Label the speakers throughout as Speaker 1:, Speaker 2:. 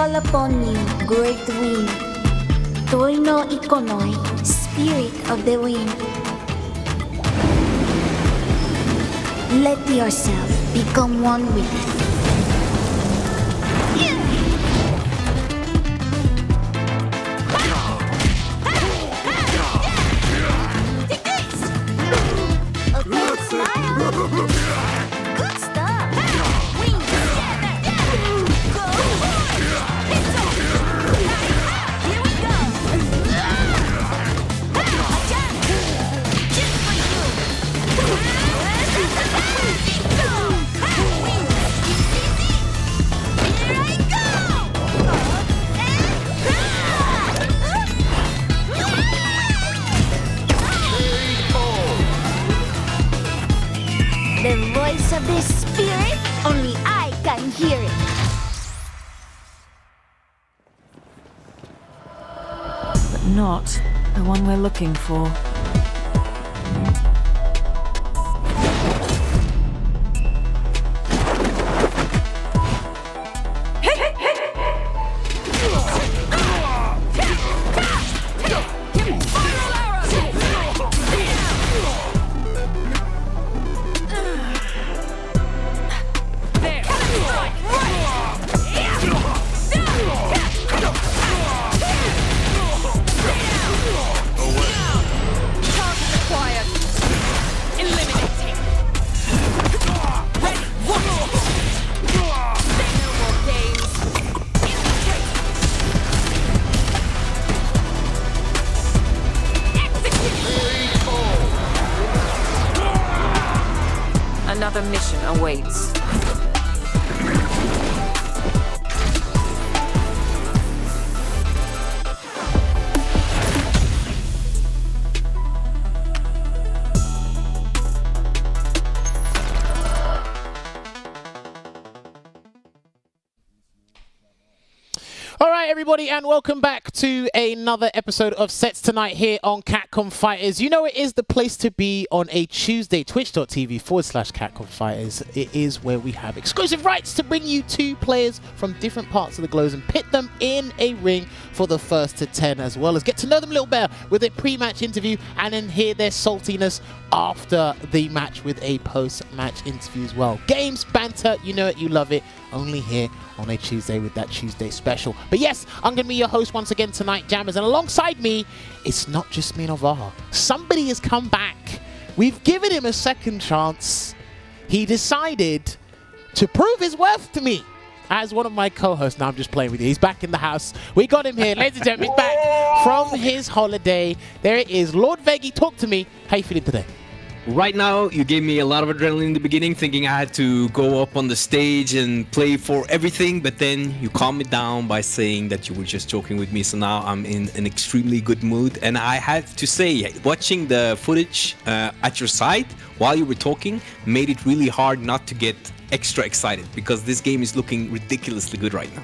Speaker 1: call upon you, great wind. Toi no ikonoi, spirit of the wind. Let yourself become one with it. Good stuff. Wings. Go. Here we go. A jump. Just for you. Wings. Here I go. The voice of the spirit, only I can hear it.
Speaker 2: But not the one we're looking for. Another mission awaits.
Speaker 3: Alright everybody, and welcome back to another episode of Sets Tonight here on Capcom Fighters. You know it is the place to be on a Tuesday, twitch.tv/Capcom Fighters. It is where we have exclusive rights to bring you two players from different parts of the globe and pit them in a ring for the first to 10, as well as get to know them a little better with a pre-match interview and then hear their saltiness after the match with a post-match interview as well. Games, banter, you know it, you love it, only here on a Tuesday with that Tuesday special. But yes, I'm going to be your host once again tonight, Jammerz, and alongside me, it's not just me and Olvaha. Somebody has come back. We've given him a second chance. He decided to prove his worth to me as one of my co-hosts. Now I'm just playing with you. He's back in the house. We got him here. Ladies and gentlemen, he's back from his holiday. There it is. Lord Veggey, talk to me. How you feeling today?
Speaker 4: Right now, you gave me a lot of adrenaline in the beginning, thinking I had to go up on the stage and play for everything, but then you calmed me down by saying that you were just joking with me, so now I'm in an extremely good mood. And I had to say, watching the footage at your side while you were talking made it really hard not to get extra excited, because this game is looking ridiculously good right now.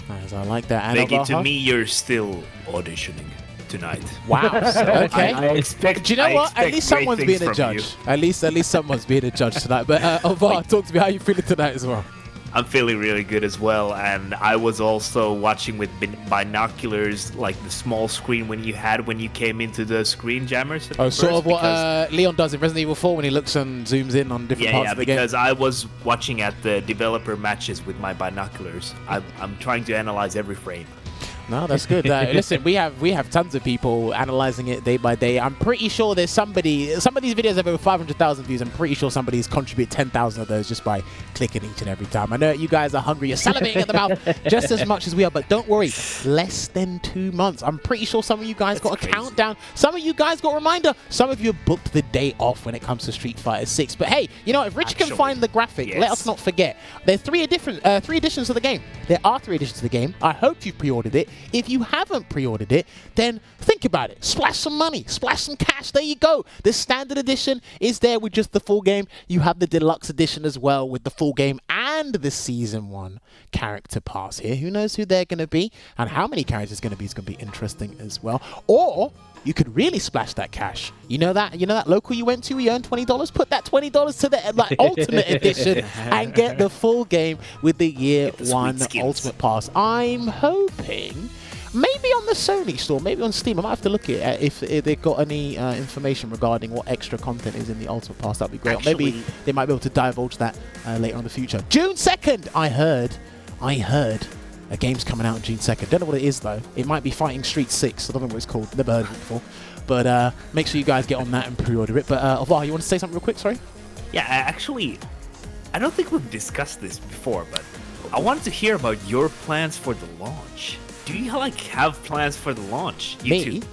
Speaker 3: Nice, I like that. And
Speaker 5: Veggey, to me, you're still auditioning tonight.
Speaker 3: Wow. Okay.
Speaker 5: I expect.
Speaker 3: Do you know what? At least someone's being a judge. At least someone's being a judge tonight. But Olvaha, talk to me. How you feeling tonight as well?
Speaker 5: I'm feeling really good as well, and I was also watching with binoculars, like the small screen when you came into the screen, Jammerz.
Speaker 3: Oh, sort of what Leon does in Resident Evil 4 when he looks and zooms in on different parts of the game.
Speaker 5: Yeah, because I was watching at the developer matches with my binoculars. I'm trying to analyze every frame.
Speaker 3: No, that's good. Listen, we have tons of people analyzing it day by day. I'm pretty sure there's somebody. Some of these videos have over 500,000 views. I'm pretty sure somebody's contributed 10,000 of those just by clicking each and every time. I know you guys are hungry. You're salivating at the mouth just as much as we are. But don't worry, less than 2 months. I'm pretty sure some of you guys got a countdown. Some of you guys got a reminder. Some of you booked the day off when it comes to Street Fighter 6. But hey, you know, if Rich can find the graphic, let us not forget. There's three editions of the game. There are 3 editions of the game. I hope you pre-ordered it. If you haven't pre-ordered it, then think about it. Splash some money, splash some cash. There you go. The standard edition is there with just the full game. You have the deluxe edition as well with the full game and and the Season 1 character pass here. Who knows who they're going to be and how many characters going to be is going to be interesting as well. Or you could really splash that cash. You know that local you went to, you earned $20? Put that $20 to the Ultimate Edition and get the full game with the Year 1 Ultimate Pass. I'm hoping maybe on the Sony store, maybe on Steam. I might have to look at it if they've got any information regarding what extra content is in the Ultimate Pass. That'd be great. Actually, maybe they might be able to divulge that later on in the future. June 2nd, I heard a game's coming out on June 2nd. Don't know what it is though. It might be Fighting Street 6. I don't know what it's called. Never heard of it before. But make sure you guys get on that and pre-order it. But Olvaha, you want to say something real quick? Sorry.
Speaker 5: Yeah, actually, I don't think we've discussed this before, but I wanted to hear about your plans for the launch. Do you have plans for the launch?
Speaker 3: Me?
Speaker 5: Too.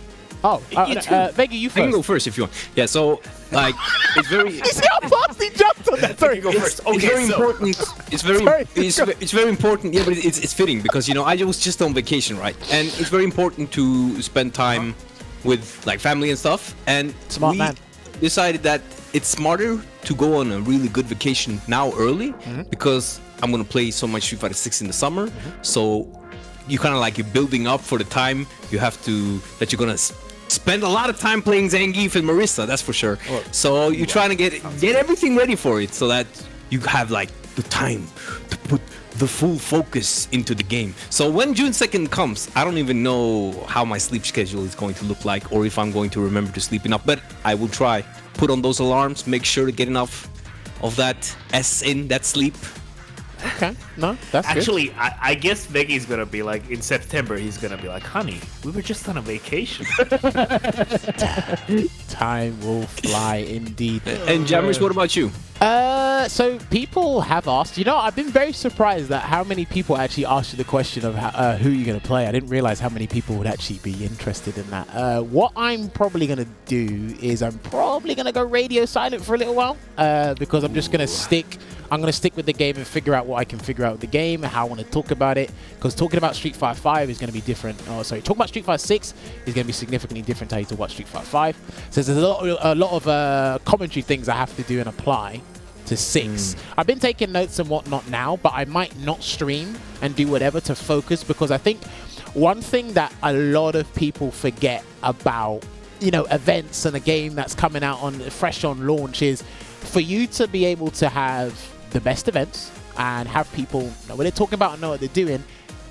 Speaker 3: Oh, Veggey, you first.
Speaker 4: I can go first if you want. Yeah, so like it's very.
Speaker 3: You see how fast he jumped on that? Sorry,
Speaker 5: go first. Okay,
Speaker 4: it's very important. It's very important. Yeah, but it's fitting because I was just on vacation, right? And it's very important to spend time with like family and stuff. And
Speaker 3: Smart man.
Speaker 4: Decided that it's smarter to go on a really good vacation now early because I'm gonna play so much Street Fighter 6 in the summer. So you kind of like you're building up for the time you're gonna spend a lot of time playing Zangief and Marissa, that's for sure. So you're trying to get everything ready for it so that you have like the time to put the full focus into the game. So when June 2nd comes, I don't even know how my sleep schedule is going to look like or if I'm going to remember to sleep enough, but I will try. Put on those alarms, make sure to get enough of that sleep.
Speaker 3: Okay, no, that's
Speaker 5: Actually,
Speaker 3: good.
Speaker 5: I guess Veggey's gonna be like, in September, he's gonna be like, honey, we were just on a vacation.
Speaker 3: Time will fly indeed.
Speaker 4: And Jammerz, what about you?
Speaker 3: So people have asked, I've been very surprised at how many people actually asked you the question of who you're going to play. I didn't realize how many people would actually be interested in that. What I'm probably going to do is I'm probably going to go radio silent for a little while because I'm just going to stick with the game and figure out what I can figure out with the game and how I want to talk about it. Because talking about Street Fighter 5 is going to be different. Talking about Street Fighter 6 is going to be significantly different to how you talk about Street Fighter 5. So there's a lot of commentary things I have to do and apply to 6. I've been taking notes and whatnot now, but I might not stream and do whatever to focus because I think one thing that a lot of people forget about, events and a game that's coming out fresh on launch is for you to be able to have the best events and have people know what they're talking about and know what they're doing.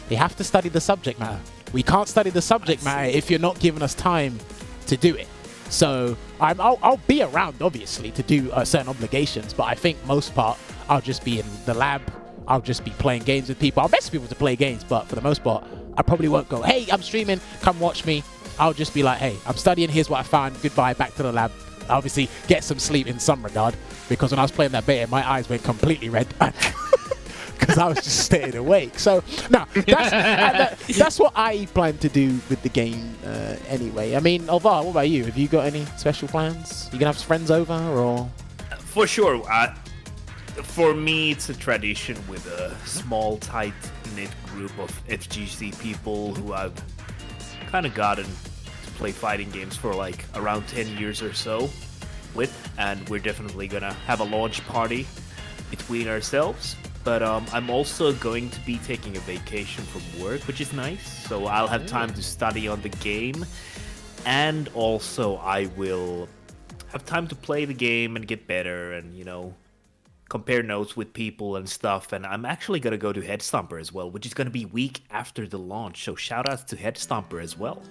Speaker 3: They have to study the subject matter. We can't study the subject matter if you're not giving us time to do it. So I'll be around, obviously, to do certain obligations, but I think most part I'll just be in the lab. I'll just be playing games with people. I'll mess people to play games, but for the most part, I probably won't go, hey, I'm streaming, come watch me. I'll just be like, hey, I'm studying, here's what I found, goodbye, back to the lab. Obviously, get some sleep in some regard, because when I was playing that beta, my eyes went completely red. Because I was just staying awake. So, no, that's what I plan to do with the game anyway. I mean, Olvaha, what about you? Have you got any special plans? You going to have friends over, or...?
Speaker 5: For sure. For me, it's a tradition with a small, tight-knit group of FGC people who I've kind of gotten to play fighting games for like around 10 years or so with. And we're definitely going to have a launch party between ourselves. But I'm also going to be taking a vacation from work, which is nice. So I'll have time to study on the game. And also I will have time to play the game and get better and, compare notes with people and stuff. And I'm actually going to go to Head Stomper as well, which is going to be week after the launch. So shout outs to Head Stomper as well.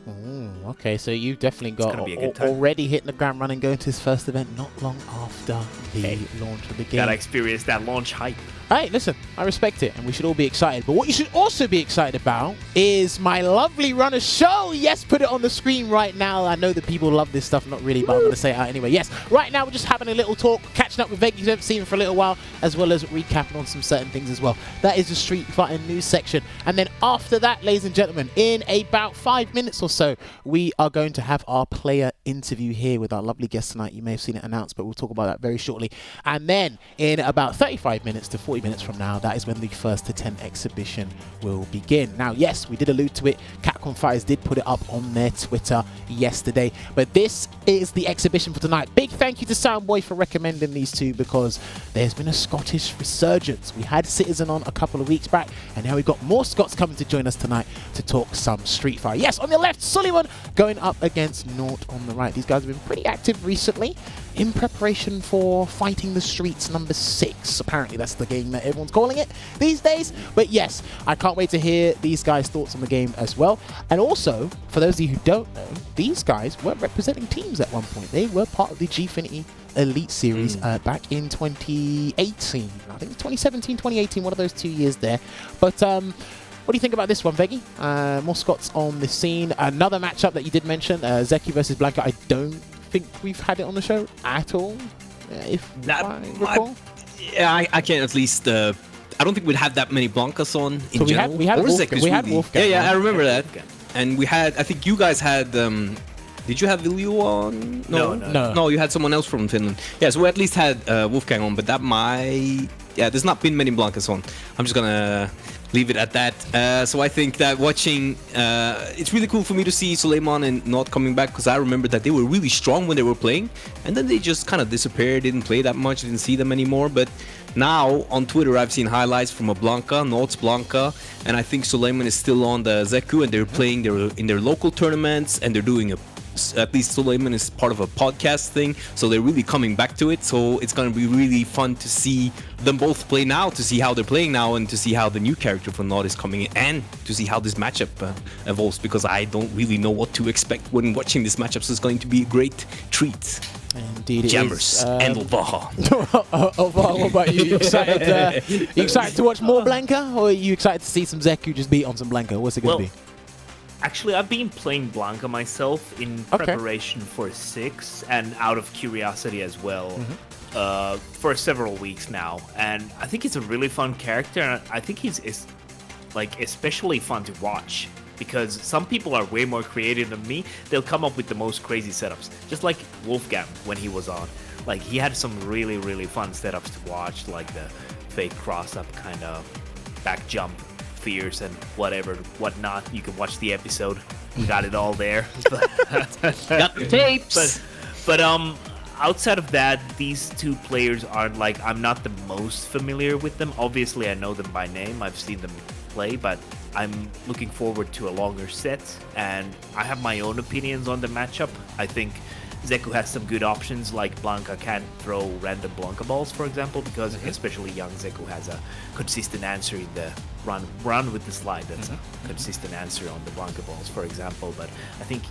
Speaker 3: Okay, so you've definitely got already hitting the ground running, going to his first event not long after the launch of the game.
Speaker 5: Gotta experience that launch hype.
Speaker 3: Hey, listen, I respect it, and we should all be excited. But what you should also be excited about is my lovely runner show. Yes, put it on the screen right now. I know that people love this stuff, not really, but I'm going to say it out anyway. Yes, right now we're just having a little talk, catching up with Veggey, who haven't seen him for a little while, as well as recapping on some certain things as well. That is the Street Fighter news section. And then after that, ladies and gentlemen, in about 5 minutes or so, we are going to have our player interview here with our lovely guest tonight. You may have seen it announced, but we'll talk about that very shortly. And then in about 35 minutes to 40 40 minutes from now, that is when the first to 10 exhibition will begin. Now, yes, we did allude to it. Capcom Fighters did put it up on their Twitter yesterday, but this is the exhibition for tonight. Big thank you to Soundboy for recommending these two, because there's been a Scottish resurgence. We had Citizen on a couple of weeks back, and now we've got more Scots coming to join us tonight to talk some Street Fighter. Yes, on the left, Suleymon going up against Naught on the right. These guys have been pretty active recently in preparation for Fighting the Streets number 6. Apparently that's the game that everyone's calling it these days. But yes, I can't wait to hear these guys' thoughts on the game as well. And also, for those of you who don't know, these guys were representing teams at one point. They were part of the Gfinity Elite Series back in 2018. I think it's 2017, 2018, one of those 2 years there. But what do you think about this one, Veggey? More Scots on the scene. Another matchup that you did mention, Zeki versus Blanca. I don't think we've had it on the show at all, if I recall.
Speaker 4: I can't at least. I don't think we'd have that many Blancas on in
Speaker 3: So
Speaker 4: general.
Speaker 3: we had Wolfgang.
Speaker 4: Yeah, I remember that. And we had. I think you guys had. Did you have Vilju on? No, you had someone else from Finland. Yeah, so we at least had Wolfgang on, but that might. Yeah, there's not been many Blancas on. I'm just gonna leave it at that. So I think that watching, it's really cool for me to see Suleymon and Naught coming back, because I remember that they were really strong when they were playing, and then they just kind of disappeared, didn't play that much, didn't see them anymore. But now on Twitter I've seen highlights from a Blanca, Naught's Blanca, and I think Suleymon is still on the Zeku, and they're playing in their local tournaments, and they're doing at least Suleymon is part of a podcast thing, so they're really coming back to it. So it's going to be really fun to see them both play now, to see how they're playing now, and to see how the new character for Naught is coming in, and to see how this matchup evolves, because I don't really know what to expect when watching this matchup, so it's going to be a great treat.
Speaker 3: Indeed it
Speaker 4: Jammerz and Olvaha.
Speaker 3: Olvaha, what about you? You excited to watch more Blanca, or are you excited to see some Zeku just beat on some Blanca? What's it going to be?
Speaker 5: Actually, I've been playing Blanca myself in preparation for 6, and out of curiosity as well, for several weeks now. And I think he's a really fun character, and I think he's like especially fun to watch, because some people are way more creative than me. They'll come up with the most crazy setups, just like Wolfgang when he was on. Like, he had some really, really fun setups to watch, like the fake cross-up kind of back jump fears and whatnot. You can watch the episode. We got it all there.
Speaker 4: Got the tapes.
Speaker 5: But outside of that, these two players aren't like, I'm not the most familiar with them. Obviously, I know them by name. I've seen them play, but I'm looking forward to a longer set, and I have my own opinions on the matchup. I think Zeku has some good options, like Blanca can't throw random Blanca balls, for example, because especially young Zeku has a consistent answer in the run with the slide. That's a consistent answer on the Blanca balls, for example. But I think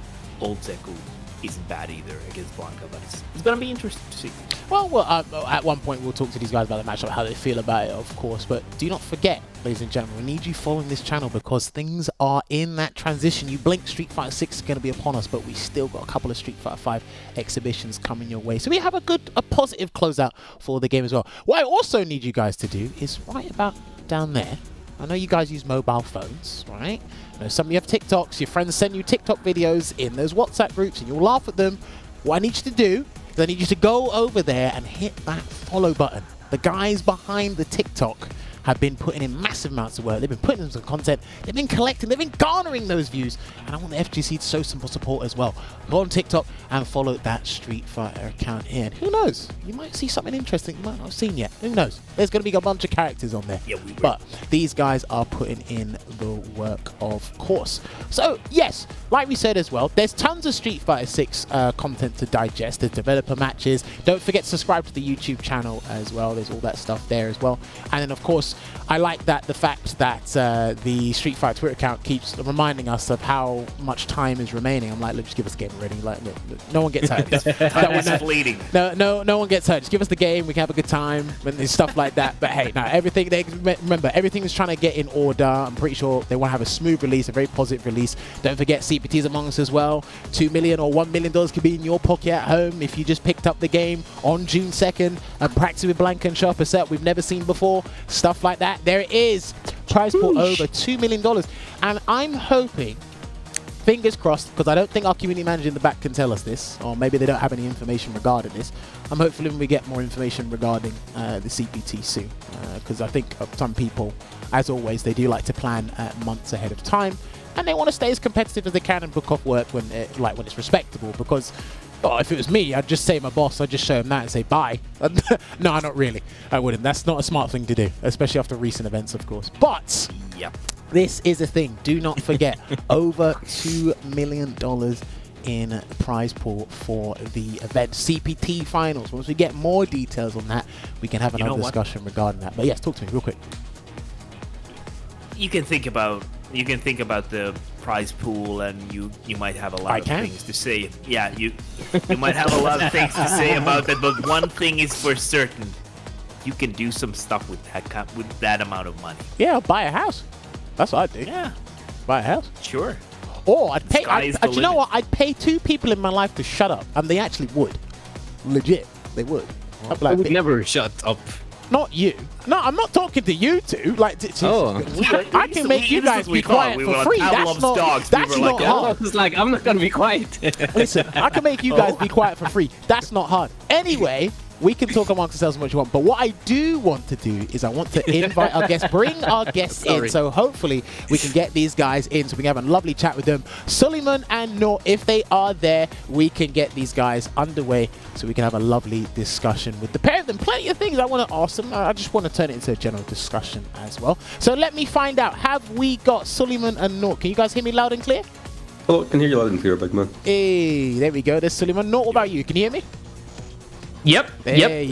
Speaker 5: old Zeku isn't bad either against Blanca, but it's going to be interesting to see.
Speaker 3: Well, at one point we'll talk to these guys about the matchup, how they feel about it, of course. But do not forget, ladies and gentlemen, we need you following this channel, because things are in that transition. You blink, Street Fighter 6 is going to be upon us, but we still got a couple of Street Fighter 5 exhibitions coming your way. So we have a positive closeout for the game as well. What I also need you guys to do is right about down there. I know you guys use mobile phones, right? I know some of you have TikToks. Your friends send you TikTok videos in those WhatsApp groups, and you'll laugh at them. What I need you to do is I need you to go over there and hit that follow button. The guys behind the TikTok have been putting in massive amounts of work. They've been putting in some content. They've been collecting. They've been garnering those views. And I want the FGC to show some support as well. Go on TikTok and follow that Street Fighter account here. And who knows? You might see something interesting you might not have seen yet. Who knows? There's going to be a bunch of characters on there.
Speaker 5: Yeah, we will.
Speaker 3: But these guys are putting in the work, of course. So, yes, like we said as well, there's tons of Street Fighter 6 content to digest. There's developer matches. Don't forget to subscribe to the YouTube channel as well. There's all that stuff there as well. And then, of course, I like the fact that the Street Fighter Twitter account keeps reminding us of how much time is remaining. I'm like, look, just give us the game already. Like, look, no one gets hurt.
Speaker 5: It's fleeting.
Speaker 3: No one gets hurt. Just give us the game. We can have a good time and stuff like that. But hey, now everything. Remember, everything is trying to get in order. I'm pretty sure they want to have a smooth release, a very positive release. Don't forget CPT's among us as well. $2 million or $1 million could be in your pocket at home if you just picked up the game on June 2nd and practiced with Blanca and sharp a set we've never seen before. Stuff like that. There it is. Prize pool over $2 million. And I'm hoping fingers crossed, because I don't think our community manager in the back can tell us this, or maybe they don't have any information regarding this. I'm hopefully when we get more information regarding the CPT soon, because I think some people, as always, they do like to plan months ahead of time, and they want to stay as competitive as they can and book off work when it's respectable. Because if it was me, I'd just say my boss, I'd just show him that and say bye. No, not really. I wouldn't. That's not a smart thing to do, especially after recent events, of course. But
Speaker 5: Yep.
Speaker 3: this is a thing. Do not forget, over $2 million in prize pool for the event CPT finals. Once we get more details on that, we can have another discussion regarding that. But yes, talk to me real quick.
Speaker 5: You can think about the prize pool, and you might have a lot of things to say. Yeah, you might have a lot of things to say about that, but one thing is for certain: you can do some stuff with that amount of money.
Speaker 3: Yeah, I'll buy a house. That's what I'd do.
Speaker 5: Yeah,
Speaker 3: Buy a house.
Speaker 5: sure.
Speaker 3: Or I'd pay.
Speaker 5: Sky is
Speaker 3: Do
Speaker 5: the
Speaker 3: you know
Speaker 5: limit.
Speaker 3: what? I'd pay 2 people in my life to shut up, and they actually would. Legit, they would. I'd be
Speaker 4: I
Speaker 3: like,
Speaker 4: would never shut up.
Speaker 3: Not you. No, I'm not talking to you two. Like, I can make you guys be quiet for free. That's not. That's not
Speaker 4: I
Speaker 3: hard.
Speaker 4: was like, I'm not gonna be quiet.
Speaker 3: Listen, I can make you guys be quiet for free. That's not hard. Anyway, we can talk amongst ourselves as much as you want. But what I do want to do is I want to invite our guests, bring our guests in. So hopefully we can get these guys in so we can have a lovely chat with them. Suleymon and Naught, if they are there, we can get these guys underway so we can have a lovely discussion with the pair of them. Plenty of things I want to ask them. I just want to turn it into a general discussion as well. So let me find out. Have we got Suleymon and Naught? Can you guys hear me loud and clear?
Speaker 6: Hello, can hear you loud and clear, big man.
Speaker 3: Hey, there we go. There's Suleymon. Naught, what about you? Can you hear me?
Speaker 7: Yep,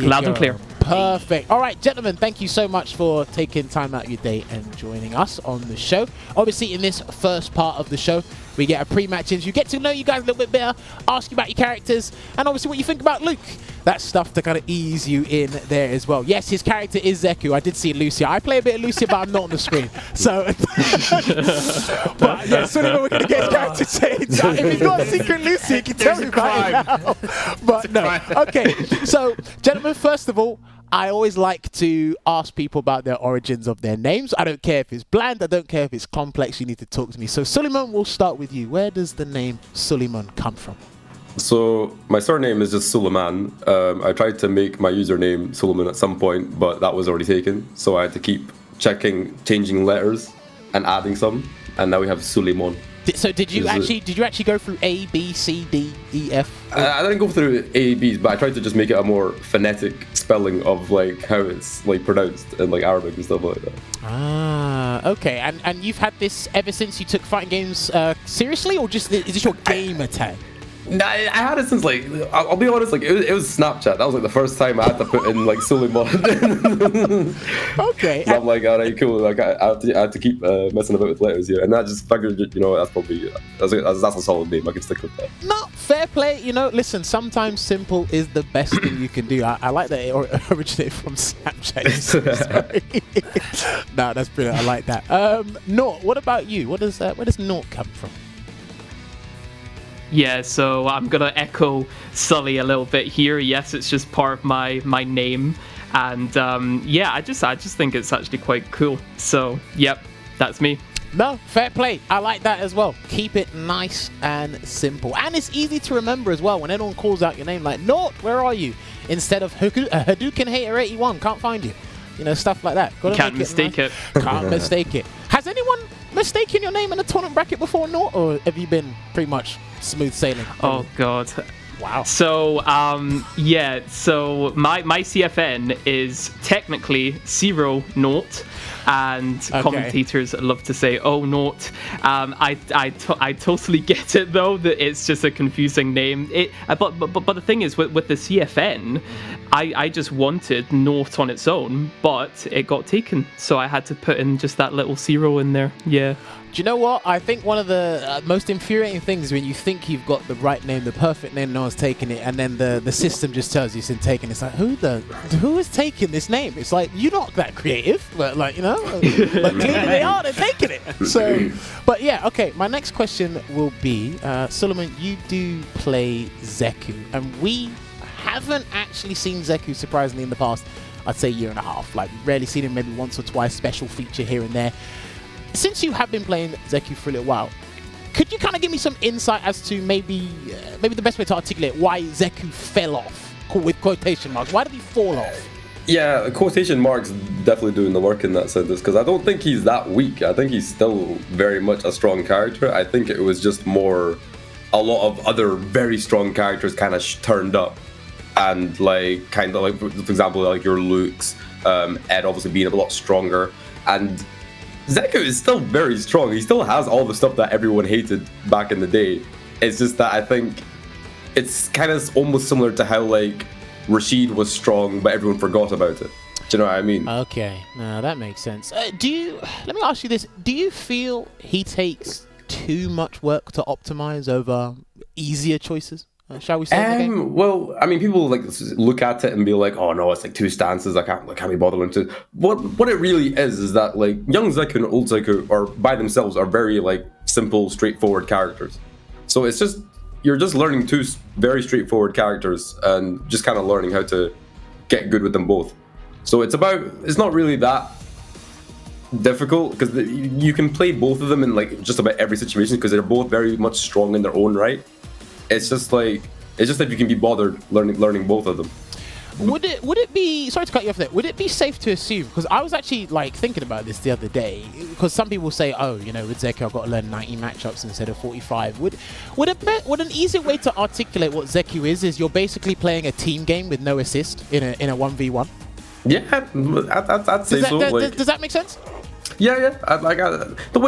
Speaker 7: loud and clear.
Speaker 3: Perfect. All right, gentlemen, thank you so much for taking time out of your day and joining us on the show. Obviously, in this first part of the show, we get a pre-match interview, get to know you guys a little bit better, ask you about your characters, and obviously what you think about Luke. That's stuff to kind of ease you in there as well. Yes, his character is Zeku. I did see Lucia. I play a bit of Lucia, but I'm not on the screen. So, but yeah, Suleymon, we're going to get his character changed. If he's got a secret Lucia, you can tell me about it now. But no. Okay, so, gentlemen, first of all, I always like to ask people about their origins of their names. I don't care if it's bland. I don't care if it's complex. You need to talk to me. So, Suleymon, we'll start with you. Where does the name Suleymon come from?
Speaker 6: So my surname is just Suleymon. I tried to make my username Suleymon at some point, but that was already taken. So I had to keep changing letters and adding some, and now we have Suleymon.
Speaker 3: So did you actually go through A, B, C, D, E, F?
Speaker 6: I didn't go through A, B's, but I tried to just make it a more phonetic spelling of like how it's like pronounced in like Arabic and stuff like that.
Speaker 3: Ah, okay. And you've had this ever since you took fighting games seriously, or just is this your gamer tag?
Speaker 6: Nah, I had it since like I'll be honest, like it was Snapchat. That was like the first time I had to put in like Suleymon.
Speaker 3: Okay.
Speaker 6: So I'm like, alright, cool. Like I have to keep messing about with letters here, and I just figured, you know, that's probably that's a solid name. I can stick with that.
Speaker 3: No, fair play. You know, listen, sometimes simple is the best thing you can do. I like that it originated from Snapchat. No, that's brilliant. I like that. Naught, what about you? Where does Naught come from?
Speaker 7: Yeah, so I'm gonna echo Sully a little bit here. Yes, it's just part of my name, and yeah, I just think it's actually quite cool. So, yep, that's me.
Speaker 3: No, fair play. I like that as well. Keep it nice and simple, and it's easy to remember as well. When anyone calls out your name, like Naught, where are you? Instead of Hadouken Hater 81, can't find you. You know, stuff like that.
Speaker 7: Can't mistake it.
Speaker 3: Can't mistake it. Has anyone mistaken your name in a tournament bracket before, Naught, or have you been pretty much smooth sailing?
Speaker 7: Oh God.
Speaker 3: Wow.
Speaker 7: So yeah, so my CFN is technically 0 Naught, and commentators love to say, oh, Naught. I totally get it though, that it's just a confusing name. But the thing is, with the CFN, I just wanted Naught on its own, but it got taken, so I had to put in just that little 0 in there. Yeah.
Speaker 3: Do you know what? I think one of the most infuriating things is when you think you've got the right name, the perfect name, no one's taking it, and then the system just tells you it's been taken. It's like, who is taking this name? It's like, you're not that creative, but like, you know, like clearly they are, they're taking it. So, but yeah, okay, my next question will be, Suleymon, you do play Zeku, and we haven't actually seen Zeku, surprisingly, in the past, I'd say, year and a half. Like, we've rarely seen him, maybe once or twice, special feature here and there. Since you have been playing Zeku for a little while, could you kind of give me some insight as to maybe the best way to articulate why Zeku fell off with quotation marks? Why did he fall off?
Speaker 6: Yeah, quotation marks definitely doing the work in that sentence, because I don't think he's that weak. I think he's still very much a strong character. I think it was just more a lot of other very strong characters kind of turned up, and like kind of like, for example, like your Luke's, Ed obviously being a lot stronger, and Zeku is still very strong. He still has all the stuff that everyone hated back in the day. It's just that I think it's kind of almost similar to how like Rashid was strong, but everyone forgot about it. Do you know what I mean?
Speaker 3: Okay, no, that makes sense. Let me ask you this: do you feel he takes too much work to optimize over easier choices? Shall we say? In the game?
Speaker 6: Well, I mean, people like look at it and be like, "Oh no, it's like two stances. I can't be bothered to." What it really is that like young Zeku and old Zeku are by themselves are very like simple, straightforward characters. So it's just you're just learning two very straightforward characters and just kind of learning how to get good with them both. So it's not really that difficult, because you can play both of them in like just about every situation, because they're both very much strong in their own right. It's just that you can be bothered learning both of them.
Speaker 3: Would it be, sorry to cut you off there, would it be safe to assume, because I was actually like thinking about this the other day, because some people say, oh, you know, with Zeku I've got to learn 90 matchups instead of 45. Would an easier way to articulate what Zeku is you're basically playing a team game with no assist in a 1v1?
Speaker 6: Yeah, I'd say so.
Speaker 3: Does that make sense?
Speaker 6: Yeah. The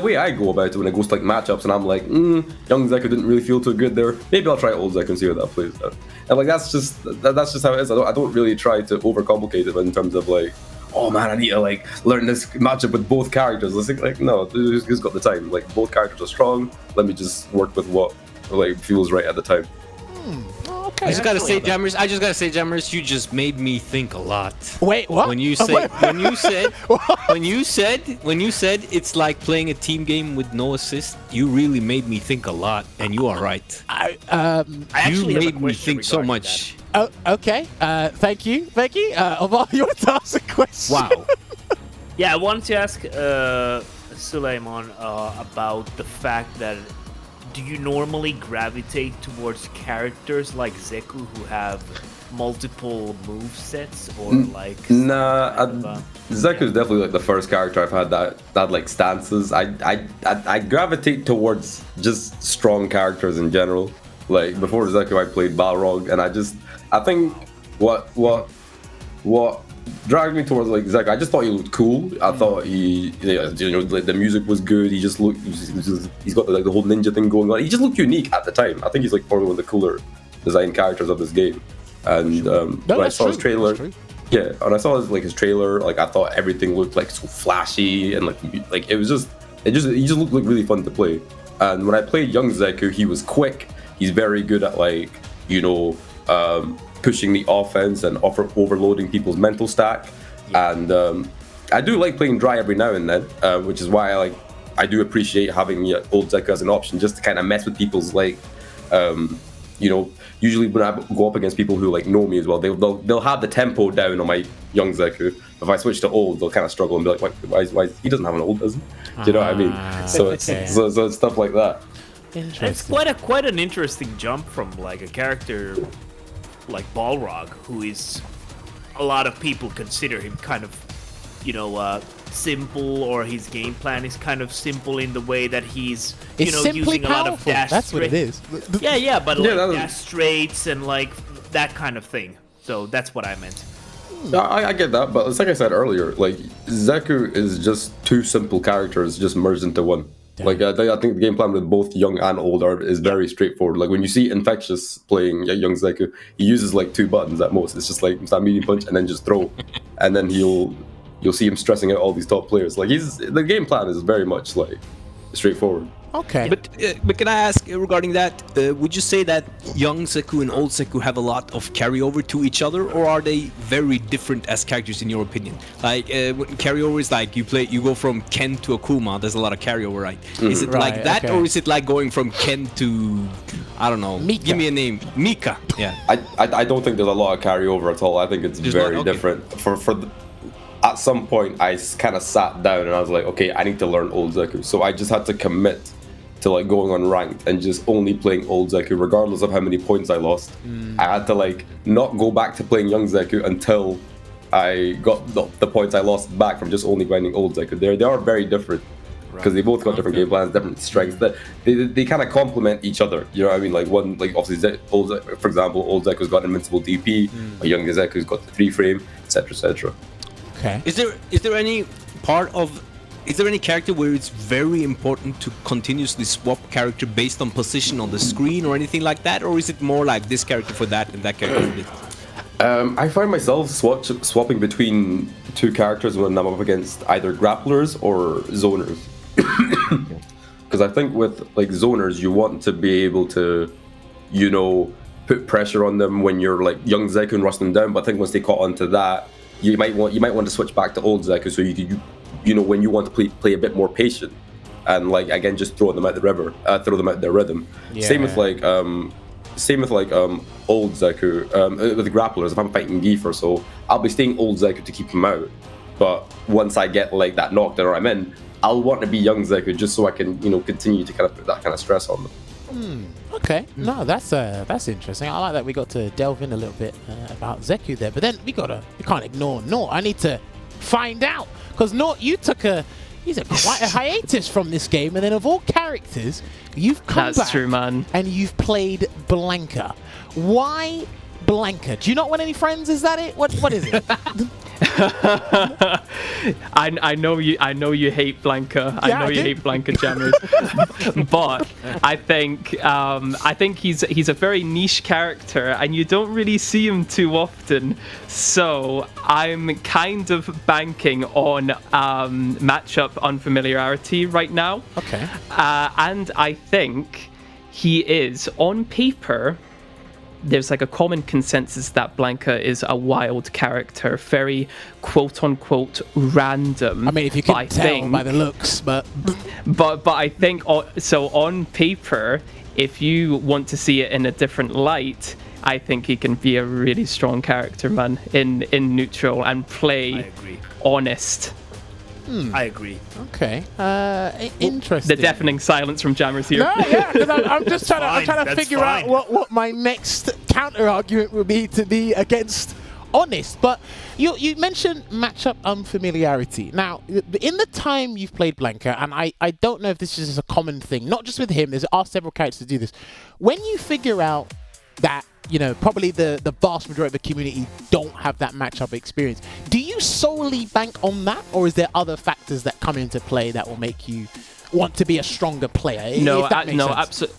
Speaker 6: way I go about it when it goes to like matchups, and I'm like, young Zeku didn't really feel too good there. Maybe I'll try old Zeku and see how that plays out. And like that's just how it is. I don't really try to overcomplicate it in terms of like, oh man, I need to like learn this matchup with both characters. It's like no, who's got the time? Like both characters are strong. Let me just work with what like feels right at the time.
Speaker 3: Okay.
Speaker 4: I just gotta say, Jammerz, you just made me think a lot.
Speaker 3: Wait, what?
Speaker 4: When you said it's like playing a team game with no assist, you really made me think a lot, and you are right.
Speaker 5: You
Speaker 4: made me think so much.
Speaker 3: Oh, okay. Thank you, Veggey. Olvaha, you want to ask a question?
Speaker 4: Wow.
Speaker 5: Yeah, I wanted to ask Suleymon about the fact that do you normally gravitate towards characters like Zeku who have multiple move sets, or like
Speaker 6: Zeku is definitely like the first character I've had that like stances. I gravitate towards just strong characters in general. Like before Zeku I played Balrog, and I think what dragged me towards like Zeku, I just thought he looked cool. I thought the music was good. He just looked, he's got the whole ninja thing going on. He just looked unique at the time. I think he's like probably one of the cooler design characters of this game. And when I saw his trailer, and I saw his trailer, like I thought everything looked like so flashy, and like he just looked like really fun to play. And when I played young Zeku, he was quick. He's very good at like pushing the offense and overloading people's mental stack. And I do like playing dry every now and then, which is why I do appreciate having old Zeku as an option, just to kind of mess with people's like usually when I go up against people who like know me as well, they'll have the tempo down on my young Zeku. If I switch to old, they'll kind of struggle and be like, why he doesn't have an old, does he? Do you know what I mean? So it's stuff like that.
Speaker 5: It's quite an interesting jump from like a character like Balrog, who is a lot of people consider him kind of simple, or his game plan is kind of simple in the way that he's using a lot of dash.
Speaker 3: That's what it is.
Speaker 5: But like dash straights and like that kind of thing. So that's what I meant.
Speaker 6: I get that, but it's like I said earlier, like Zeku is just two simple characters just merged into one. Like I think the game plan with both young and old is very straightforward. Like when you see Infectious playing young Zeku, he uses like two buttons at most. It's just like start medium punch and then just throw, and then you'll see him stressing out all these top players. Like the game plan is very much like straightforward.
Speaker 3: Okay.
Speaker 4: But can I ask regarding that? Would you say that young Zeku and old Zeku have a lot of carryover to each other, or are they very different as characters in your opinion? Like carryover is like you go from Ken to Akuma. There's a lot of carryover, right? Is it like that, or is it like going from Ken to I don't know?
Speaker 3: Mika.
Speaker 4: Give me a name. Mika. Yeah.
Speaker 6: I don't think there's a lot of carryover at all. I think it's very different. At some point, I kind of sat down and I was like, okay, I need to learn old Zeku. So I just had to commit to like going on ranked and just only playing old Zeku, regardless of how many points I lost. I had to like not go back to playing young Zeku until I got the points I lost back from just only grinding old Zeku. They are very different because they both got different game plans, different strengths. That they kind of complement each other. You know what I mean? Like one, like obviously for example, old Zeku's got invincible DP, a young Zeku's got the 3-frame, etc., etc.
Speaker 3: Okay.
Speaker 4: Is there any character where it's very important to continuously swap character based on position on the screen or anything like that, or is it more like this character for that and that character for this?
Speaker 6: I find myself swapping between two characters when I'm up against either grapplers or zoners. Because I think with like zoners, you want to be able to, you know, put pressure on them when you're like young Zeku and rush them down. But I think once they caught onto that, you might want to switch back to old Zeku so you could, you know, when you want to play a bit more patient and like again just throw them out the river, throw them out their rhythm. Yeah. Same with old Zeku with the grapplers. If I'm fighting Giefer, so I'll be staying old Zeku to keep him out. But once I get like that knockdown or I'm in, I'll want to be young Zeku just so I can, you know, continue to kind of put that kind of stress on them.
Speaker 3: Okay, no, that's interesting. I like that we got to delve in a little bit about Zeku there, but then we can't ignore Naught. I need to find out because Naught, you took quite a hiatus from this game, and then of all characters, you've come back.
Speaker 7: True, man.
Speaker 3: And you've played Blanca. Why Blanca? Do you not want any friends? Is that it? What is it?
Speaker 7: I know you hate Blanca. I know you hate Blanca, Jammerz. But I think he's a very niche character, and you don't really see him too often. So I'm kind of banking on matchup unfamiliarity right now.
Speaker 3: Okay.
Speaker 7: And I think he is on paper. There's like a common consensus that Blanca is a wild character, very quote-unquote random.
Speaker 3: I mean, if you can tell by the looks, but
Speaker 7: I think so. On paper, if you want to see it in a different light, I think he can be a really strong character, man, in neutral and play honest.
Speaker 5: I agree.
Speaker 3: Okay. Interesting.
Speaker 7: The deafening silence from Jammerz here.
Speaker 3: No, yeah, because I'm just trying to figure out what my next counter argument would be to be against honest. But you mentioned matchup unfamiliarity. Now, in the time you've played Blanca, and I don't know if this is a common thing, not just with him, there's several characters to do this. When you figure out that, you know, probably the vast majority of the community don't have that matchup experience, do you solely bank on that, or is there other factors that come into play that will make you want to be a stronger player?
Speaker 7: No, absolutely.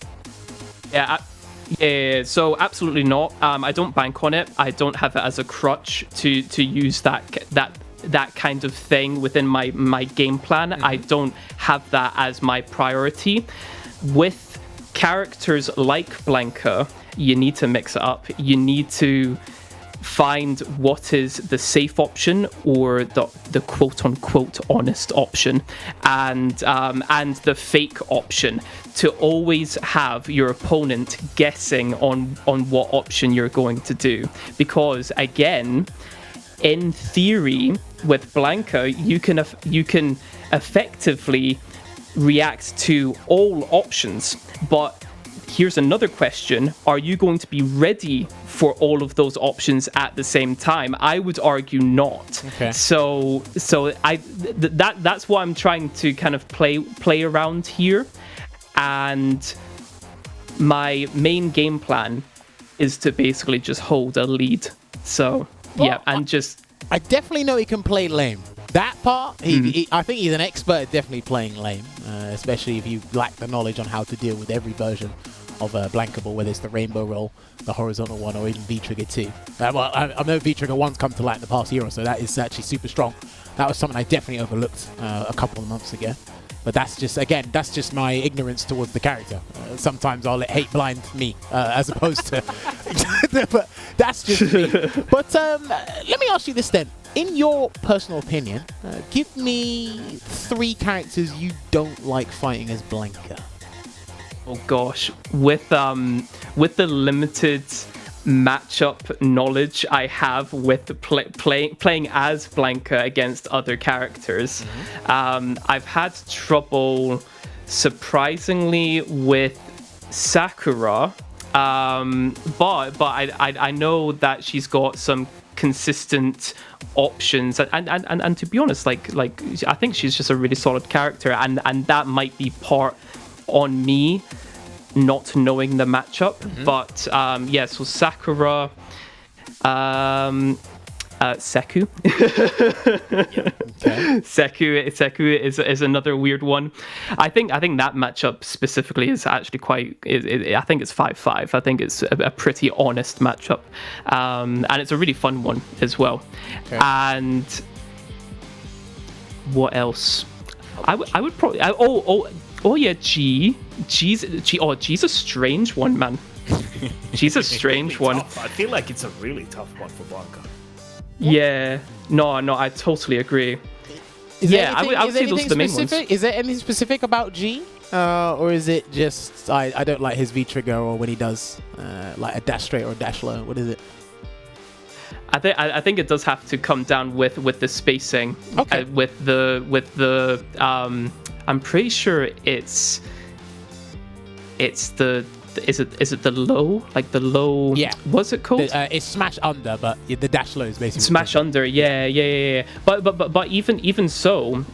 Speaker 7: Yeah, so absolutely not. I don't bank on it. I don't have it as a crutch to use that kind of thing within my game plan. I don't have that as my priority. With characters like Blanca, you need to mix it up. You need to find what is the safe option or the quote-unquote honest option, and the fake option, to always have your opponent guessing on what option you're going to do. Because again, in theory, with Blanca, you can effectively react to all options, but here's another question. Are you going to be ready for all of those options at the same time? I would argue not.
Speaker 3: Okay.
Speaker 7: So that's what I'm trying to kind of play around here. And my main game plan is to basically just hold a lead. So, yeah, and just...
Speaker 3: I definitely know he can play lame. That part, I think he's an expert at definitely playing lame, especially if you lack the knowledge on how to deal with every version of Blankable, whether it's the rainbow roll, the horizontal one, or even V-Trigger 2. Well, I know V-Trigger 1's come to light in the past year or so. That is actually super strong. That was something I definitely overlooked a couple of months ago. But that's just my ignorance towards the character. Sometimes I'll let hate blind me, as opposed to... but that's just me. But let me ask you this then. In your personal opinion, give me 3 characters you don't like fighting as Blanca.
Speaker 7: Oh gosh, with the limited matchup knowledge I have with playing as Blanca against other characters, I've had trouble surprisingly with Sakura, but I know that she's got some consistent options, and to be honest, like I think she's just a really solid character, and that might be part on me not knowing the matchup. But so Sakura, Seku. Seku is another weird one. I think that matchup specifically is actually quite. I think it's 5-5. I think it's a pretty honest matchup, and it's a really fun one as well. Okay. And what else? I would probably. G's a strange one, man. G's a strange one.
Speaker 5: Tough. I feel like it's a really tough one for Blanca.
Speaker 7: Yeah, no, I totally agree. I would say those are the main ones.
Speaker 3: Is there anything specific about G? Or is it just, I don't like his V-trigger, or when he does like a dash straight or a dash low? What is it?
Speaker 7: I think it does have to come down with the spacing.
Speaker 3: Okay.
Speaker 7: With the I'm pretty sure it's the. Is it the low? Like the low?
Speaker 3: Yeah.
Speaker 7: What's it called?
Speaker 3: It's smash under, but the dash low is basically
Speaker 7: smash under. Yeah. But even so,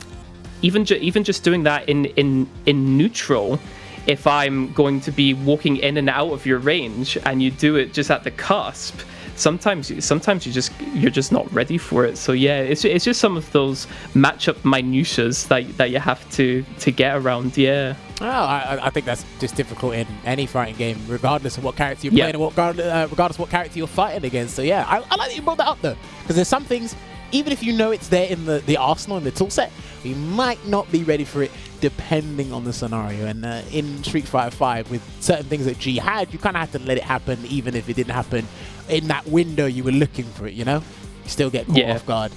Speaker 7: even just doing that in neutral, if I'm going to be walking in and out of your range, and you do it just at the cusp, sometimes you're just not ready for it. So yeah, it's just some of those matchup minutiaes that you have to get around. Yeah.
Speaker 3: Well, I think that's just difficult in any fighting game, regardless of what character you're playing, or regardless of what character you're fighting against. So yeah, I like that you brought that up though, because there's some things, even if you know it's there in the arsenal and the toolset, you might not be ready for it depending on the scenario. And in Street Fighter 5, with certain things that G had, you kind of had to let it happen, even if it didn't happen in that window you were looking for it. You know, you still get caught off guard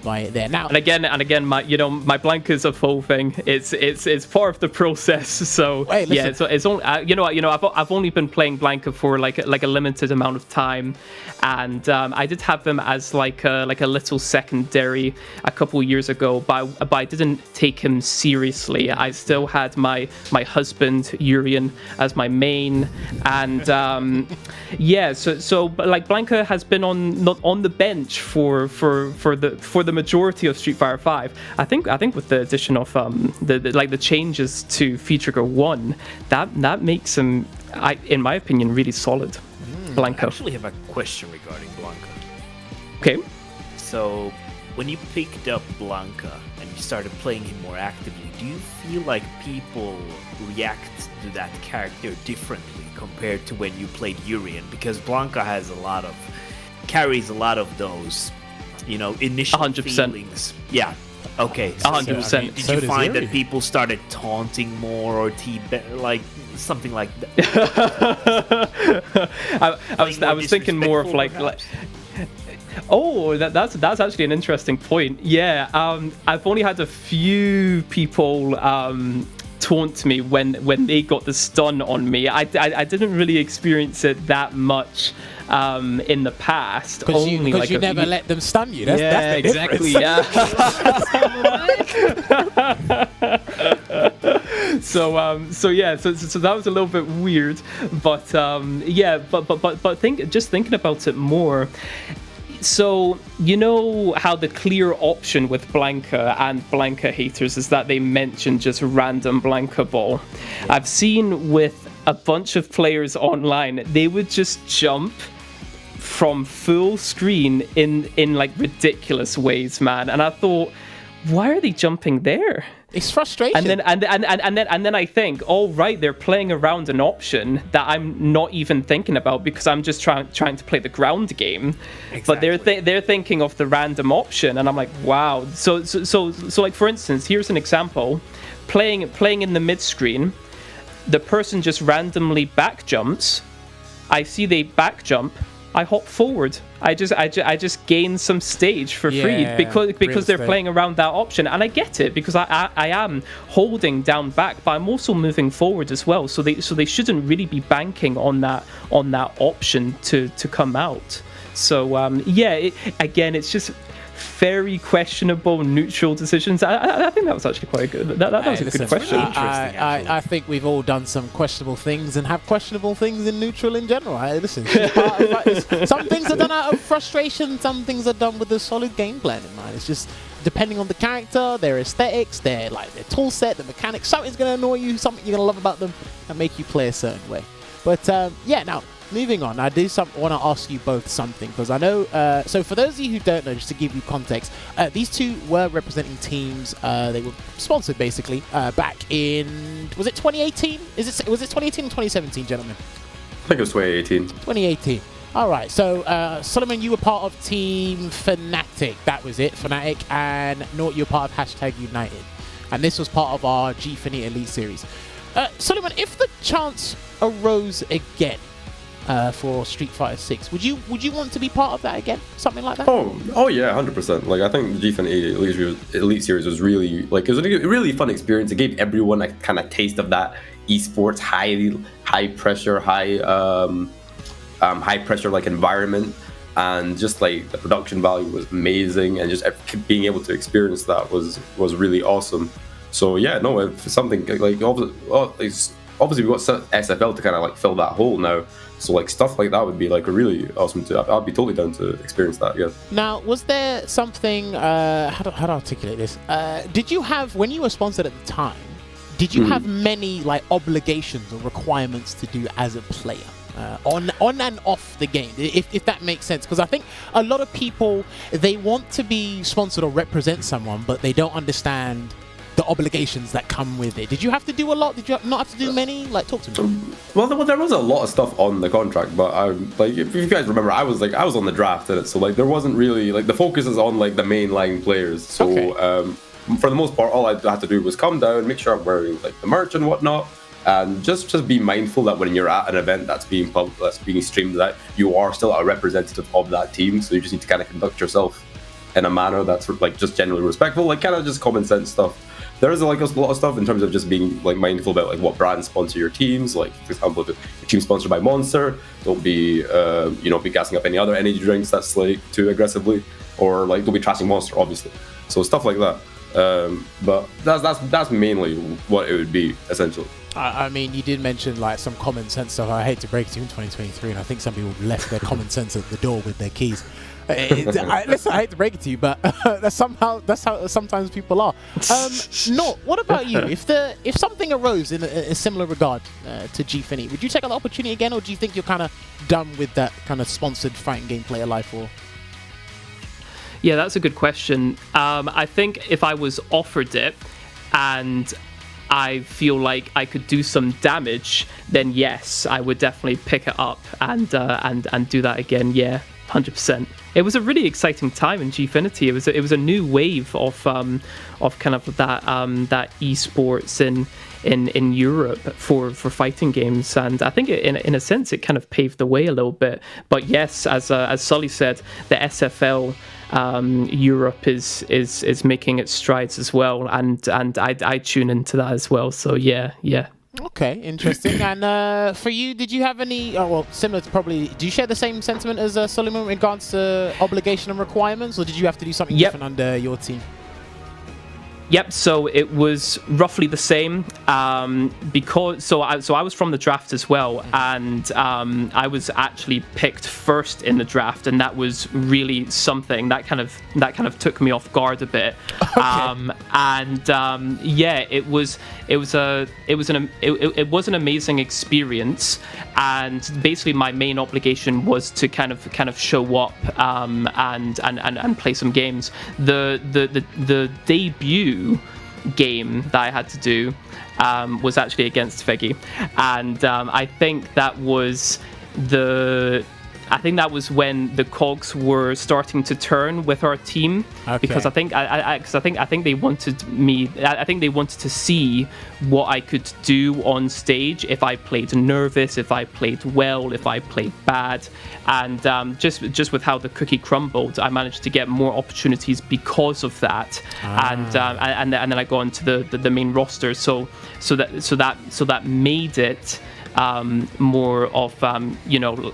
Speaker 3: by it there. Now
Speaker 7: and again, my Blanca's a full thing. It's part of the process. So yeah, so it's only I've only been playing Blanca for like a limited amount of time, and I did have him as like a little secondary a couple years ago, but I didn't take him seriously. I still had my husband Urian as my main, and so but like Blanca has been on the bench for the majority of Street Fighter 5. I think with the addition of the changes to V-Trigger 1, that makes him, in my opinion, really solid. Blanca.
Speaker 5: I actually have a question regarding Blanca.
Speaker 7: Okay.
Speaker 5: So when you picked up Blanca and you started playing him more actively, do you feel like people react to that character differently compared to when you played Urian? Because Blanca carries a lot of those, initial
Speaker 7: 100%.
Speaker 5: feelings. Yeah. Okay. So
Speaker 7: 100%.
Speaker 5: Did you find that people started taunting more or like something like that?
Speaker 7: I was thinking more of like. Oh, that's actually an interesting point. Yeah, I've only had a few people taunt me when they got the stun on me. I didn't really experience it that much in the past.
Speaker 3: Because you never let them stun you. That's the
Speaker 7: exactly. Yeah. So that was a little bit weird, but thinking about it more. So, you know how the clear option with Blanca and Blanca haters is that they mention just random Blanca ball. I've seen with a bunch of players online, they would just jump from full screen in like ridiculous ways, man. And I thought, why are they jumping there?
Speaker 3: It's frustration.
Speaker 7: And then I think, all right, they're playing around an option that I'm not even thinking about because I'm just trying to play the ground game. Exactly. But they're thinking of the random option, and I'm like, wow. So like for instance, here's an example: playing in the mid screen, the person just randomly back jumps. I see they back jump. I hop forward. I just gain some stage for free because they're playing around that option, and I get it because I am holding down back, but I'm also moving forward as well. So they shouldn't really be banking on that option to come out. So again, it's just very questionable neutral decisions. I think that was actually quite good. That was a good question.
Speaker 5: really interesting, actually.
Speaker 3: I think we've all done some questionable things and have questionable things in neutral in general. Listen, it's part of some things are done out of frustration, some things are done with a solid game plan in mind. It's just depending on the character, their aesthetics, their tool set, the mechanics. Something's going to annoy you, something you're going to love about them, and make you play a certain way. But yeah, now moving on, I do want to ask you both something, because I know, so for those of you who don't know, just to give you context, these two were representing teams, they were sponsored basically, back in, was it 2018? Was it 2018 or 2017, gentlemen?
Speaker 6: I think it was 2018.
Speaker 3: 2018. Alright, so Suleymon, you were part of Team Fnatic, that was it, Fnatic, and Naught, you were part of #United. And this was part of our G-Fnatic Elite Series. Suleymon, if the chance arose again for Street Fighter 6, would you want to be part of that again? Something like that?
Speaker 6: Oh yeah, 100%. Like, I think the G-Fnatic Elite Series was really, like, it was a really fun experience. It gave everyone a kind of taste of that esports high pressure, high pressure like environment, and just like the production value was amazing, and just being able to experience that was really awesome. So yeah, no, if something like obviously we've got SFL to kind of like fill that hole now. So like stuff like that would be like a really awesome I'd be totally down to experience that. Yeah.
Speaker 3: Now, was there something? How to articulate this? Did you have, when you were sponsored at the time, did you have many like obligations or requirements to do as a player? On and off the game, if that makes sense, because I think a lot of people, they want to be sponsored or represent someone, but they don't understand the obligations that come with it. Did you have to do a lot? Did you not have to do many? Like, talk to me.
Speaker 6: Well, there was a lot of stuff on the contract, but like, if you guys remember, I was on the draft in it, so like there wasn't really like, the focus is on like the mainline players. So okay. For the most part, all I had to do was come down, make sure I'm wearing like the merch and whatnot. And just be mindful that when you're at an event that's being streamed, that you are still a representative of that team. So you just need to kind of conduct yourself in a manner that's like just generally respectful, like kind of just common sense stuff. There is like a lot of stuff in terms of just being like mindful about like what brands sponsor your teams. Like, for example, if your team's sponsored by Monster, don't be be gassing up any other energy drinks that's like too aggressively, or like don't be trashing Monster, obviously. So stuff like that. But that's mainly what it would be essentially.
Speaker 3: I mean, you did mention like some common sense stuff. I hate to break it to you in 2023, and I think some people left their common sense at the door with their keys. Listen, I hate to break it to you, but that's how sometimes people are. No, what about you? If something arose in a similar regard to G-Fnatic, would you take an opportunity again, or do you think you're kind of done with that kind of sponsored fighting game player life? Or
Speaker 7: yeah, that's a good question. I think if I was offered it and I feel like I could do some damage, then yes, I would definitely pick it up and do that again. Yeah, 100%. It was a really exciting time in Gfinity. It was a new wave of kind of that esports in Europe for fighting games, and I think in a sense it kind of paved the way a little bit. But yes, as Sully said, the SFL Europe is making its strides as well, and I tune into that as well. So yeah.
Speaker 3: Okay, interesting. And for you, did you have any, similar to probably, do you share the same sentiment as Suleymon in regards to obligation and requirements, or did you have to do something different under your team?
Speaker 7: Yep, so it was roughly the same because I was from the draft as well, and I was actually picked first in the draft, and that was really something that kind of took me off guard a bit. Okay. It was an amazing experience, and basically my main obligation was to kind of show up and play some games. The debut game that I had to do was actually against Veggey, and I think that was when the cogs were starting to turn with our team. Okay. Because I think they wanted me. I think they wanted to see what I could do on stage, if I played nervous, if I played well, if I played bad, and just with how the cookie crumbled, I managed to get more opportunities because of that. And then I got into the main roster. So that made it more of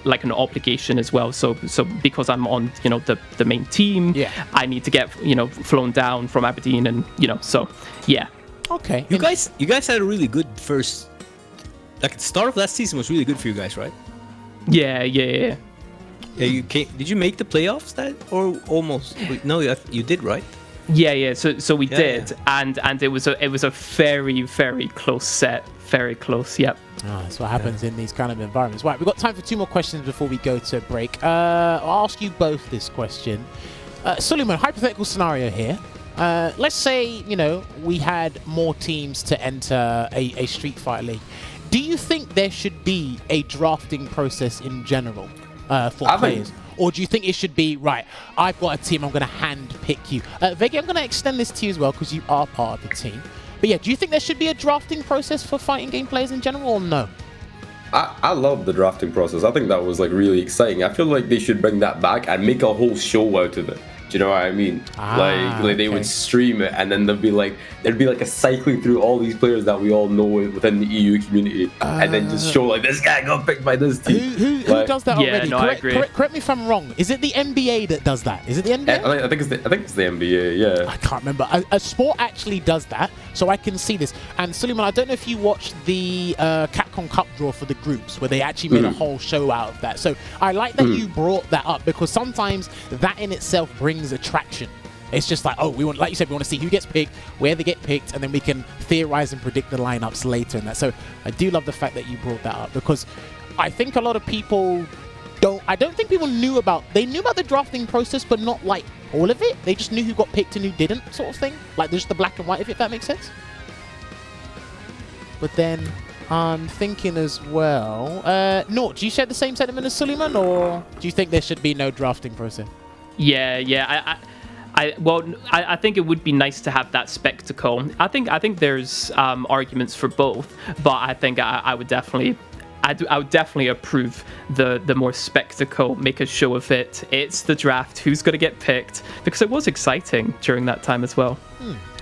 Speaker 7: like an obligation as well. So because I'm on the main team, I need to get flown down from Aberdeen, and so yeah.
Speaker 3: Okay.
Speaker 4: You guys had a really good first. Like the start of that season was really good for you guys, right?
Speaker 7: Yeah.
Speaker 4: Yeah, did you make the playoffs or almost? No, you did, right?
Speaker 7: Yeah. So we did, and it was a very, very close set, very close. Yep.
Speaker 3: Oh, that's what happens in these kind of environments. Right, we've got time for 2 more questions before we go to break. I'll ask you both this question. Suleymon, hypothetical scenario here. Let's say we had more teams to enter a Street Fighter League. Do you think there should be a drafting process in general for players? Or do you think it should be, right, I've got a team, I'm going to hand pick you? Veggey, I'm going to extend this to you as well because you are part of the team. But yeah, do you think there should be a drafting process for fighting game players in general or no?
Speaker 6: I love the drafting process. I think that was like really exciting. I feel like they should bring that back and make a whole show out of it. Do you know what I mean? Like they would stream it, and then there'd be like a cycling through all these players that we all know within the EU community, and then just show like this guy got picked by this team.
Speaker 3: Who does that already?
Speaker 7: No, I agree.
Speaker 3: Correct me if I'm wrong. Is it the NBA that does that? Is it the NBA?
Speaker 6: I think it's the NBA. Yeah.
Speaker 3: I can't remember. A sport actually does that, so I can see this. And Suleymon, I don't know if you watched the Capcom Cup draw for the groups, where they actually made a whole show out of that. So I like that you brought that up, because sometimes that in itself brings attraction. It's just like, we want, like you said, we want to see who gets picked, where they get picked, and then we can theorize and predict the lineups later in that. So I do love the fact that you brought that up, because I think a lot of people I don't think people knew about the drafting process, but not like all of it. They just knew who got picked and who didn't, sort of thing. Like there's the black and white, if that makes sense. But then I'm thinking as well, Naught, do you share the same sentiment as Suleymon, or do you think there should be no drafting process?
Speaker 7: Yeah. I think it would be nice to have that spectacle. I think there's arguments for both, but I think I would definitely approve the more spectacle, make a show of it. It's the draft, who's going to get picked, because it was exciting during that time as well.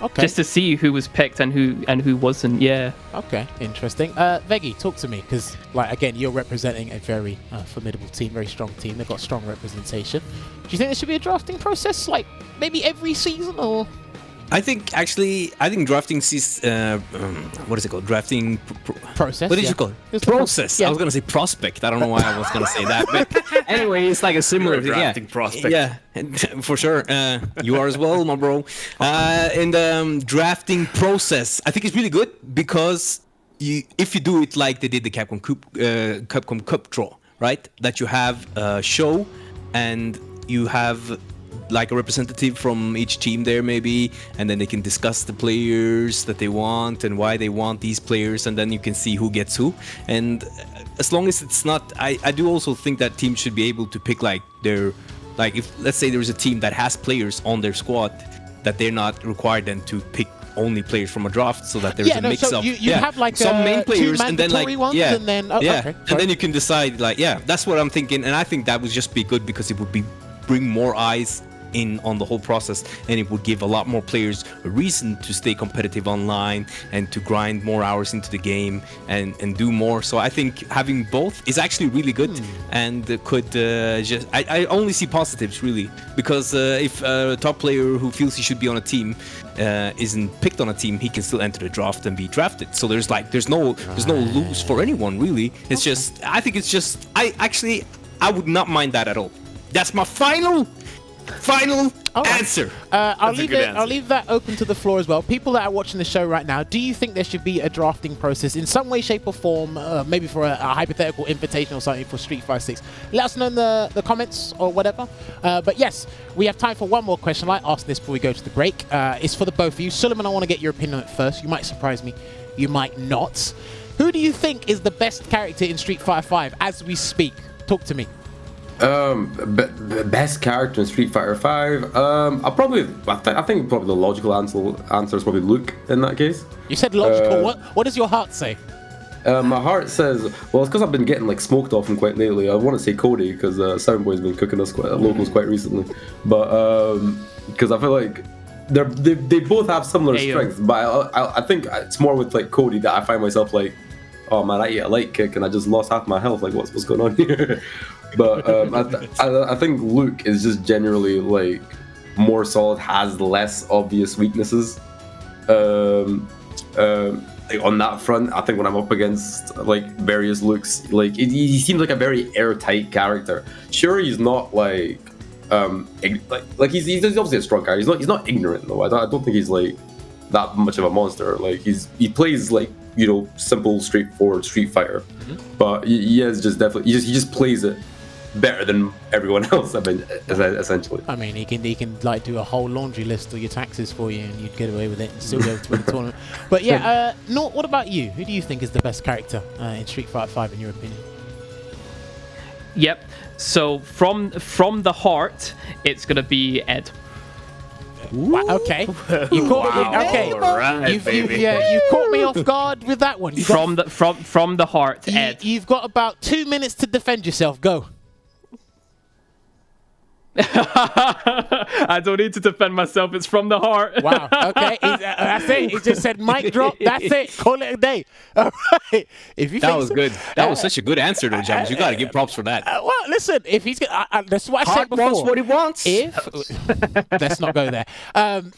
Speaker 7: Okay. Just to see who was picked and who wasn't. Yeah.
Speaker 3: Okay, interesting. Veggey, talk to me, because again, you're representing a very formidable team, very strong team. They've got strong representation. Do you think there should be a drafting process, like maybe every season, or?
Speaker 4: I think drafting what is it called? Drafting
Speaker 3: process.
Speaker 4: What did you call it? Process. I was gonna say prospect. I don't know why I was gonna say that, but anyway, it's like a similar thing.
Speaker 5: Drafting prospect.
Speaker 4: Yeah, for sure. You are as well, my bro. And drafting process, I think it's really good, because if you do it like they did the Capcom Cup draw, right? That you have a show and you have like a representative from each team there maybe, and then they can discuss the players that they want and why they want these players, and then you can see who gets who. And as long as it's not, I do also think that teams should be able to pick if let's say there's a team that has players on their squad, that they're not required then to pick only players from a draft, so that there's a mix
Speaker 3: so
Speaker 4: of
Speaker 3: you have like
Speaker 4: some main players
Speaker 3: two
Speaker 4: and then
Speaker 3: ones, and then
Speaker 4: and then you can decide that's what I'm thinking. And I think that would just be good, because it would bring more eyes in on the whole process, and it would give a lot more players a reason to stay competitive online and to grind more hours into the game and do more. So I think having both is actually really good, and could I only see positives really, because if a top player who feels he should be on a team isn't picked on a team, he can still enter the draft and be drafted. So there's no lose for anyone really. It's just, I think it's just, I would not mind that at all. That's my final answer.
Speaker 3: I'll leave that open to the floor as well. People that are watching the show right now, do you think there should be a drafting process in some way, shape, or form? Maybe for a hypothetical invitation or something for Street Fighter 6. Let us know in the comments or whatever. But yes, we have time for one more question. I asked this before we go to the break. It's for the both of you. Suleymon, I want to get your opinion on it first. You might surprise me. You might not. Who do you think is the best character in Street Fighter 5 as we speak? Talk to me.
Speaker 6: Best character in Street Fighter 5. I think probably the logical answer is probably Luke in that case.
Speaker 3: You said logical. What does your heart say?
Speaker 6: My heart says, well, it's because I've been getting smoked off him quite lately. I want to say Cody, because Soundboy's been cooking us locals quite recently. But because I feel like they both have similar strengths. But I think it's more with Cody that I find myself oh man, I ate a light kick and I just lost half my health. Like, what's going on here? But I think Luke is just generally like more solid, has less obvious weaknesses. Like on that front, I think when I'm up against like various Lukes, like he seems like a very airtight character. Sure, he's not like he's obviously a strong guy. He's not ignorant though. I don't think he's like that much of a monster. Like he plays like, you know, simple, straightforward Street Fighter, but he is just definitely he just plays it better than everyone else. I mean, essentially.
Speaker 3: I mean, he can like do a whole laundry list of your taxes for you, and you'd get away with it and still be able to win the tournament. But yeah, Naught, what about you? Who do you think is the best character in Street Fighter 5 in your opinion?
Speaker 7: Yep. So from the heart, it's gonna be Ed.
Speaker 3: Wow, okay, you caught me. Okay,
Speaker 5: right,
Speaker 3: you caught me off guard with that one.
Speaker 7: From the heart, Ed.
Speaker 3: You've got about 2 minutes to defend yourself. Go.
Speaker 7: I don't need to defend myself. It's from the heart.
Speaker 3: Wow. Okay. That's it. He just said mic drop. That's it. Call it a day. All right.
Speaker 4: That was good. That was such a good answer to Jammerz. You got to give props for that.
Speaker 3: Well, listen. If he's that's what I said before.
Speaker 4: Wants what he wants.
Speaker 3: Let's not go there.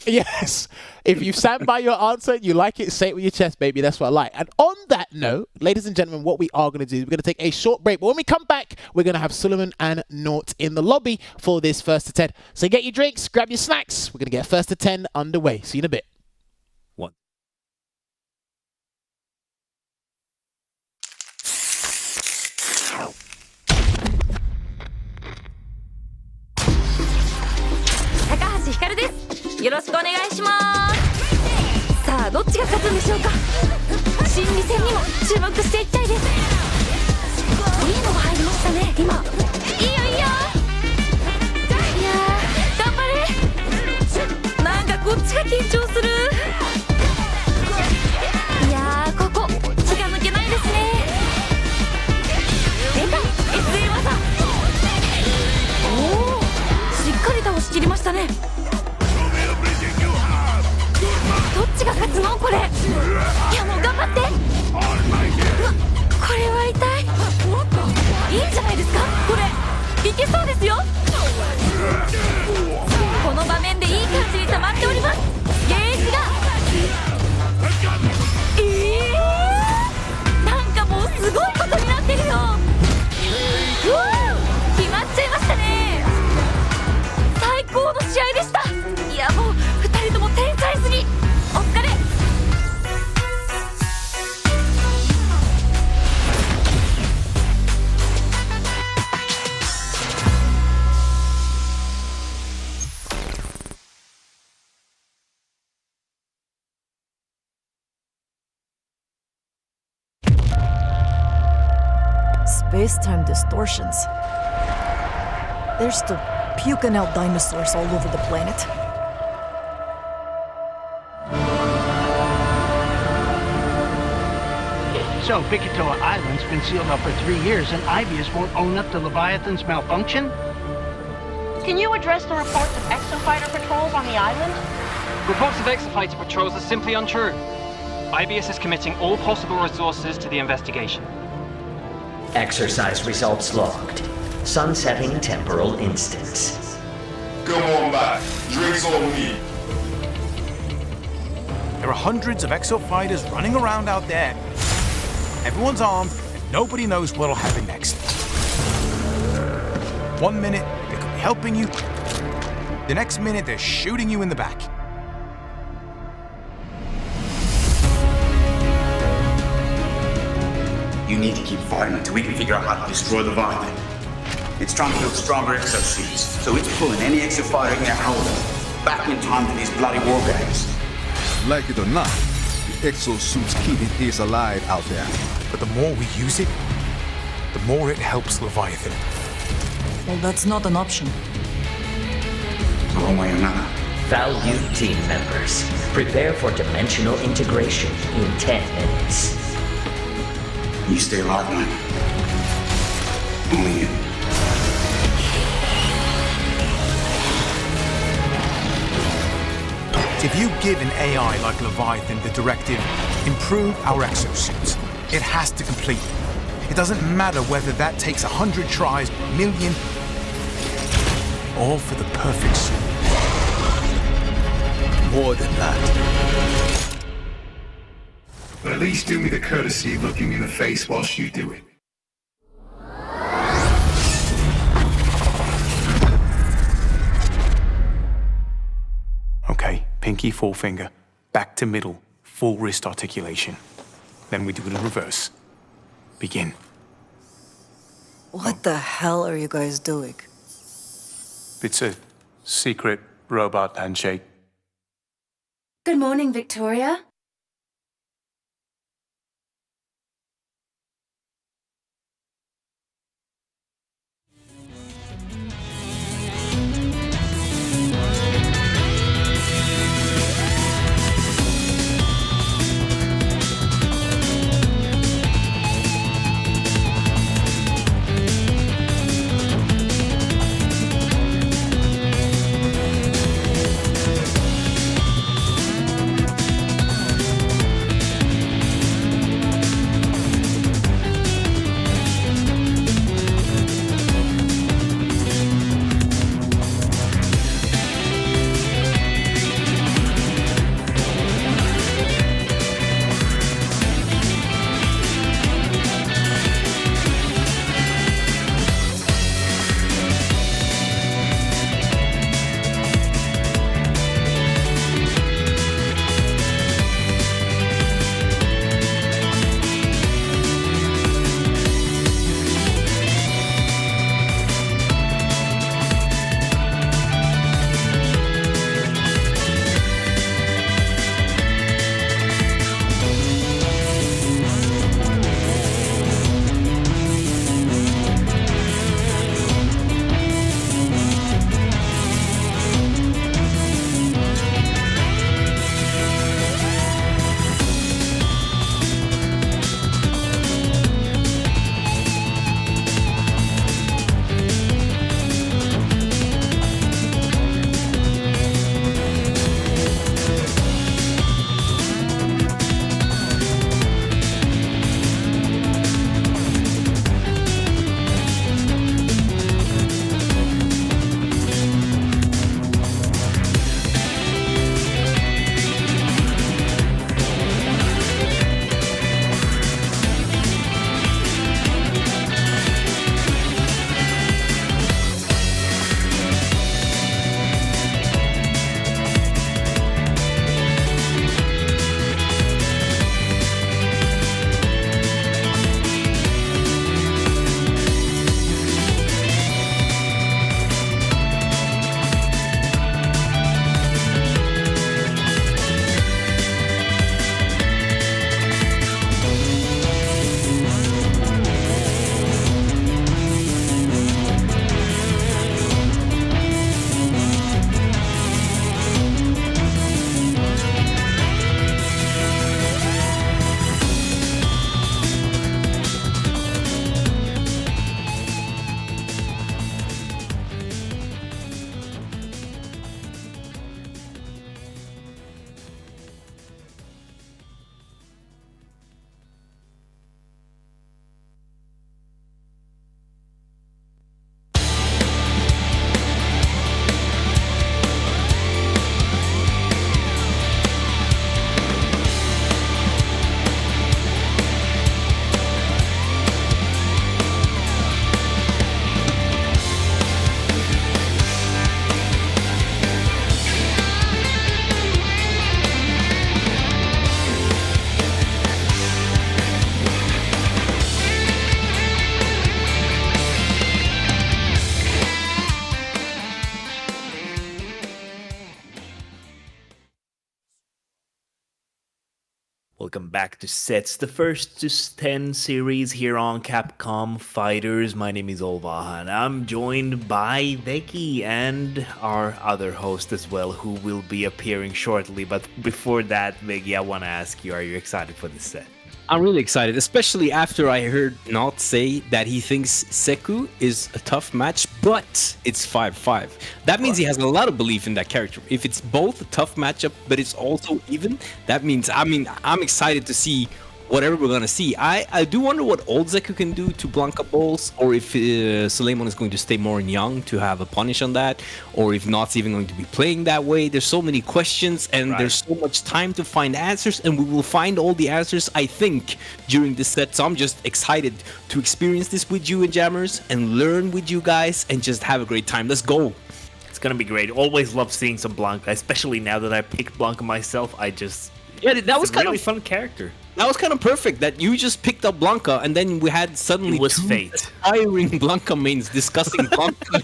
Speaker 3: Yes. If you stand by your answer, you like it, say it with your chest, baby. That's what I like. And on that note, ladies and gentlemen, what we are going to do is we're going to take a short break. But when we come back, we're going to have Suleymon and Naught in the lobby for this first to 10. So get your drinks, grab your snacks. We're going to get first to 10 underway. See you in a bit.
Speaker 4: What?
Speaker 8: どっちが勝つんでしょうか。心理戦にも注目していきたいです。いいのが入りましたね。今。いいよいいよ。いやー、頑張れ。なんかこっちが緊張する。いやー、ここ気が抜けないですね。出た SL 技。おお、しっかり倒しきりましたね。どっちが勝つのこれ。いやもう頑張って。うわ、これは痛い。いいんじゃないですかこれ。いけそうですよ。この場面でいい感じに溜まっております。ゲージがなんかもうすごいことになってるよ。うわー、決まっちゃいましたね。最高の試合でした。いやもう2人とも天才すぎ。お疲れ。
Speaker 9: Space-time distortions. They're still puking out dinosaurs all over the planet.
Speaker 10: So, Bikitoa Island's been sealed up for 3 years, and Ibius won't own up to Leviathan's malfunction?
Speaker 11: Can you address the reports of exofighter patrols on the island?
Speaker 12: Reports of exofighter patrols are simply untrue. IBS is committing all possible resources to the investigation.
Speaker 13: Exercise results logged. Sunsetting temporal instance.
Speaker 14: Come on back. Drinks on me.
Speaker 15: There are hundreds of exofighters running around out there. Everyone's armed, and nobody knows what'll happen next. 1 minute, they could be helping you. The next minute, they're shooting you in the back.
Speaker 14: You need to keep fighting until we can figure out how to destroy the Leviathan. It's trying to build stronger exosuits, so it's pulling any exofighter in their house back in time to these bloody war games.
Speaker 16: Like it or not, the exosuits keep it alive out there.
Speaker 15: But the more we use it, the more it helps Leviathan.
Speaker 9: Well, that's not an option.
Speaker 14: One way or another.
Speaker 13: Valued team members, prepare for dimensional integration in 10 minutes.
Speaker 14: You stay alive, man. Only you.
Speaker 15: If you give an AI like Leviathan the directive, improve our exosuits, It has to complete. It doesn't matter whether that takes 100 tries, a million, all for the perfect suit. More than that.
Speaker 17: But at least do me the courtesy of looking me in the face whilst you do it.
Speaker 15: Okay, pinky, forefinger, back to middle, full wrist articulation. Then we do it in reverse. Begin.
Speaker 9: What the hell are you guys doing?
Speaker 15: It's a secret robot handshake.
Speaker 8: Good morning, Victoria.
Speaker 5: Welcome back to Sets, the first to 10 series here on Capcom Fighters. My name is Olvaha, and I'm joined by Veggey and our other host as well, who will be appearing shortly. But before that, Veggey, I want to ask you, are you excited for this set?
Speaker 4: I'm really excited, especially after I heard Naught say that he thinks Seku is a tough match, but it's 5-5. That means he has a lot of belief in that character. If it's both a tough matchup, but it's also even, that means, I'm excited to see whatever we're gonna see. I do wonder what old Zeku can do to Blanca balls, or if Suleymon is going to stay more young to have a punish on that, or if Naught's even going to be playing that way. There's so many questions, and there's so much time to find answers, and we will find all the answers, I think, during this set. So I'm just excited to experience this with you and Jammerz, and learn with you guys, and just have a great time. Let's go.
Speaker 5: It's gonna be great. Always love seeing some Blanca, especially now that I picked Blanca myself.
Speaker 4: That was kind
Speaker 5: really
Speaker 4: of
Speaker 5: fun character.
Speaker 4: That was kind of perfect that you just picked up Blanca, and then we had suddenly
Speaker 5: fate.
Speaker 4: Aspiring Blanca mains discussing Blanca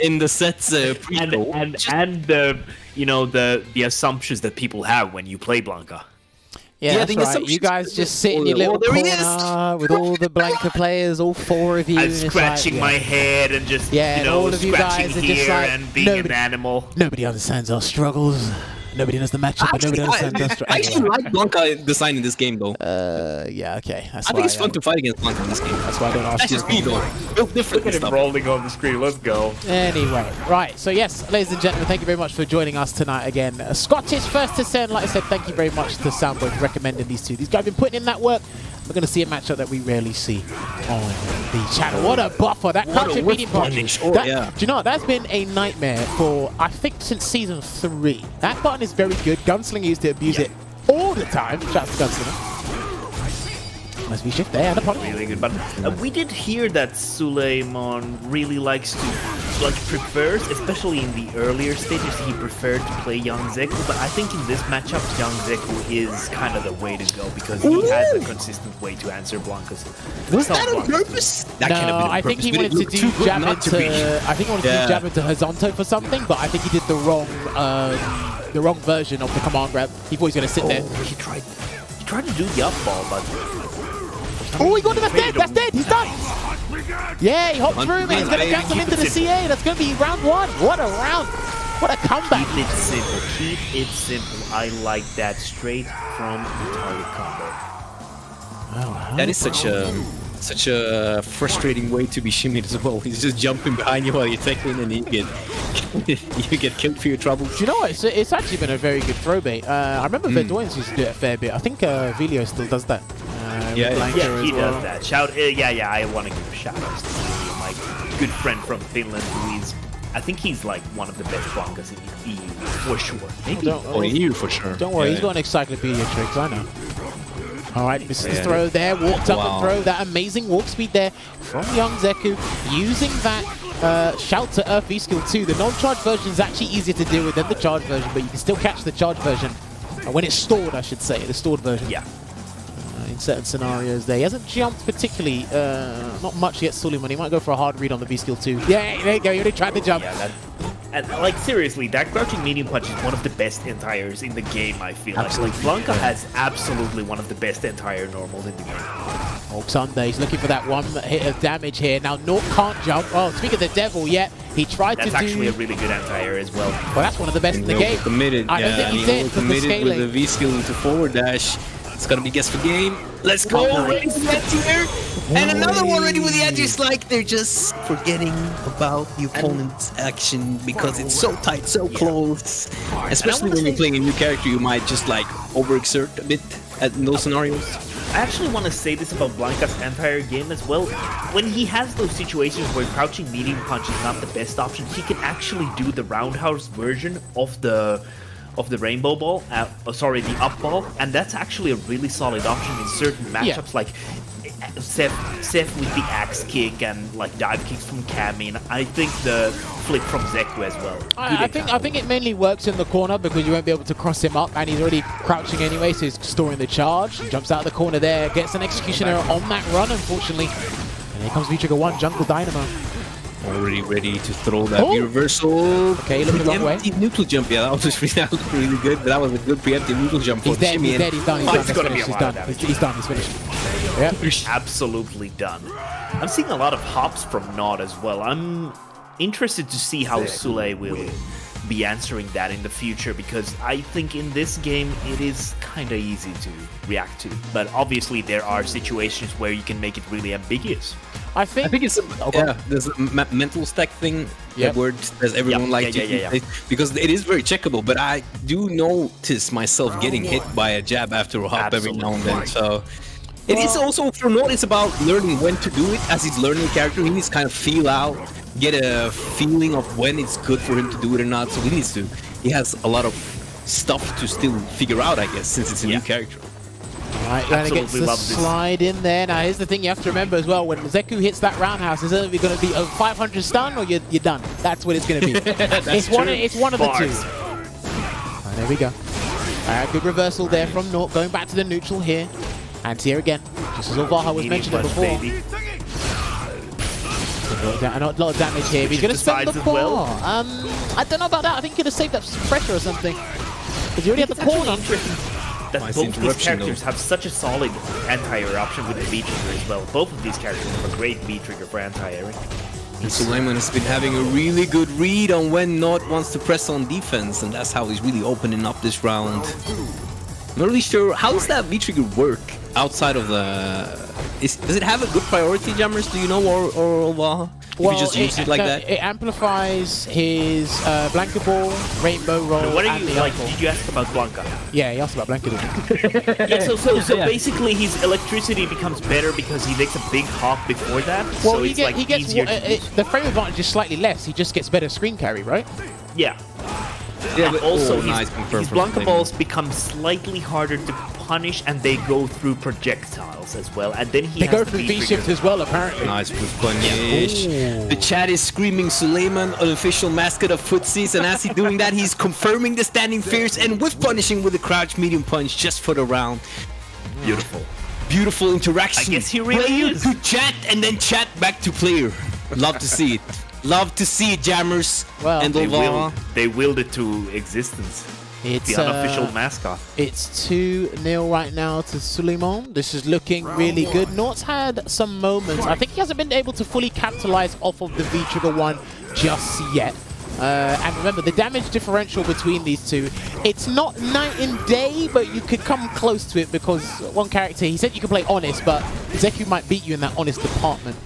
Speaker 4: in the set's pre-show.
Speaker 5: And the assumptions that people have when you play Blanca.
Speaker 3: Yeah, that's right. You guys just sit in your little corner with all the Blanca players, all 4 of you.
Speaker 5: I'm scratching my head and just,
Speaker 3: all of you
Speaker 5: scratching
Speaker 3: guys are
Speaker 5: here
Speaker 3: just like,
Speaker 5: and being an animal.
Speaker 3: Nobody understands our struggles. Nobody knows the matchup, but nobody understands our struggles.
Speaker 4: I actually like Blanca design in this game, though.
Speaker 3: Yeah, okay.
Speaker 4: I think it's fun to fight against Blanca in this game.
Speaker 3: That's why I don't ask.
Speaker 4: That's just me, though. Real different
Speaker 5: Look at him rolling on the screen. Let's go.
Speaker 3: Anyway, right. So yes, ladies and gentlemen, thank you very much for joining us tonight again. Scottish first to send. Like I said, thank you very much to Soundboy for recommending these two. These guys have been putting in that work. We're going to see a matchup that we rarely see on the channel. What a buffer. That crouching medium punch. Do you know what? That's been a nightmare for, I think, since season 3. That button is very good. Gunslinger used to abuse it all the time. Shout out to Gunslinger. Must be shift there and a punish.
Speaker 5: Really good button. We did hear that Suleymon really likes to, prefers, especially in the earlier stages, he preferred to play Young Zeku, but I think in this matchup, Young Zeku is kind of the way to go because he has a consistent way to answer Blanca's.
Speaker 4: Was that on purpose? That
Speaker 3: no, I think he wanted to do jab into. I think he wanted to do jab into Horizonto for something, but I think he did the wrong version of the command grab. He thought he was going to sit there.
Speaker 5: He tried to do the up ball, but.
Speaker 3: Oh, he got him. That's dead. That's dead. He's done. Yeah, he hopped through, man. He's going to cancel into the CA. That's going to be round 1. What a round. What a comeback.
Speaker 5: Keep it simple. Keep it simple. I like that straight from the target combo.
Speaker 4: That is such a frustrating way to be shimmied as well. He's just jumping behind you while you're tackling, and you get killed for your troubles.
Speaker 3: Do you know what? It's actually been a very good throw bait. I remember Verdoyens used to do it a fair bit. I think Velio still does that.
Speaker 5: He does that. I want to give shout-outs to Velio, my good friend from Finland, who is, I think he's like one of the best Blancas in the EU, for sure.
Speaker 4: Maybe EU for sure.
Speaker 3: Don't worry, he's got an encyclopedia tricks, I know. Alright, misses the throw there, walked up and throw, that amazing walk speed there from Young Zeku, using that shout to Earth V skill 2. The non-charge version is actually easier to deal with than the charge version, but you can still catch the charge version. When it's stored, I should say, the stored version.
Speaker 5: Yeah.
Speaker 3: In certain scenarios there. He hasn't jumped particularly, not much yet, Suleymon. He might go for a hard read on the B skill 2. Yeah, there you go, he already tried to jump.
Speaker 5: Yeah, seriously, that crouching medium punch is one of the best entires in the game, I feel like. Blanca has absolutely one of the best entire normals in the game.
Speaker 3: Hulk Sunday, he's looking for that one hit of damage here. Now, Naught can't jump. Oh, speaking of the devil, he tried to do...
Speaker 5: That's actually a really good entire as well.
Speaker 3: Well, that's one of the best in the game.
Speaker 4: Committed,
Speaker 3: I don't think he did, because the scaling.
Speaker 4: With the V skill into forward dash. It's gonna be guess for game. Let's go! Ready with the anti-air! And another one ready with the anti. It's like they're just forgetting about the opponent's action because it's so tight, so close. Especially when you're playing a new character, you might just overexert a bit in those scenarios.
Speaker 5: I actually want to say this about Blanca's entire game as well. When he has those situations where crouching medium punch is not the best option, he can actually do the roundhouse version of the rainbow ball, the up ball, and that's actually a really solid option in certain matchups, like Seth with the axe kick and dive kicks from Cammy, and I think the flip from Zeku as well.
Speaker 3: I think it mainly works in the corner because you won't be able to cross him up, and he's already crouching anyway, so he's storing the charge. He jumps out of the corner there, gets an execution error on that run, unfortunately. And here comes V-Trigger 1, Jungle Dynamo.
Speaker 4: Already ready to throw that reversal.
Speaker 3: Okay, looking the wrong way.
Speaker 4: Neutral jump, yeah, that looked really good, but that was a good preemptive neutral jump for
Speaker 3: He's dead, he's done, he's done, he's finished.
Speaker 5: Yep. Absolutely done. I'm seeing a lot of hops from Naught as well. I'm interested to see how Sule will be answering that in the future, because I think in this game it is kind of easy to react to, but obviously there are situations where you can make it really ambiguous.
Speaker 3: I think
Speaker 4: it's there's a mental stack thing where everyone likes to because it is very checkable, but I do notice myself getting hit by a jab after a hop every now and then, so It is also for Naught, it's about learning when to do it. As he's learning the character, he needs to kind of feel out, get a feeling of when it's good for him to do it or not. So he has a lot of stuff to still figure out, I guess, since it's a new character.
Speaker 3: Right, and it gets the slide in there. Now, here's the thing you have to remember as well. When Zeku hits that roundhouse, is it going to be a 500 stun or you're done? That's what it's going to be. it's one of the two. Right, there we go. Good reversal there from Naught, going back to the neutral here. And here again, just as Olvaha was mentioning before. A lot of damage here, but he's going to spend the core. I don't know about that. I think he could have saved up some pressure or something. Because he already had the corner.
Speaker 5: That both these characters have such a solid anti-air option with the V-trigger as well. Both of these characters have a great V-trigger for anti-airing.
Speaker 4: And Suleymon has been having a really good read on when Naught wants to press on defense, and that's how he's really opening up this round. I'm not really sure, how does that V-trigger work outside of the... does it have a good priority, Jammerz, do you know, or Olvaha? Well, if you just use it like that?
Speaker 3: It amplifies his Blanca Ball, Rainbow Roll,
Speaker 5: what are you, did you ask about Blanca?
Speaker 3: Yeah, he asked about Blanca.
Speaker 5: Yeah, so basically his electricity becomes better because he makes a big hop before that.
Speaker 3: Well,
Speaker 5: so
Speaker 3: he gets the frame advantage is slightly less. He just gets better screen carry, right?
Speaker 5: Yeah.
Speaker 4: Yeah,
Speaker 5: but also his Blanca Balls become slightly harder to punish, and they go through projectiles as well. And then
Speaker 3: they go through V-shift as well, apparently.
Speaker 4: Nice with punish. The chat is screaming Suleymon, official mascot of Footsies, and as he's doing that, he's confirming the standing fierce and with punishing with a crouch medium punch just for the round.
Speaker 5: Beautiful.
Speaker 4: Beautiful interaction.
Speaker 5: I guess he really is.
Speaker 4: To chat and then chat back to player. Love to see it. Love to see it, Jammerz and Olvaha.
Speaker 5: They willed it to existence.
Speaker 3: It's
Speaker 5: the unofficial mascot.
Speaker 3: It's 2-0 right now to Suleymon. This is looking really good. Naught's had some moments. I think he hasn't been able to fully capitalize off of the V-trigger one just yet. And remember, the damage differential between these two, it's not night and day, but you could come close to it because one character, he said you could play honest, but Zeku might beat you in that honest department.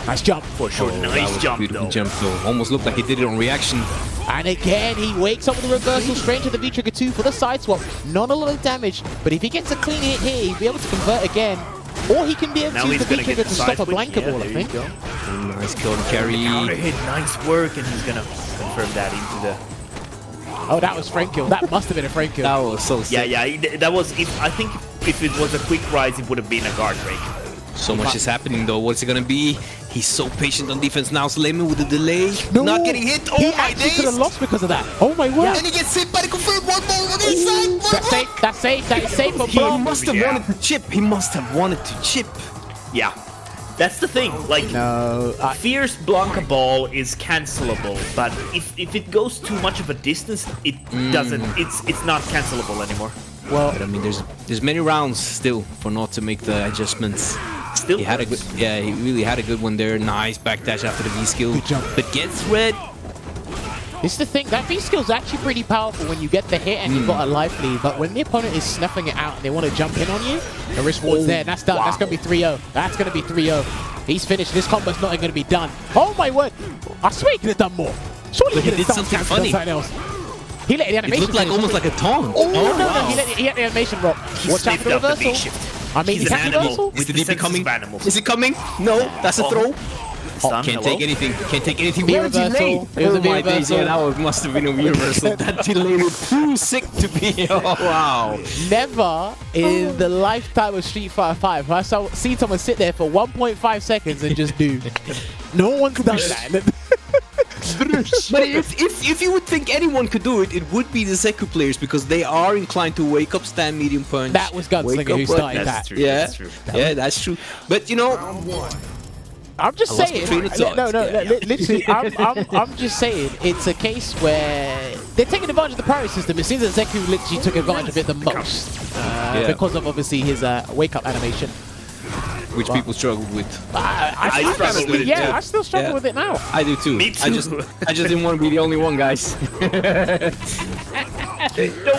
Speaker 3: Nice jump.
Speaker 5: For sure. Nice jump,
Speaker 4: beautiful jump, though. Almost looked like he did it on reaction.
Speaker 3: And again, he wakes up with a reversal straight to the V-trigger 2 for the side swap. Not a lot of damage, but if he gets a clean hit here, he'll be able to convert again. Or he can be able to use the V-trigger to stop a Blanca Ball, I think.
Speaker 4: Nice kill and carry.
Speaker 5: Counter hit, nice work, and he's going to confirm that into the...
Speaker 3: Oh, that was frame kill. That must have been a frame kill.
Speaker 4: That was so sick.
Speaker 5: Yeah, that was... I think if it was a quick rise, it would have been a guard break.
Speaker 4: So much is happening, though. What's it going to be? He's so patient on defense now. Suleymon with the delay. Not getting hit. Oh, my days.
Speaker 3: He could have lost because of that. Oh, my word.
Speaker 4: Yeah. And he gets hit by the confirmed one more on the inside.
Speaker 3: That's safe. That's safe. That is safe.
Speaker 4: He must have wanted to chip. He must have wanted to chip.
Speaker 5: Yeah. That's the thing. Like, Fierce Blanca Ball is cancelable, but if it goes too much of a distance, it doesn't. It's not cancelable anymore.
Speaker 4: Well, but I mean, there's many rounds still for Naught to make the adjustments.
Speaker 5: Still,
Speaker 4: he had a good, he really had a good one there. Nice backdash after the V skill.
Speaker 3: Good jump.
Speaker 4: But gets red.
Speaker 3: This is the thing, that V skill is actually pretty powerful when you get the hit and you've got a life lead, but when the opponent is snuffing it out and they want to jump in on you, the risk reward's there, and that's done. Wow. That's going to be 3-0. That's going to be 3-0. He's finished. This combo's not going to be done. Oh my word! I swear he could have done more. Surely he
Speaker 4: did something funny.
Speaker 3: Else. He let the animation.
Speaker 4: It looked like almost like a taunt.
Speaker 3: Oh, no, he let the animation rock. Watch out for the reversal. I mean,
Speaker 5: he's an animal.
Speaker 4: Is the DP coming? Is it coming? No, that's a throw. Can't take anything. Can't take anything.
Speaker 3: Where delay?
Speaker 4: Oh my days, yeah, that must have been a reversal. That delay was too sick to be. Oh, wow.
Speaker 3: Never in the lifetime of Street Fighter 5 have I seen someone sit there for 1.5 seconds and just do. No one's done that.
Speaker 4: But if you would think anyone could do it, it would be the Zeku players because they are inclined to wake up, stand medium punch.
Speaker 3: That was Gunslinger who started that.
Speaker 4: True, yeah, that's true. Yeah, that's true. But you know,
Speaker 3: I'm just saying. Literally, I'm just saying. It's a case where they're taking advantage of the priority system. It seems that Zeku literally took advantage of it the most because of obviously his wake up animation.
Speaker 4: Which people struggled with.
Speaker 5: I struggle with it too.
Speaker 3: I still struggle with it now.
Speaker 4: I do too.
Speaker 5: Me too.
Speaker 4: I just didn't want to be the only one, guys.
Speaker 5: Don't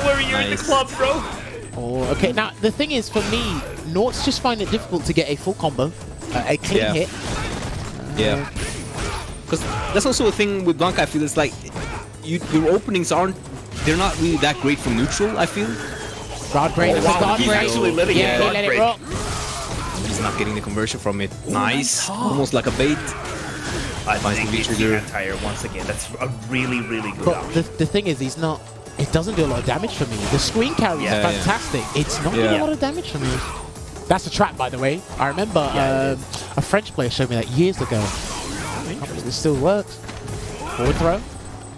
Speaker 5: worry, you're in the club, bro.
Speaker 3: Oh, okay. Now the thing is, for me, Naught's just find it difficult to get a full combo, a clean hit.
Speaker 4: Yeah. Because that's also a thing with Blanca. I feel it's like your openings they're not really that great from neutral. I feel.
Speaker 3: Guard break.
Speaker 4: Wow,
Speaker 3: Guard
Speaker 4: he's
Speaker 3: break.
Speaker 4: actually letting
Speaker 3: Yeah,
Speaker 4: it
Speaker 3: he let it rock.
Speaker 4: He's not getting the conversion from it. Nice. Almost like a bait.
Speaker 5: I
Speaker 4: Finds
Speaker 5: think
Speaker 4: the
Speaker 5: it's
Speaker 4: V-trigger.
Speaker 5: the anti-air once again. That's a really, really good
Speaker 3: But
Speaker 5: option.
Speaker 3: the thing is, he's not. It doesn't do a lot of damage for me. The screen carry is fantastic. It's not doing a lot of damage for me. That's a trap, by the way. I remember a French player showed me that years ago. This still works. Forward throw.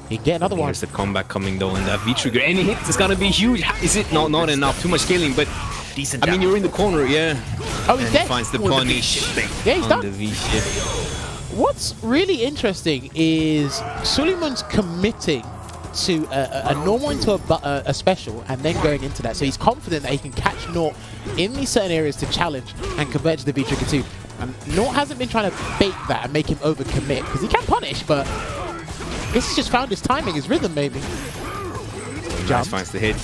Speaker 3: He can get another one.
Speaker 4: Here's the comeback coming though, and that V-trigger. Any hit is gonna be huge. Is it? No, not enough. Too much scaling, but
Speaker 5: decent.
Speaker 4: I mean, you're in the corner, yeah.
Speaker 3: Oh, he's
Speaker 4: and
Speaker 3: dead.
Speaker 4: He finds the punish.
Speaker 3: Yeah, he's
Speaker 4: on
Speaker 3: done.
Speaker 4: the V-shift.
Speaker 3: What's really interesting is Suleiman's committing to a normal into a special and then going into that. So he's confident that he can catch Naught in these certain areas to challenge and convert to the V-trigger too. And Naught hasn't been trying to bait that and make him overcommit because he can punish, but I guess he's just found his timing, his rhythm maybe.
Speaker 4: Nice finds the hit.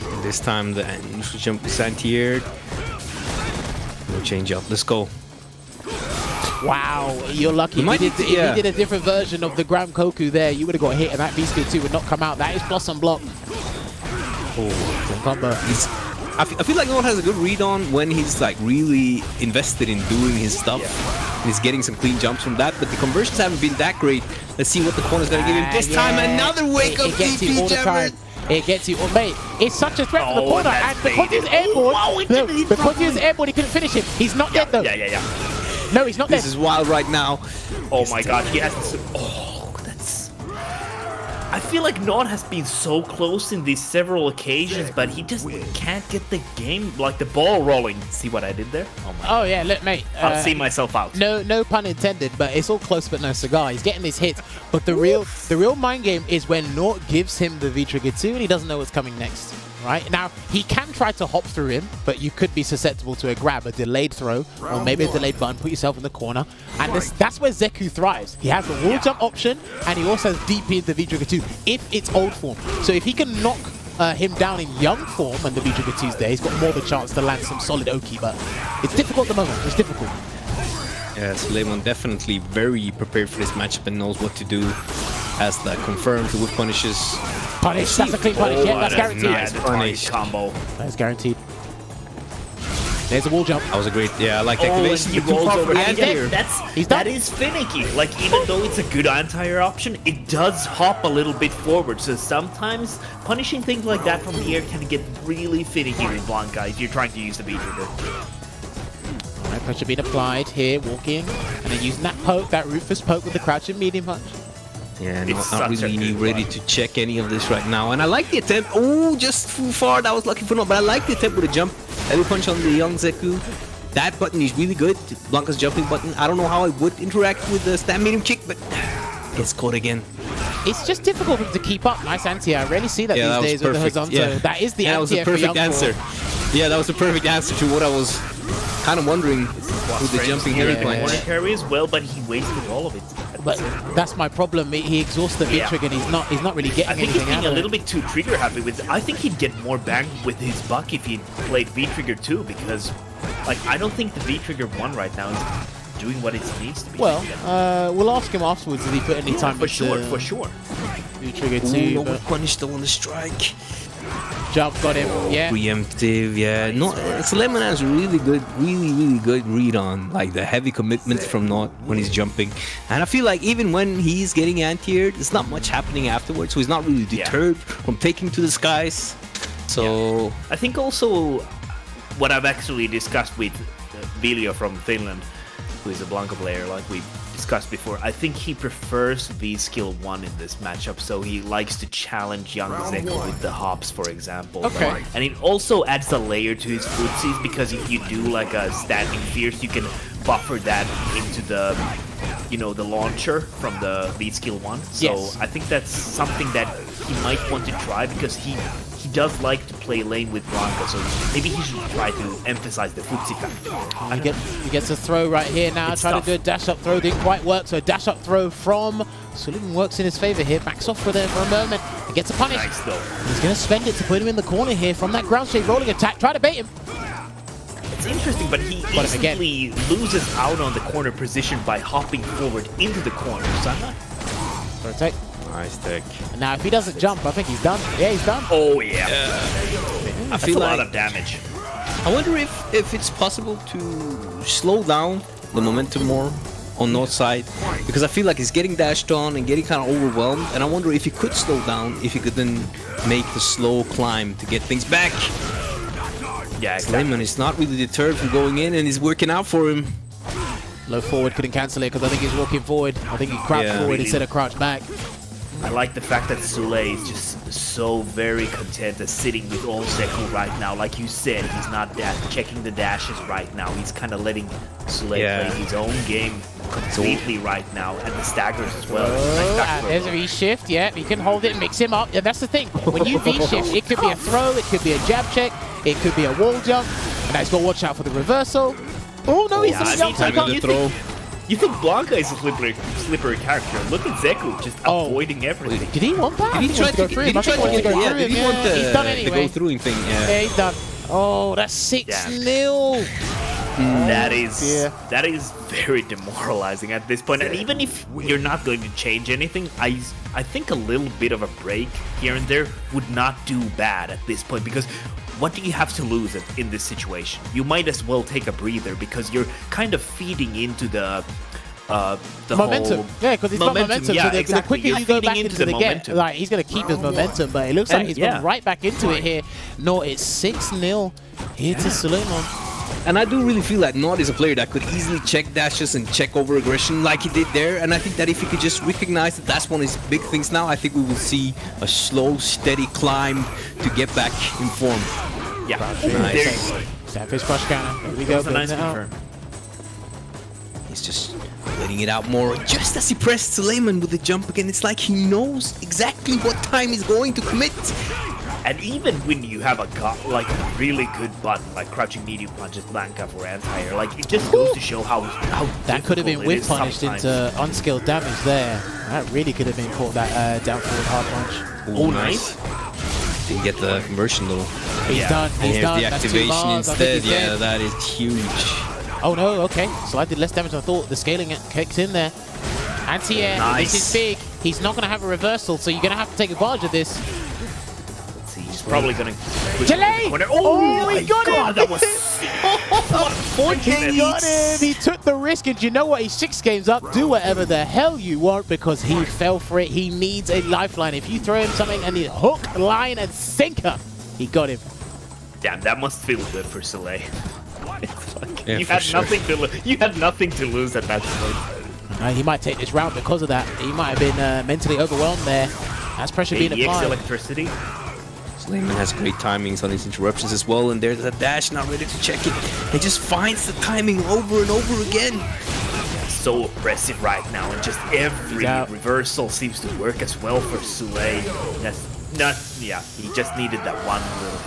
Speaker 4: And this time the initial jump is anti-aired. No change up. Let's go.
Speaker 3: Wow, you're lucky. If he did a different version of the Gram Koku there, you would have got hit and that V-skill 2 would not come out. That is plus on block. Oh, combo.
Speaker 4: I feel like Naught has a good read on when he's like really invested in doing his stuff. He's getting some clean jumps from that, but the conversions haven't been that great. Let's see what the corner's gonna give him this time. Another wake up DP Jammerz.
Speaker 3: It gets you, mate. It's such a threat for the corner, and because he's airborne, because he was airborne, he couldn't finish him. He's not dead though.
Speaker 5: Yeah.
Speaker 3: No, he's not dead.
Speaker 4: This is wild right now.
Speaker 5: Oh my god, he has to... Oh, that's... I feel like Naught has been so close in these several occasions, but he just can't get the game, like the ball rolling. See what I did there? Oh my
Speaker 3: Oh yeah, look, mate.
Speaker 5: I'll see myself out.
Speaker 3: No pun intended, but it's all close but no cigar. He's getting these hits, but the real mind game is when Naught gives him the V-trigger 2 and he doesn't know what's coming next. Right now, he can try to hop through him, but you could be susceptible to a grab, a delayed throw, or maybe a delayed button, put yourself in the corner. And that's where Zeku thrives. He has the wall jump option, and he also has DP into V-trigger 2 if it's old form. So if he can knock him down in young form and the V-trigger 2's there, he's got more of a chance to land some solid Oki, but it's difficult at the moment. It's difficult.
Speaker 4: Yeah, Suleymon definitely very prepared for this matchup and knows what to do. Has that confirmed the whip punishes.
Speaker 3: Punish, that's a clean punish. Yeah, that's guaranteed.
Speaker 5: Nice punish combo.
Speaker 3: That's guaranteed. There's a wall jump.
Speaker 4: That was a great, I like the activation.
Speaker 5: He rolls over
Speaker 3: here.
Speaker 5: That is finicky. Like, even though it's a good anti-air option, it does hop a little bit forward. So sometimes punishing things like that from the air can get really finicky with Blanca if you're trying to use the V-trigger.
Speaker 3: Alright, pressure being applied here, walking, and then using that poke, that Rufus poke with the crouching medium punch.
Speaker 4: Yeah, not really ready to check any of this right now. And I like the attempt. Oh, just too far. That was lucky for Naught. But I like the attempt with a jump. Heavy punch on the young Zeku. That button is really good. Blanca's jumping button. I don't know how I would interact with the stand medium kick, but gets caught again.
Speaker 3: It's just difficult for him to keep up. Nice anti-air. I rarely see that these days with the horizontal. That is the anti-air for young
Speaker 4: answer. Yeah, that was the perfect answer to what I was kind of wondering with the jumping heavy punch.
Speaker 5: Corner carry as well, but he wasted all of it.
Speaker 3: But that's my problem. He exhausts the V-trigger and he's not really getting anything out of it.
Speaker 5: I think he's being a little bit too trigger happy with it. I think he'd get more bang with his buck if he played V-trigger 2 because, like, I don't think the V-trigger 1 right now is doing what it needs to be.
Speaker 3: Well, we'll ask him afterwards if he put any time
Speaker 5: for sure.
Speaker 3: V-trigger 2.
Speaker 4: No punish though on the strike.
Speaker 3: Jump got him, yeah.
Speaker 4: Preemptive, yeah. No, Suleymon has really good read on like the heavy commitment from Naught when he's jumping. And I feel like even when he's getting anti-aired, there's not much happening afterwards, so he's not really deterred from taking to the skies. So
Speaker 5: I think also what I've actually discussed with Viljo from Finland, who is a Blanca player, like we discussed before, I think he prefers V-skill 1 in this matchup, so he likes to challenge young Zeku with the hops, for example.
Speaker 3: Okay.
Speaker 5: And it also adds a layer to his footsies, because if you do like a standing fierce, you can buffer that into the, you know, the launcher from the V-skill 1. So I think that's something that he might want to try, because he does like to play lane with Blanca, so maybe he should try to emphasize the footsie factor.
Speaker 3: He gets a throw right here now, trying to do a dash-up throw, didn't quite work, so a dash-up throw from Suleymon works in his favor here, backs off for there for a moment, and gets a punish.
Speaker 5: Nice though.
Speaker 3: He's going to spend it to put him in the corner here from that ground shade rolling attack, try to bait him.
Speaker 5: It's interesting, but he easily loses out on the corner position by hopping forward into the corner, so I'm not...
Speaker 3: For a take.
Speaker 4: Nice take.
Speaker 3: Now, if he doesn't jump, I think he's done. Yeah, he's done.
Speaker 5: Oh, yeah.
Speaker 4: I feel
Speaker 5: a
Speaker 4: like
Speaker 5: lot of damage.
Speaker 4: I wonder if it's possible to slow down the momentum more on Naught side, because I feel like he's getting dashed on and getting kind of overwhelmed, and I wonder if he could slow down, if he could then make the slow climb to get things back.
Speaker 5: Yeah, exactly.
Speaker 4: Suleymon is not really deterred from going in, and it's working out for him.
Speaker 3: Low forward couldn't cancel it because I think he's walking forward. I think he crouched forward instead of crouched back.
Speaker 5: I like the fact that Sule is just so very content as sitting with all Zeku right now. Like you said, he's not checking the dashes right now. He's kind of letting Sule play his own game completely right now, and the staggers as well.
Speaker 3: There's a V-shift, yeah, you can hold it and mix him up. Yeah, that's the thing. When you V-shift, it could be a throw, it could be a jab check, it could be a wall jump, and now he's got to watch out for the reversal. Oh no, he's
Speaker 5: the throw. You think Blanca is a slippery character? Look at Zeku just avoiding everything.
Speaker 3: Did he want that?
Speaker 4: Did he try to go through? He's done
Speaker 3: anyway.
Speaker 4: The go through thing?
Speaker 3: Yeah, he's done. Oh, that's 6-0.
Speaker 5: That is very demoralizing at this point. And even if you're not going to change anything, I think a little bit of a break here and there would not do bad at this point, because what do you have to lose in this situation? You might as well take a breather, because you're kind of feeding into the
Speaker 3: momentum.
Speaker 5: whole
Speaker 3: Yeah, because he's got momentum.
Speaker 5: Yeah,
Speaker 3: so the
Speaker 5: exactly.
Speaker 3: quicker you go back into the get, like, he's going to keep his momentum, but it looks like he's gone right back into it here. No, it's 6-0 here to Suleymon.
Speaker 4: And I do really feel like Naught is a player that could easily check dashes and check over aggression like he did there. And I think that if he could just recognize that that's one of his big things now, I think we will see a slow, steady climb to get back in form.
Speaker 5: Yeah.
Speaker 3: Nice. Savage crush counter. There we go.
Speaker 5: Nice confirm.
Speaker 4: He's just letting it out more. Just as he pressed Suleymon with the jump again, it's like he knows exactly what time he's going to commit.
Speaker 5: And even when you have a really good button like crouching medium punches Blanca for anti-air, like it just goes to show how
Speaker 3: that could have been whip punished into unskilled damage there. That really could have been caught, that down forward hard punch.
Speaker 4: Oh, nice. Didn't get the conversion though.
Speaker 3: He's done. He's done.
Speaker 4: The activation instead. Yeah, that is huge.
Speaker 3: Oh no, okay. So I did less damage than I thought. The scaling kicks in there. Anti-air,
Speaker 5: nice.
Speaker 3: This is big. He's not going to have a reversal, so you're going to have to take advantage of this.
Speaker 5: Let's see, he's probably going to...
Speaker 3: Delay! Oh, he got him!
Speaker 5: That was...
Speaker 3: He got him! He took the risk, and you know what? He's 6 games up. Do whatever the hell you want, because he fell for it. He needs a lifeline. If you throw him something and he hook, line, and sinker, he got him.
Speaker 5: Damn, that must feel good for Sule.
Speaker 4: Yeah,
Speaker 5: you had nothing to lose at that point.
Speaker 3: He might take this round because of that. He might have been mentally overwhelmed there. That's pressure being applied.
Speaker 5: Electricity.
Speaker 4: Suleymon has great timings on his interruptions as well, and there's a dash, not ready to check it. He just finds the timing over and over again.
Speaker 5: So oppressive right now, and just every reversal seems to work as well for Sule. Yeah, he just needed that one little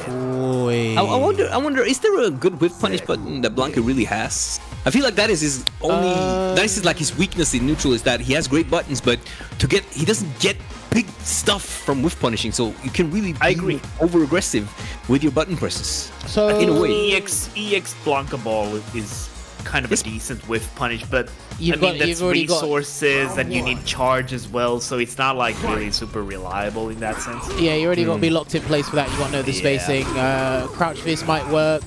Speaker 5: hit.
Speaker 4: I wonder, is there a good whip punish button that Blanca really has? I feel like that is his only, that is like his weakness in neutral, is that he has great buttons, but he doesn't get big stuff from whiff punishing, so you can really be over aggressive with your button presses.
Speaker 3: So
Speaker 4: in a way,
Speaker 5: EX Blanca Ball is kind of a decent whiff punish, but that's
Speaker 3: already
Speaker 5: resources and you need charge as well, so it's not like really super reliable in that sense.
Speaker 3: Yeah, you already got to be locked in place for that. You got to know the spacing. Crouch fist might work.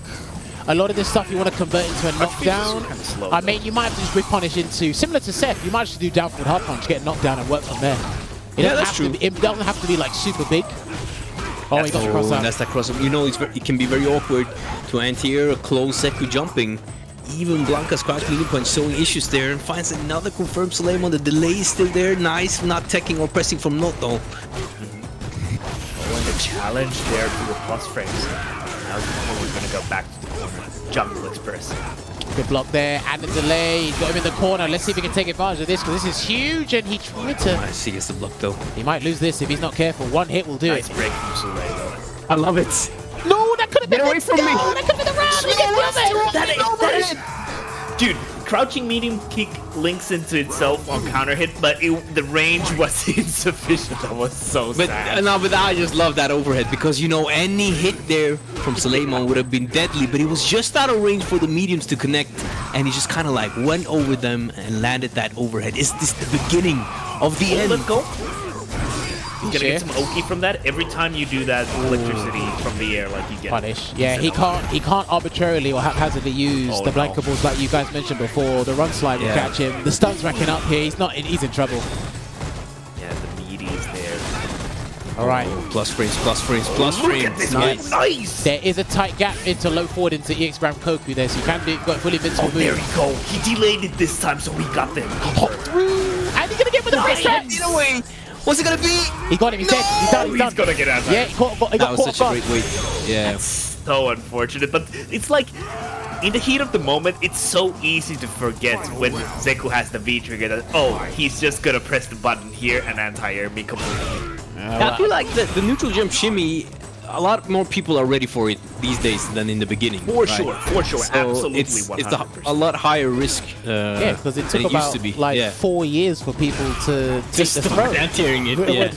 Speaker 3: A lot of this stuff you want to convert into a knockdown. I mean, you might have to just whip punish into, similar to Seth, you might just do down forward hard punch, get knocked down and work from there. It doesn't have to be like super big. Oh, he got the cross up.
Speaker 4: That's that cross up. You know, it can be very awkward to anti-air a close Zeku jumping. Even Blanca's crouch medium punch showing issues there, and finds another confirmed Suleymon. The delay is still there. Nice, not teching or pressing from Naught though.
Speaker 5: Oh, and the challenge there to the plus frames. Now we're going to go back to the corner. Jungle Express.
Speaker 3: Good block there, and the delay. He's got him in the corner. Let's see if he can take advantage of this, because this is huge, and he tried to...
Speaker 4: I see, it's the block though.
Speaker 3: He might lose this if he's not careful. One hit will do
Speaker 5: nice
Speaker 3: it.
Speaker 5: Break from Sule though.
Speaker 4: I love it.
Speaker 3: No, that could have been
Speaker 4: away from me.
Speaker 3: That could have been the round.
Speaker 5: That is, dude, crouching medium kick links into itself on counter hit, but the range was insufficient. That was so sad.
Speaker 4: But I just love that overhead, because you know any hit there from Suleymon would have been deadly, but he was just out of range for the mediums to connect, and he just kind of like went over them and landed that overhead. Is this the beginning of the end?
Speaker 5: Let's go. He's gonna get some Oki from that. Every time you do that electricity from the air, like you get
Speaker 3: punish. Yeah, he can't arbitrarily or haphazardly use the blankables like you guys mentioned before. The run slide will catch him. The stun's racking up here. He's in trouble.
Speaker 5: Yeah, the meaty is there.
Speaker 3: All right.
Speaker 4: Plus frames, plus frames, plus frames.
Speaker 5: Nice.
Speaker 3: There is a tight gap into low forward into EX Gram Koku there, so you can do it. Got fully invincible move.
Speaker 5: There we go. He delayed it this time, so we got them.
Speaker 3: Hop through. And he's gonna get with the free strikes.
Speaker 4: Away. What's it gonna be?
Speaker 3: He got him. He's dead. He's done. He's
Speaker 5: gonna get out.
Speaker 3: Yeah, he got
Speaker 4: that was
Speaker 3: caught
Speaker 4: such a great wait. Yeah.
Speaker 5: That's so unfortunate, but it's like in the heat of the moment, it's so easy to forget when Zeku has the V trigger that he's just gonna press the button here and anti-air me completely.
Speaker 4: I feel like the neutral jump shimmy, a lot more people are ready for it these days than in the beginning.
Speaker 5: For sure, so absolutely,
Speaker 4: it's
Speaker 5: 100%.
Speaker 4: a lot higher risk.
Speaker 3: Yeah, because it took
Speaker 4: than
Speaker 3: about
Speaker 4: used to be.
Speaker 3: like 4 years for people to take the throw.
Speaker 4: Anti-airing it. Yeah.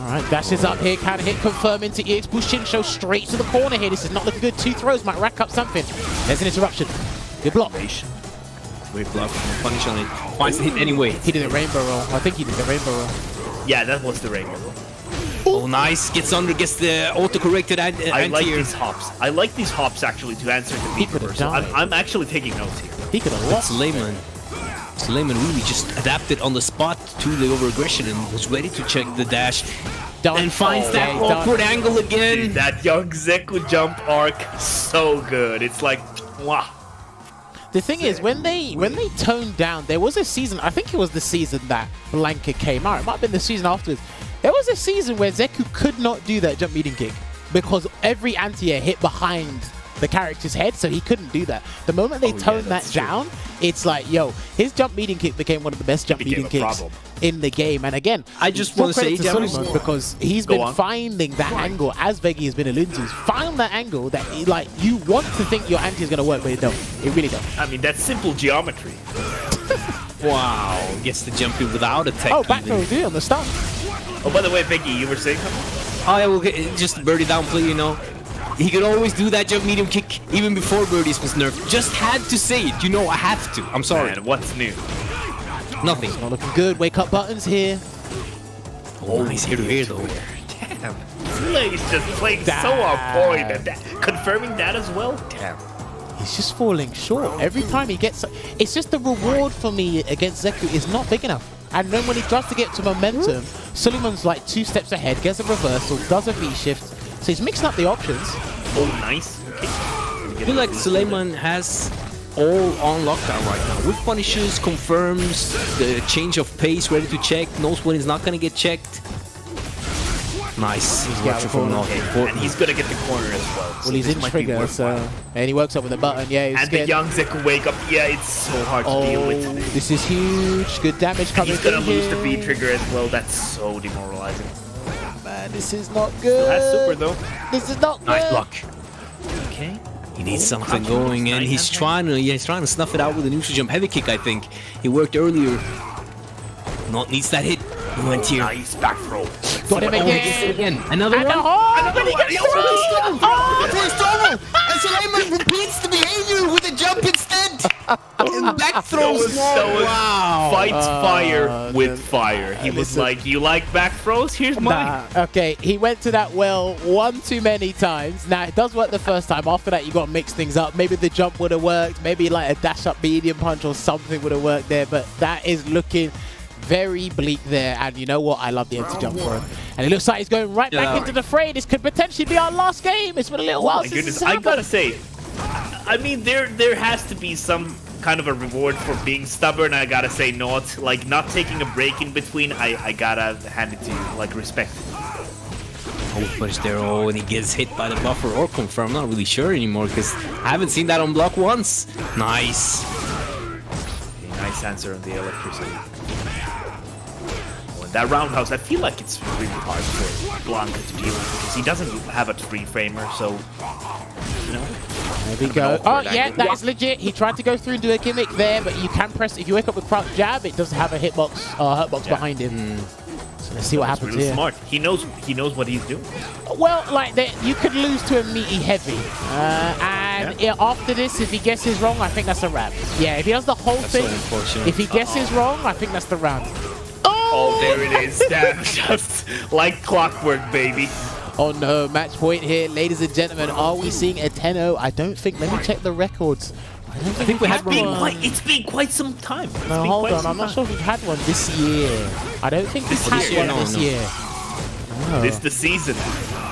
Speaker 3: Alright, dashes up here, can hit, confirm into EX. Bushinsho straight to the corner here. This is not looking good. 2 throws might rack up something. There's an interruption. Good block.
Speaker 4: Great block. Punish on it. Finds the hit anyway.
Speaker 3: He did a rainbow roll. I think he did the rainbow roll.
Speaker 5: Yeah, that was the rainbow roll.
Speaker 4: Oh, nice. Gets under, gets the auto-corrected anti-air.
Speaker 5: I like these hops. I like these hops actually to answer the beat reversal. I'm actually taking notes here.
Speaker 3: He could have lost.
Speaker 4: Suleymon really just adapted on the spot to the over-aggression and was ready to check the dash. And finds that awkward angle again.
Speaker 5: Dude, that young Zeku jump arc, so good. It's like, wow.
Speaker 3: The thing is, when they toned down, there was a season, I think it was the season that Blanka came out. It might have been the season afterwards. There was a season where Zeku could not do that jump meeting kick because every anti-air hit behind the character's head, so he couldn't do that. The moment they toned that down, it's like, yo, his jump meeting kick became one of the best jump meeting kicks in the game. And again,
Speaker 4: I just want to say,
Speaker 3: Suleymon, because he's been finding that angle, as Veggey has been alluding to, found that angle that like you want to think your anti is going to work, but it don't. It really don't.
Speaker 5: I mean, that's simple geometry.
Speaker 4: Wow, gets the jump in without a tech.
Speaker 3: Oh, back throw do on the stun.
Speaker 5: Oh, by the way, Veggey, you were saying something?
Speaker 4: Oh, yeah, we'll get just birdie down play, you know. He could always do that jump medium kick even before birdies was nerfed. Just had to say it. You know, I have to. I'm sorry.
Speaker 5: Man, what's new?
Speaker 4: Nothing.
Speaker 3: Not looking good. Wake up buttons here.
Speaker 4: Oh, nice here to here though.
Speaker 5: Damn. Sule is just playing so on point. And confirming that as well. Damn.
Speaker 3: He's just falling short. Every time he gets... It's just the reward for me against Zeku is not big enough. And then when he tries to get to momentum, Suleiman's like 2 steps ahead, gets a reversal, does a V-shift. So he's mixing up the options.
Speaker 5: Oh, nice. Okay.
Speaker 4: I feel like Suleymon has all on lockdown right now. With punishes, confirms, the change of pace, ready to check, knows when he's not going to get checked. Nice.
Speaker 5: And he's going to get the corner as well.
Speaker 3: Well, he's in trigger, so... And he works up with the button, yeah.
Speaker 5: And the young Zeku wake up, yeah, it's so hard to deal with.
Speaker 3: This is huge. Good damage coming
Speaker 5: through. He's going to lose the V trigger as well. That's so demoralizing.
Speaker 3: Man, this is not good.
Speaker 5: Still has super though.
Speaker 3: This is not good.
Speaker 4: Nice block.
Speaker 5: Okay.
Speaker 4: He needs something going, and he's trying to snuff it out with a neutral jump heavy kick. I think he worked earlier. Not needs that hit. He went here.
Speaker 5: Nice back throw.
Speaker 3: Got him again.
Speaker 4: Another one.
Speaker 3: Another one.
Speaker 4: And Suleymon repeats the behavior with a jump instead. And back throws.
Speaker 5: Wow. Fights fire with fire. He was like, you like back throws? Here's mine.
Speaker 3: Okay, he went to that well one too many times. Now, it does work the first time. After that, you got to mix things up. Maybe the jump would have worked. Maybe like a dash up medium punch or something would have worked there. But that is looking very bleak there. And you know what? I love the empty jump for him. And it looks like he's going right back into the fray. This could potentially be our last game. It's been a little while since this
Speaker 5: I
Speaker 3: happened.
Speaker 5: gotta say, I mean, there has to be some kind of a reward for being stubborn. I gotta say, Naught, like not taking a break in between. I gotta hand it to you, like respect.
Speaker 4: Oh, push there. Oh, and he gets hit by the buffer or confirm. I'm not really sure anymore because I haven't seen that on block once. Nice.
Speaker 5: Okay, nice answer on the electricity. That roundhouse, I feel like it's really hard for Blanka to deal with because he doesn't have a 3-framer, so, you know.
Speaker 3: There we go. Oh, yeah, that is legit. He tried to go through and do a gimmick there, but you can press, if you wake up with crouch jab, it doesn't have a hitbox or hurtbox behind him. So let's see what happens
Speaker 5: really
Speaker 3: here.
Speaker 5: Smart. He knows what he's doing.
Speaker 3: Well, like, you could lose to a meaty heavy. After this, if he guesses wrong, I think that's a wrap. Yeah, if he does the whole thing,
Speaker 4: so unfortunate.
Speaker 3: if he guesses wrong, I think that's the round.
Speaker 5: Oh, there it is. Damn, just like clockwork, baby.
Speaker 3: Oh no, match point here, ladies and gentlemen. Are we seeing a 10-0? I don't think. Let me check the records. I think we had one.
Speaker 5: It's been quite some time.
Speaker 3: No, hold on. I'm not sure if we've had one this year. I don't think we've had one this year. Oh.
Speaker 5: This the season.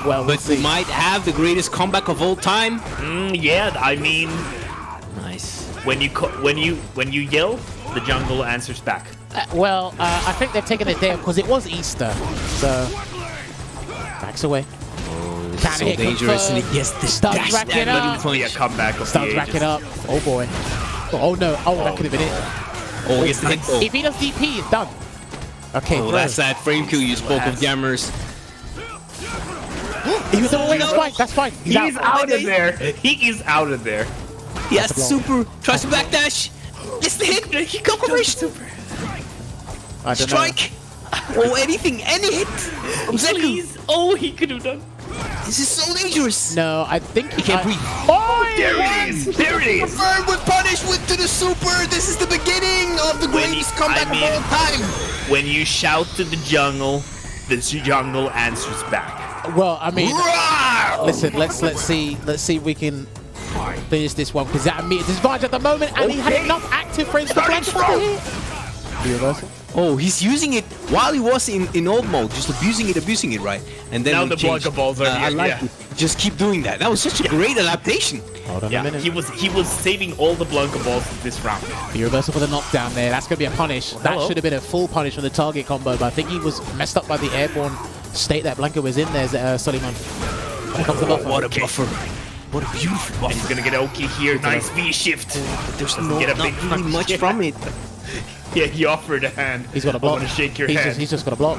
Speaker 3: Well,
Speaker 4: but we might have the greatest comeback of all time.
Speaker 5: Yeah, I mean,
Speaker 4: nice.
Speaker 5: When you yell, the jungle answers back.
Speaker 3: I think they've taken a day because it was Easter. So backs away.
Speaker 4: It's so dangerous, and he gets this
Speaker 3: Starts racking up.
Speaker 5: A comeback of
Speaker 3: Starts racking up. Oh boy. Oh no. Oh, that could have been it.
Speaker 4: Oh, he gets the hit.
Speaker 3: If he does DP, it's done. Okay.
Speaker 4: Oh, that's that frame kill you spoke of, Jammerz.
Speaker 3: He was away. That's fine. That's fine.
Speaker 5: He's out of there. He is out of there.
Speaker 4: Yes, super. Tries to backdash. Gets the hit. He confirmation. Strike. Oh, anything. Any hit.
Speaker 5: Please. Oh, he could have done.
Speaker 4: This is so dangerous.
Speaker 3: No, I think
Speaker 4: he can't breathe.
Speaker 3: Oh,
Speaker 5: there it is. There it is.
Speaker 4: Bird with punish went to the super. This is the beginning of the greatest comeback of all time.
Speaker 5: When you shout to the jungle answers back.
Speaker 3: Well, I mean, listen. Let's see if we can finish this one because that means disadvantage at the moment, and he had enough active frames to blank for the hit. Universal.
Speaker 4: Oh, he's using it while he was in old mode, just abusing it, right? And then
Speaker 5: now the Blanca balls are here.
Speaker 4: I like it. Just keep doing that. That was such a great adaptation.
Speaker 3: Hold on a minute.
Speaker 5: He was saving all the Blanca balls this round.
Speaker 3: The reversal for the knockdown there. That's going to be a punish. That should have been a full punish from the target combo, but I think he was messed up by the airborne state that Blanca was in there, Suleymon. Here comes the buffer.
Speaker 4: What a buffer. What a beautiful buffer.
Speaker 5: And he's going to get Oki here. Nice V-shift.
Speaker 4: But there's not really much from it.
Speaker 5: Yeah, he offered a hand.
Speaker 3: He's got a block.
Speaker 5: I want to shake your hand.
Speaker 3: He's just got a block.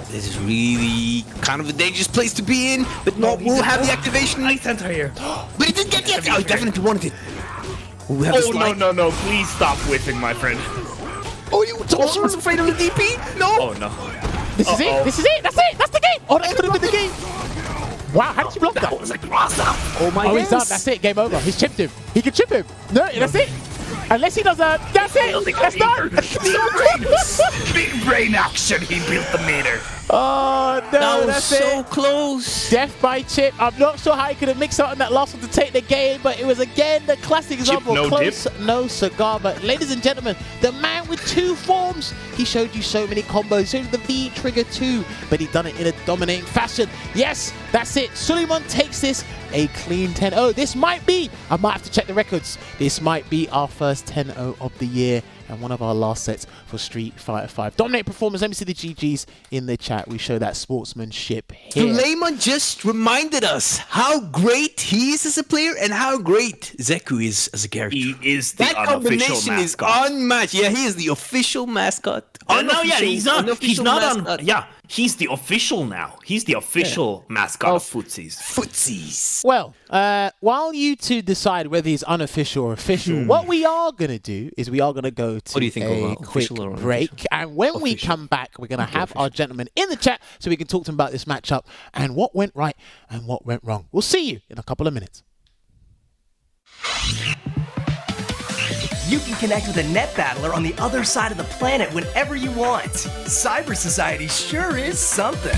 Speaker 4: This is really kind of a dangerous place to be in, but Naught will have the activation.
Speaker 5: Ice Hunter here.
Speaker 4: But he didn't get it. Oh, he definitely wanted it.
Speaker 5: No. Please stop whiffing, my friend.
Speaker 4: Oh, you also was afraid of the DP? No.
Speaker 5: Oh, no.
Speaker 3: This is it. This is it. That's it. That's the game. Oh, that could have been the game. Wow, how did you block that?
Speaker 5: That was like awesome.
Speaker 4: Oh, my
Speaker 3: he's done. That's it. Game over. He's chipped him. He can chip him. No, that's it. Unless he does a... That's it. That's done.
Speaker 5: Big brain action. He built the meter.
Speaker 3: Oh, no,
Speaker 4: that was
Speaker 3: that's
Speaker 4: so
Speaker 3: it.
Speaker 4: close.
Speaker 3: Death by chip. I'm not sure how he could have mixed out on that last one to take the game, but it was again the classic example.
Speaker 5: No
Speaker 3: close,
Speaker 5: dip.
Speaker 3: no cigar. But ladies and gentlemen, the man with two forms. He showed you so many combos. He showed you the V trigger too, but he done it in a dominating fashion. Yes, that's it. Suleymon takes this a clean 10-0. This might be, I might have to check the records. This might be our first 10-0 of the year and one of our last sets for Street Fighter 5. Dominate performance. Let me see the GGs in the chat. We show that sportsmanship here.
Speaker 4: Suleymon just reminded us how great he is as a player and how great Zeku is as a character.
Speaker 5: He is the
Speaker 4: that
Speaker 5: unofficial
Speaker 4: combination
Speaker 5: mascot.
Speaker 4: is unmatched. Yeah, he is the official mascot.
Speaker 5: He's not on. Yeah, he's the official now. He's the official mascot of Footsies.
Speaker 4: Footsies.
Speaker 3: Well, while you two decide whether he's unofficial or official, what we are going to do is we are going to go to a quick break. And when we come back, we're going to have our gentlemen in the chat so we can talk to them about this matchup and what went right and what went wrong. We'll see you in a couple of minutes.
Speaker 18: You can connect with a net battler on the other side of the planet whenever you want. Cyber Society sure is something.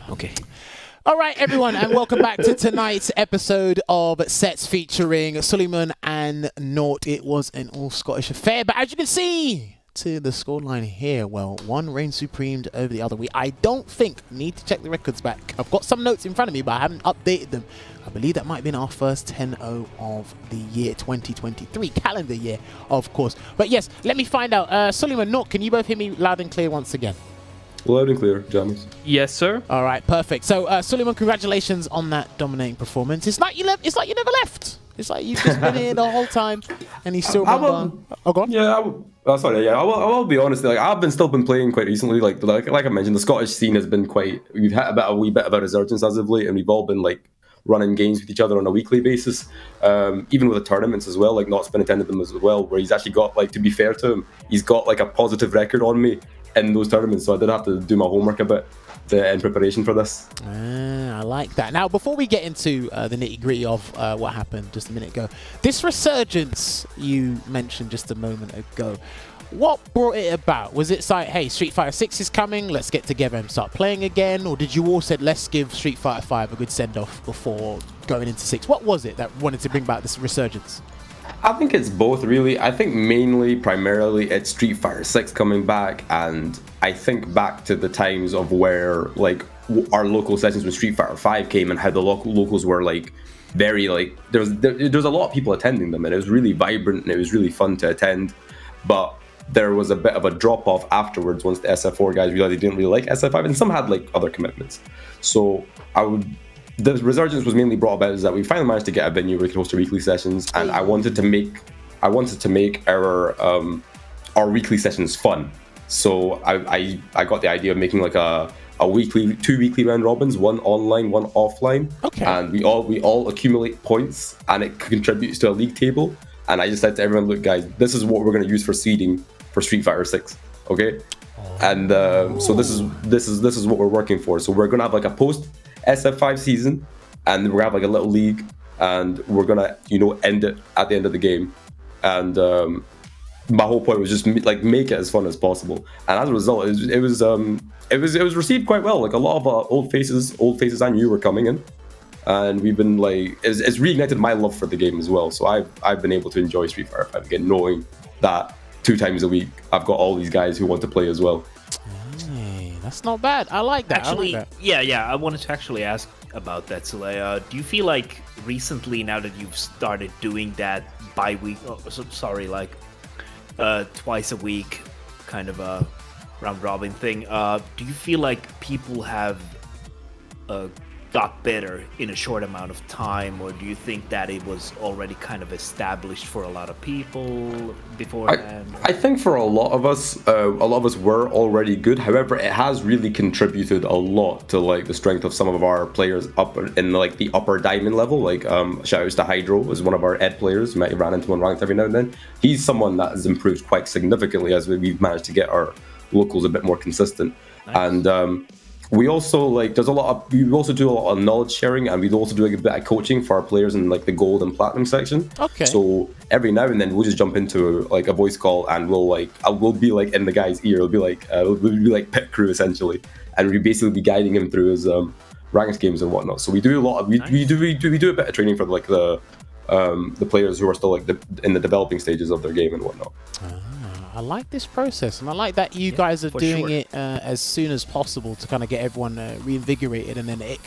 Speaker 4: Okay.
Speaker 3: All right, everyone, and welcome back to tonight's episode of Sets featuring Suleymon and Naught. It was an all-Scottish affair, but as you can see to the scoreline here, well, one reigns supreme over the other. I don't think, need to check the records back. I've got some notes in front of me, but I haven't updated them. I believe that might have been our first 10-0 of the year 2023, calendar year, of course. But yes, let me find out. Suleymon, Naught, can you both hear me loud and clear once again?
Speaker 6: Loud and clear, Jammerz.
Speaker 7: Yes, sir.
Speaker 3: All right, perfect. So, Suleymon, congratulations on that dominating performance. It's like you never left. It's like you've just been here the whole time, and you still remember. Oh, go on.
Speaker 6: Yeah, I will be honest. Like, I've still been playing quite recently. Like I mentioned, the Scottish scene has been quite. We've had a wee bit of a resurgence as of late, and we've all been like running games with each other on a weekly basis, even with the tournaments as well. Like, Naught's been attending them as well, where he's actually got, like, to be fair to him, he's got like a positive record on me in those tournaments, so I did have to do my homework a bit in preparation for this.
Speaker 3: I like that. Now, before we get into the nitty-gritty of what happened just a minute ago, this resurgence you mentioned just a moment ago, what brought it about? Was it like, hey, Street Fighter 6 is coming, let's get together and start playing again? Or did you all say, let's give Street Fighter 5 a good send-off before going into 6? What was it that wanted to bring back this resurgence?
Speaker 6: I think it's both, really. I think primarily, it's Street Fighter 6 coming back, and I think back to the times of where, like, our local sessions when Street Fighter 5 came and how the locals were, like, very, like, there was a lot of people attending them, and it was really vibrant, and it was really fun to attend, but there was a bit of a drop-off afterwards once the SF4 guys realized they didn't really like SF5, and some had, like, other commitments. So the resurgence was mainly brought about is that we finally managed to get a venue where we could host our weekly sessions, and I wanted to make our weekly sessions fun. So I got the idea of making like two weekly round robins, one online, one offline.
Speaker 3: Okay.
Speaker 6: And we all accumulate points, and it contributes to a league table. And I just said to everyone, look, guys, this is what we're going to use for seeding for Street Fighter 6. Okay. And so this is what we're working for. So we're going to have like a post SF5 season, and we're gonna have like a little league, and we're gonna end it at the end of the game. And my whole point was just like make it as fun as possible. And as a result, it was received quite well. Like, a lot of old faces I knew were coming in, and we've been like it's reignited my love for the game as well. So I've been able to enjoy Street Fighter 5 again, knowing that 2 times a week I've got all these guys who want to play as well.
Speaker 3: That's not bad. I like that.
Speaker 5: Actually,
Speaker 3: I like that.
Speaker 5: yeah. I wanted to actually ask about that, Sule. Do you feel like recently, now that you've started doing that twice a week kind of a round robin thing, do you feel like people have got better in a short amount of time, or do you think that it was already kind of established for a lot of people beforehand?
Speaker 6: I think for a lot of us were already good. However, it has really contributed a lot to like the strength of some of our players up in like the upper diamond level. Like shout outs to Hydro, is one of our Ed players. You might have ran into one ranked every now and then. He's someone that has improved quite significantly as we've managed to get our locals a bit more consistent. Nice. And we also do a lot of knowledge sharing, and we're also doing a bit of coaching for our players in like the gold and platinum section.
Speaker 3: Okay.
Speaker 6: So every now and then we'll just jump into like a voice call, and we'll be like in the guy's ear. We'll be like pit crew essentially, and we'll basically be guiding him through his ranked games and whatnot. So we do a lot of we do a bit of training for like the players who are still like in the developing stages of their game and whatnot.
Speaker 3: I like this process, and I like that you guys are doing it as soon as possible to kind of get everyone reinvigorated, and then it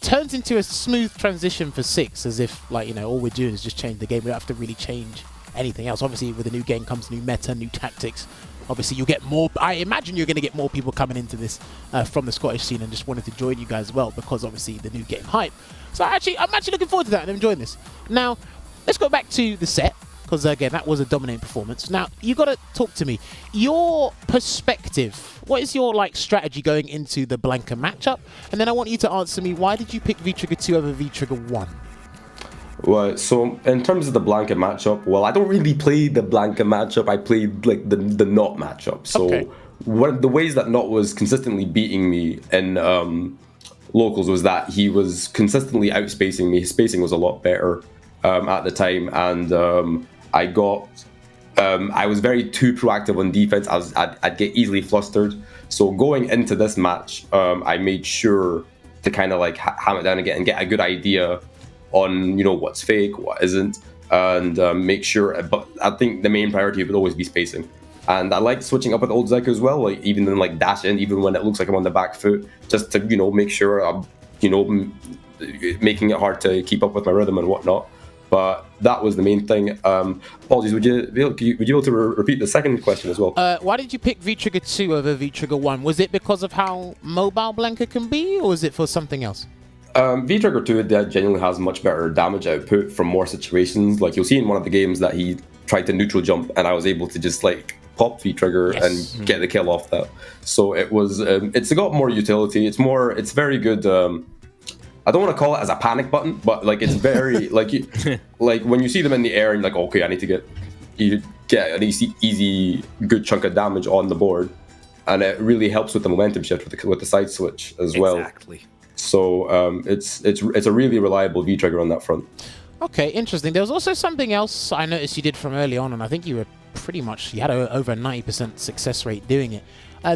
Speaker 3: turns into a smooth transition for 6, as if all we're doing is just change the game. We don't have to really change anything else. Obviously, with a new game comes new meta, new tactics. Obviously, you get more. I imagine you're going to get more people coming into this from the Scottish scene and just wanted to join you guys as well, because obviously the new game hype. So I'm actually looking forward to that and enjoying this. Now, let's go back to the set, because again, that was a dominating performance. Now, you got to talk to me. Your perspective, what is your strategy going into the Blanca matchup? And then I want you to answer me, why did you pick V-Trigger 2 over V-Trigger 1?
Speaker 6: Well, so in terms of the Blanca matchup, well, I don't really play the Blanca matchup. I played like the Naught matchup. So one of the ways that Naught was consistently beating me in locals was that he was consistently outspacing me. His spacing was a lot better at the time, and I was very too proactive on defense. I'd get easily flustered. So going into this match, I made sure to kind of like hammer it down again and get a good idea on, you know, what's fake, what isn't, and make sure. But I think the main priority would always be spacing. And I like switching up with old Zeku as well, like even then like dash in, even when it looks like I'm on the back foot, just to, you know, make sure I'm, you know, making it hard to keep up with my rhythm and whatnot. But that was the main thing. Apologies, would you be able to repeat the second question as well?
Speaker 3: Why did you pick V-Trigger 2 over V-Trigger 1? Was it because of how mobile Blanka can be, or is it for something else?
Speaker 6: V-Trigger 2 genuinely has much better damage output from more situations. Like you'll see in one of the games that he tried to neutral jump, and I was able to just like pop V-Trigger and get the kill off that. So it was, it's got more utility. It's very good. I don't want to call it as a panic button, but like it's very like like when you see them in the air and you're like, okay, I need to get an easy good chunk of damage on the board, and it really helps with the momentum shift with the side switch as well.
Speaker 4: Exactly.
Speaker 6: So it's a really reliable V-Trigger on that front.
Speaker 3: Okay, interesting. There was also something else I noticed you did from early on, and I think you were you had over a 90% success rate doing it.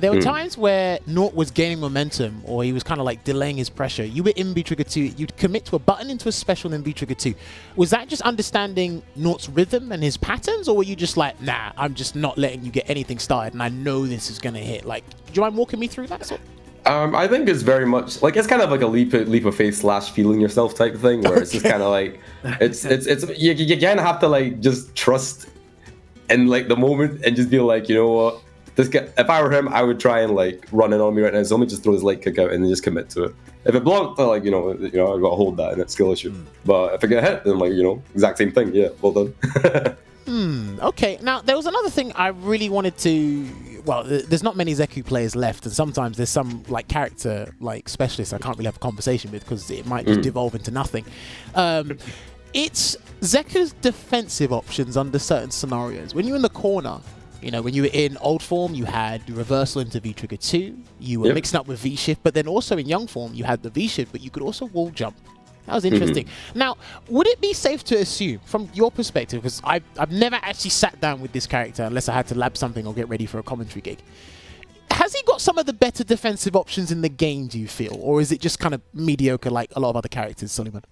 Speaker 3: There were times where Naught was gaining momentum, or he was kind of like delaying his pressure. You were in V-Trigger 2, you'd commit to a button into a special in V-Trigger 2. Was that just understanding Naught's rhythm and his patterns, or were you just like, nah, I'm just not letting you get anything started, and I know this is going to hit? Like, do you mind walking me through that sort?
Speaker 6: I think it's very much like, it's kind of like a leap of faith / feeling yourself type of thing, where it's just kind of like it's you kind of have to like just trust in like the moment and just be like, you know what, this guy, if I were him, I would try and like run in on me right now, so let me just throw this light kick out and then just commit to it. If it blocked, like, you know, I got to hold that, and it's skill issue. But if I get hit, then like, you know, exact same thing. Yeah, well done.
Speaker 3: Okay, now there was another thing I really wanted to. Well, there's not many Zeku players left, and sometimes there's some like character like specialists I can't really have a conversation with because it might just devolve into nothing. It's Zeku's defensive options under certain scenarios. When you're in the corner, you know, when you were in old form, you had reversal into V-Trigger 2, you were mixing up with V-Shift, but then also in young form, you had the V-Shift, but you could also wall jump. That was interesting. Now, would it be safe to assume, from your perspective, because I've never actually sat down with this character unless I had to lab something or get ready for a commentary gig, has he got some of the better defensive options in the game, do you feel? Or is it just kind of mediocre like a lot of other characters, Suleymon?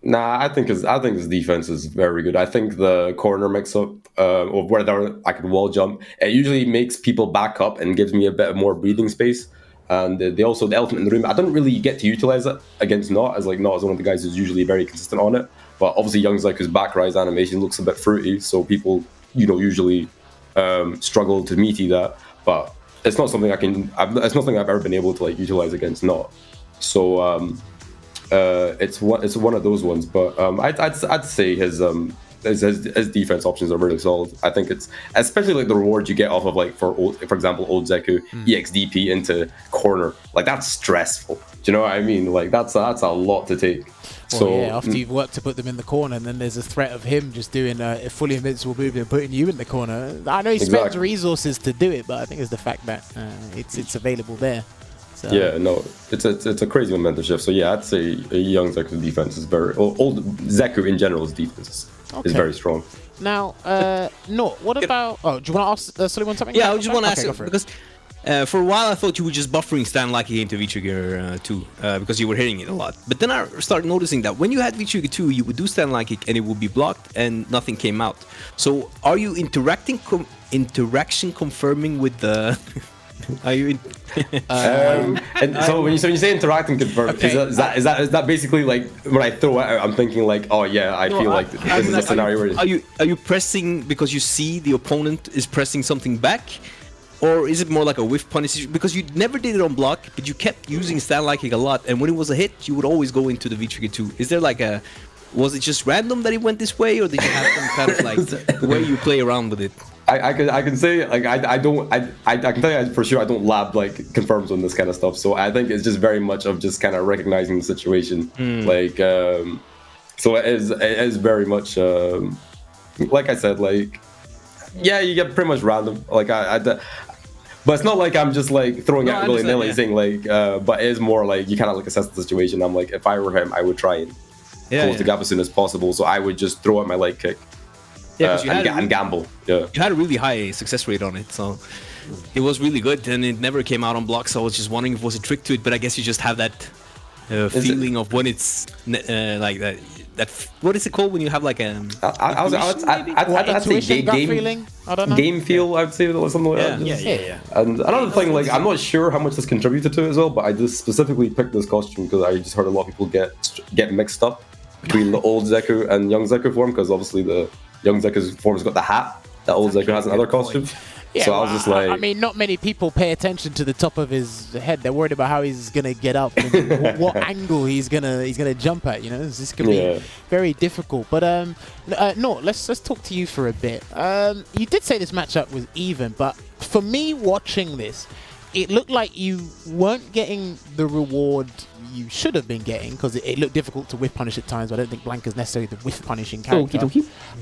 Speaker 6: Nah, I think his defense is very good. I think the corner mix-up of whether I can wall jump, it usually makes people back up and gives me a bit more breathing space. And they also, the elephant in the room, I don't really get to utilize it against Naught, as like Naught is one of the guys who's usually very consistent on it. But obviously young Zeku's back rise animation looks a bit fruity, so people, you know, usually struggle to meaty that. But it's not something it's nothing I've ever been able to like utilize against Naught. So it's one of those ones. But I'd say his defense options are really solid. I think it's especially like the rewards you get off of like for example old Zeku EXDP into corner, like that's stressful. Do you know what I mean? Like that's a lot to take.
Speaker 3: Well, so yeah, after you've worked to put them in the corner, and then there's a threat of him just doing a fully invincible move and putting you in the corner. I know he spends resources to do it, but I think it's the fact that it's available there. So. Yeah, no, it's a crazy momentum shift. So yeah, I'd say a young Zeku's defense is very old Zeku in general's defense is very strong. Now, Naught, what about? Oh, do you want to ask Suleymon something?
Speaker 4: Yeah, I just want to ask because for a while I thought you were just buffering Stan like into V-Trigger 2 because you were hitting it a lot. But then I started noticing that when you had V-Trigger 2, you would do Stan like and it would be blocked and nothing came out. So are you interaction confirming with the? Are you in? And so when you say interacting confirm, is that basically like when I throw it out, I'm thinking like, oh yeah, I feel like this is a scenario where are you pressing because you see the opponent is pressing something back, or is it more like a whiff punish? Because you never did it on block, but you kept using Stan like a lot, and when it was a hit, you would always go into the V-Trigger 2. Is there like a? Was it just random that it went this way, or did you have some kind of like way you play around with it? I can say like I can tell you for sure I don't lab like confirms on this kind of stuff. So I think it's just very much of just kind of recognizing the situation. Like so it is very much like I said, like yeah, you get pretty much random. Like but it's not like I'm just like throwing out willy-nilly saying like but it is more like you kind of like assess the situation. I'm like, if I were him, I would try and close the gap as soon as possible. So I would just throw out my light kick. Yeah, and gamble. Yeah, you had a really high success rate on it. So, it was really good, and it never came out on block. So I was just wondering if it was a trick to it, but I guess you just have that feeling of when it's like that. What is it called when you have like a?
Speaker 6: I'd say game
Speaker 3: I don't know.
Speaker 6: Game feel. I'd say or something like that.
Speaker 4: Yeah.
Speaker 6: And another thing, like I'm not sure how much this contributed to it as well, but I just specifically picked this costume because I just heard a lot of people get mixed up between the old Zeku and young Zeku form, because obviously the young Zeku's form's got the hat that old Zeku has in other costumes.
Speaker 3: Yeah,
Speaker 6: so I was just like,
Speaker 3: I mean, not many people pay attention to the top of his head. They're worried about how he's gonna get up, and what angle he's gonna jump at. You know, this could be very difficult. But Naught, let's talk to you for a bit. You did say this matchup was even, but for me watching this, it looked like you weren't getting the reward you should have been getting, because it looked difficult to whiff punish at times. But I don't think Blanka's necessarily the whiff punishing character.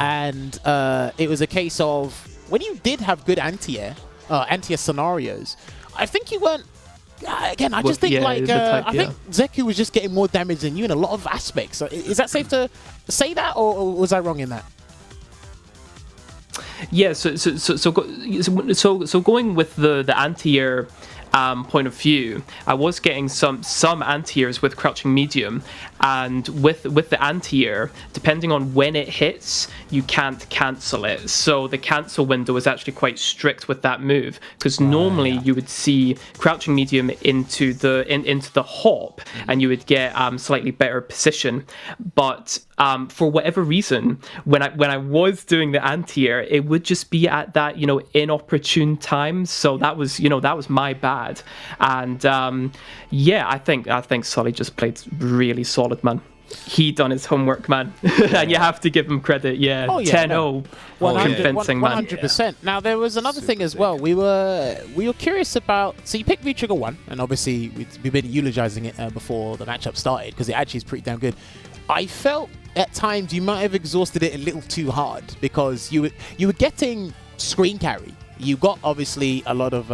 Speaker 3: And it was a case of, when you did have good anti-air scenarios, I think you weren't. Again, I just think I think Zeku was just getting more damage than you in a lot of aspects. So is that safe to say that, or was I wrong in that?
Speaker 7: Yeah. So going with the anti-air point of view, I was getting some anti-airs with crouching medium, and with the anti-air, depending on when it hits, you can't cancel it. So the cancel window is actually quite strict with that move, because normally you would see crouching medium into the hop, and you would get slightly better position. But for whatever reason, when I was doing the anti-air, it would just be at that inopportune time. So that was my bad. And I think Sully just played really solid, man. He done his homework, man. And you have to give him credit. 10-0, convincing, man.
Speaker 3: 100%. Now there was another thing as well. We were curious about. So you picked V-Trigger 1, and obviously we've been eulogizing it before the matchup started, because it actually is pretty damn good. I felt at times you might have exhausted it a little too hard, because you were getting screen carry. You got obviously a lot of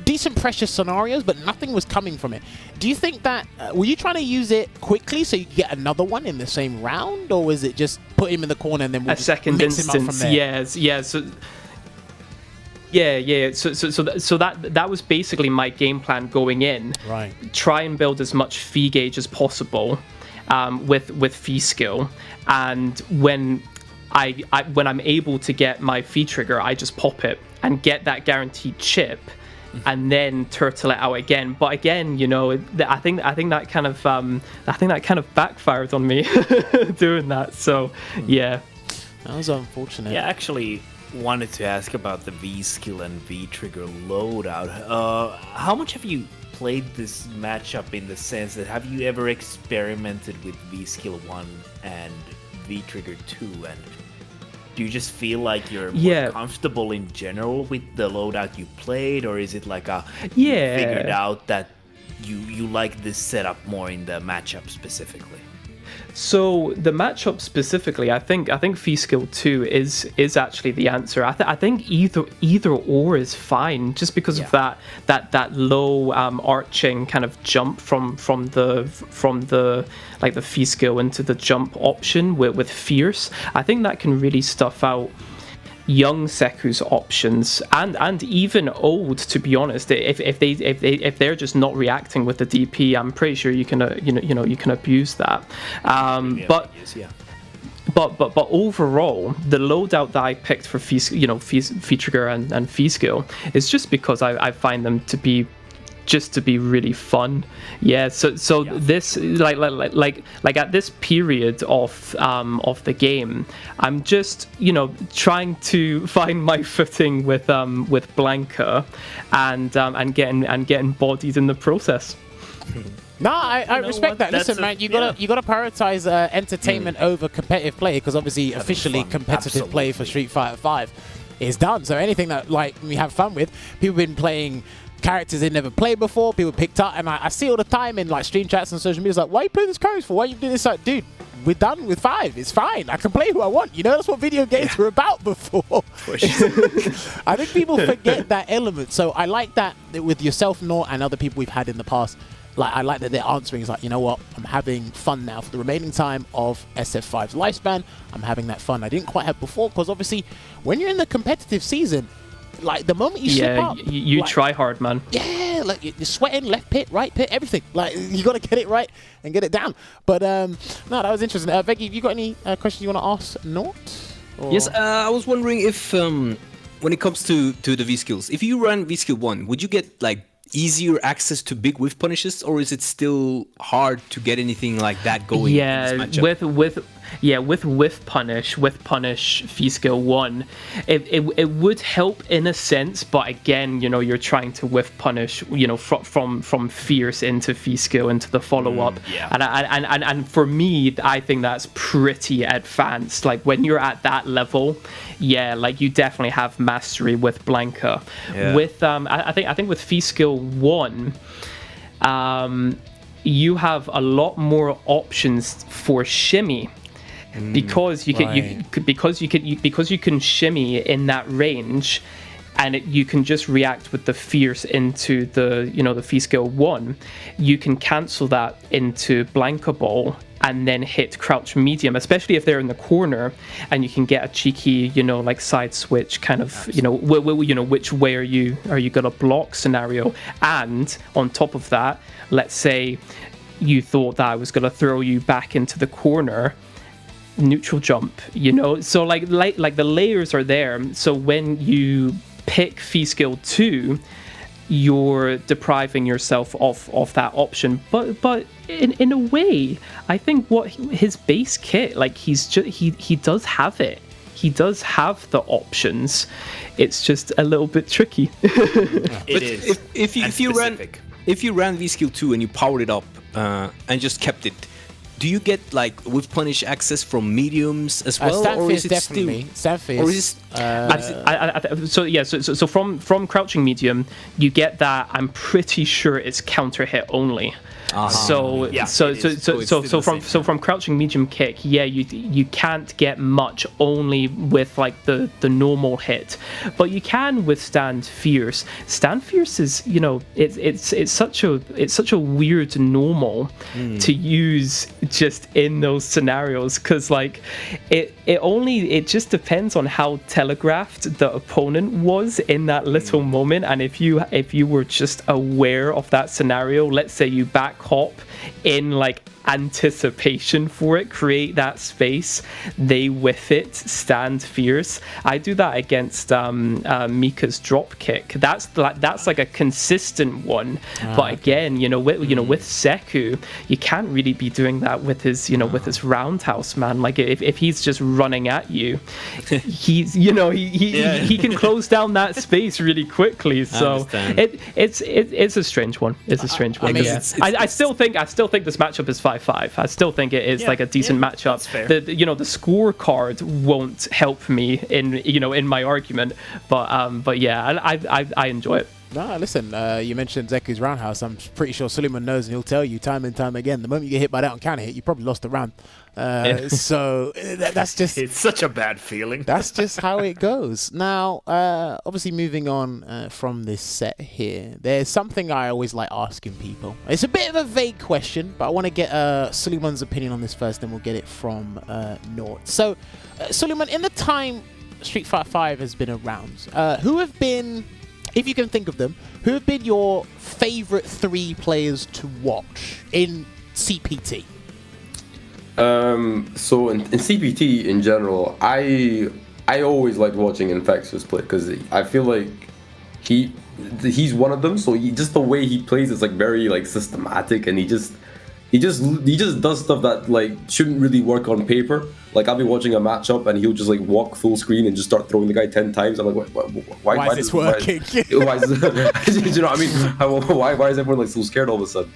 Speaker 3: decent pressure scenarios, but nothing was coming from it. Do you think that were you trying to use it quickly so you could get another one in the same round, or was it just put him in the corner and then we'll
Speaker 7: a second
Speaker 3: mix
Speaker 7: instance?
Speaker 3: Him up from there?
Speaker 7: So that was basically my game plan going in.
Speaker 3: Right.
Speaker 7: Try and build as much fee gauge as possible with fee skill, and when I'm able to get my fee trigger, I just pop it and get that guaranteed chip, and then turtle it out again. But again, I think that kind of backfired on me doing that. So yeah,
Speaker 3: that was unfortunate.
Speaker 5: Yeah, actually wanted to ask about the V skill and V trigger loadout. How much have you played this matchup, in the sense that have you ever experimented with V skill 1 and V trigger 2, and do you just feel like you're more comfortable in general with the loadout you played, or is it like you figured out that you like this setup more in the matchup specifically?
Speaker 7: So the matchup specifically, I think fee skill 2 is actually the answer. I think either or is fine, just because of that low arching kind of jump from the like the fee skill into the jump option with fierce. I think that can really stuff out young Seku's options, and even old, to be honest. If they're just not reacting with the DP, I'm pretty sure you can you can abuse that. But overall, the loadout that I picked for fee trigger and fee skill is just because I find them to be really fun. This like at this period of the game, I'm just trying to find my footing with Blanka and getting bodied in the process.
Speaker 3: No, I respect that. Listen, man, you gotta prioritize entertainment over competitive play, because obviously officially competitive play for Street Fighter 5 is done. So anything that we have fun with, people have been playing characters they never played before, people picked up, and I see all the time in stream chats and social media, why are you playing this character for? Why are you doing this? Like, dude, we're done with 5. It's fine. I can play who I want. That's what video games were about before. I think people forget that element. So I like that with yourself, Naught, and other people we've had in the past. I like that they're answering. It's like, you know what? I'm having fun now for the remaining time of SF5's lifespan. I'm having that fun I didn't quite have before, because obviously when you're in the competitive season, like the moment you slip up,
Speaker 7: you
Speaker 3: like,
Speaker 7: try hard, man.
Speaker 3: Yeah, like you're sweating, left pit, right pit, everything. Like you got to get it right and get it down. But no, that was interesting. Veggey, have you got any questions you want to ask Naught? Or?
Speaker 4: Yes, I was wondering if when it comes to the V skills, if you run V skill 1, would you get like easier access to big whiff punishes, or is it still hard to get anything like that going?
Speaker 7: Yeah,
Speaker 4: in this matchup?
Speaker 7: with punish fee skill 1, it would help in a sense, but again, you're trying to whiff punish, from fierce into fee skill into the follow up, and for me, I think that's pretty advanced. Like when you're at that level, like you definitely have mastery with Blanca. With I think with fee skill 1, you have a lot more options for shimmy. Because you can shimmy in that range, and you can just react with the fierce into the fee skill 1. You can cancel that into Blanca Ball and then hit crouch medium, especially if they're in the corner, and you can get a cheeky like side switch kind of which way are you gonna block scenario. And on top of that, let's say you thought that I was gonna throw you back into the corner, neutral jump, so like the layers are there. So when you pick fee skill 2, you're depriving yourself of that option, but in a way, I think what his base kit, like he does have it. He does have the options. It's just a little bit tricky.
Speaker 4: It is. If you ran V skill 2 and you powered it up and just kept it, do you get like with punish access from mediums as well, or is it
Speaker 3: definitely
Speaker 4: still?
Speaker 3: Stanfierce,
Speaker 4: or is
Speaker 7: it, so from crouching medium, you get that. I'm pretty sure it's counter hit only. So from crouching medium kick, you can't get much only with like the normal hit, but you can withstand fierce. Stand fierce is it's such a weird normal to use just in those scenarios, because like it just depends on how telegraphed the opponent was in that little moment, and if you were just aware of that scenario, let's say you back hop in like anticipation for it, create that space, they whiff it, stand fierce. I do that against Mika's drop kick. That's like a consistent one. But again, with Seku, you can't really be doing that with his roundhouse, man. Like if he's just running at you, he can close down that space really quickly. So it's a strange one. It's a strange one. I still think this matchup is 5-5. I still think it is like a decent matchup. The scorecard won't help me in my argument, but I enjoy it.
Speaker 3: No, listen, you mentioned Zeku's roundhouse. I'm pretty sure Suleymon knows, and he'll tell you time and time again, the moment you get hit by that on counter hit, you probably lost the round. So that's just...
Speaker 5: It's such a bad feeling.
Speaker 3: That's just how it goes. Now, obviously moving on from this set here, there's something I always like asking people. It's a bit of a vague question, but I want to get Suleiman's opinion on this first, then we'll get it from Naught. So, Suleymon, in the time Street Fighter 5 has been around, who have been... if you can think of them, who have been your favorite 3 players to watch in CPT?
Speaker 6: So in CPT in general, I always liked watching Infectious play, because I feel like he's one of them. So just the way he plays is like very like systematic, and he just does stuff that like shouldn't really work on paper. Like I'll be watching a matchup and he'll just like walk full screen and just start throwing the guy 10 times. I'm like, why
Speaker 3: is this working?
Speaker 6: Why is this, you know what I mean? Why is everyone like so scared all of a sudden?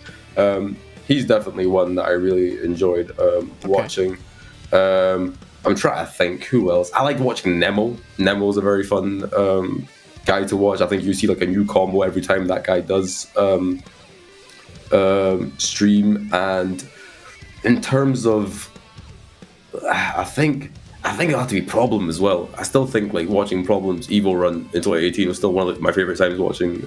Speaker 6: He's definitely one that I really enjoyed watching. I'm trying to think who else. I like watching Nemo. Nemo's a very fun guy to watch. I think you see like a new combo every time that guy does stream. And in terms of, I think it'll have to be Problem as well. I still think like watching Problem's Evo run in 2018 was still one of my favorite times watching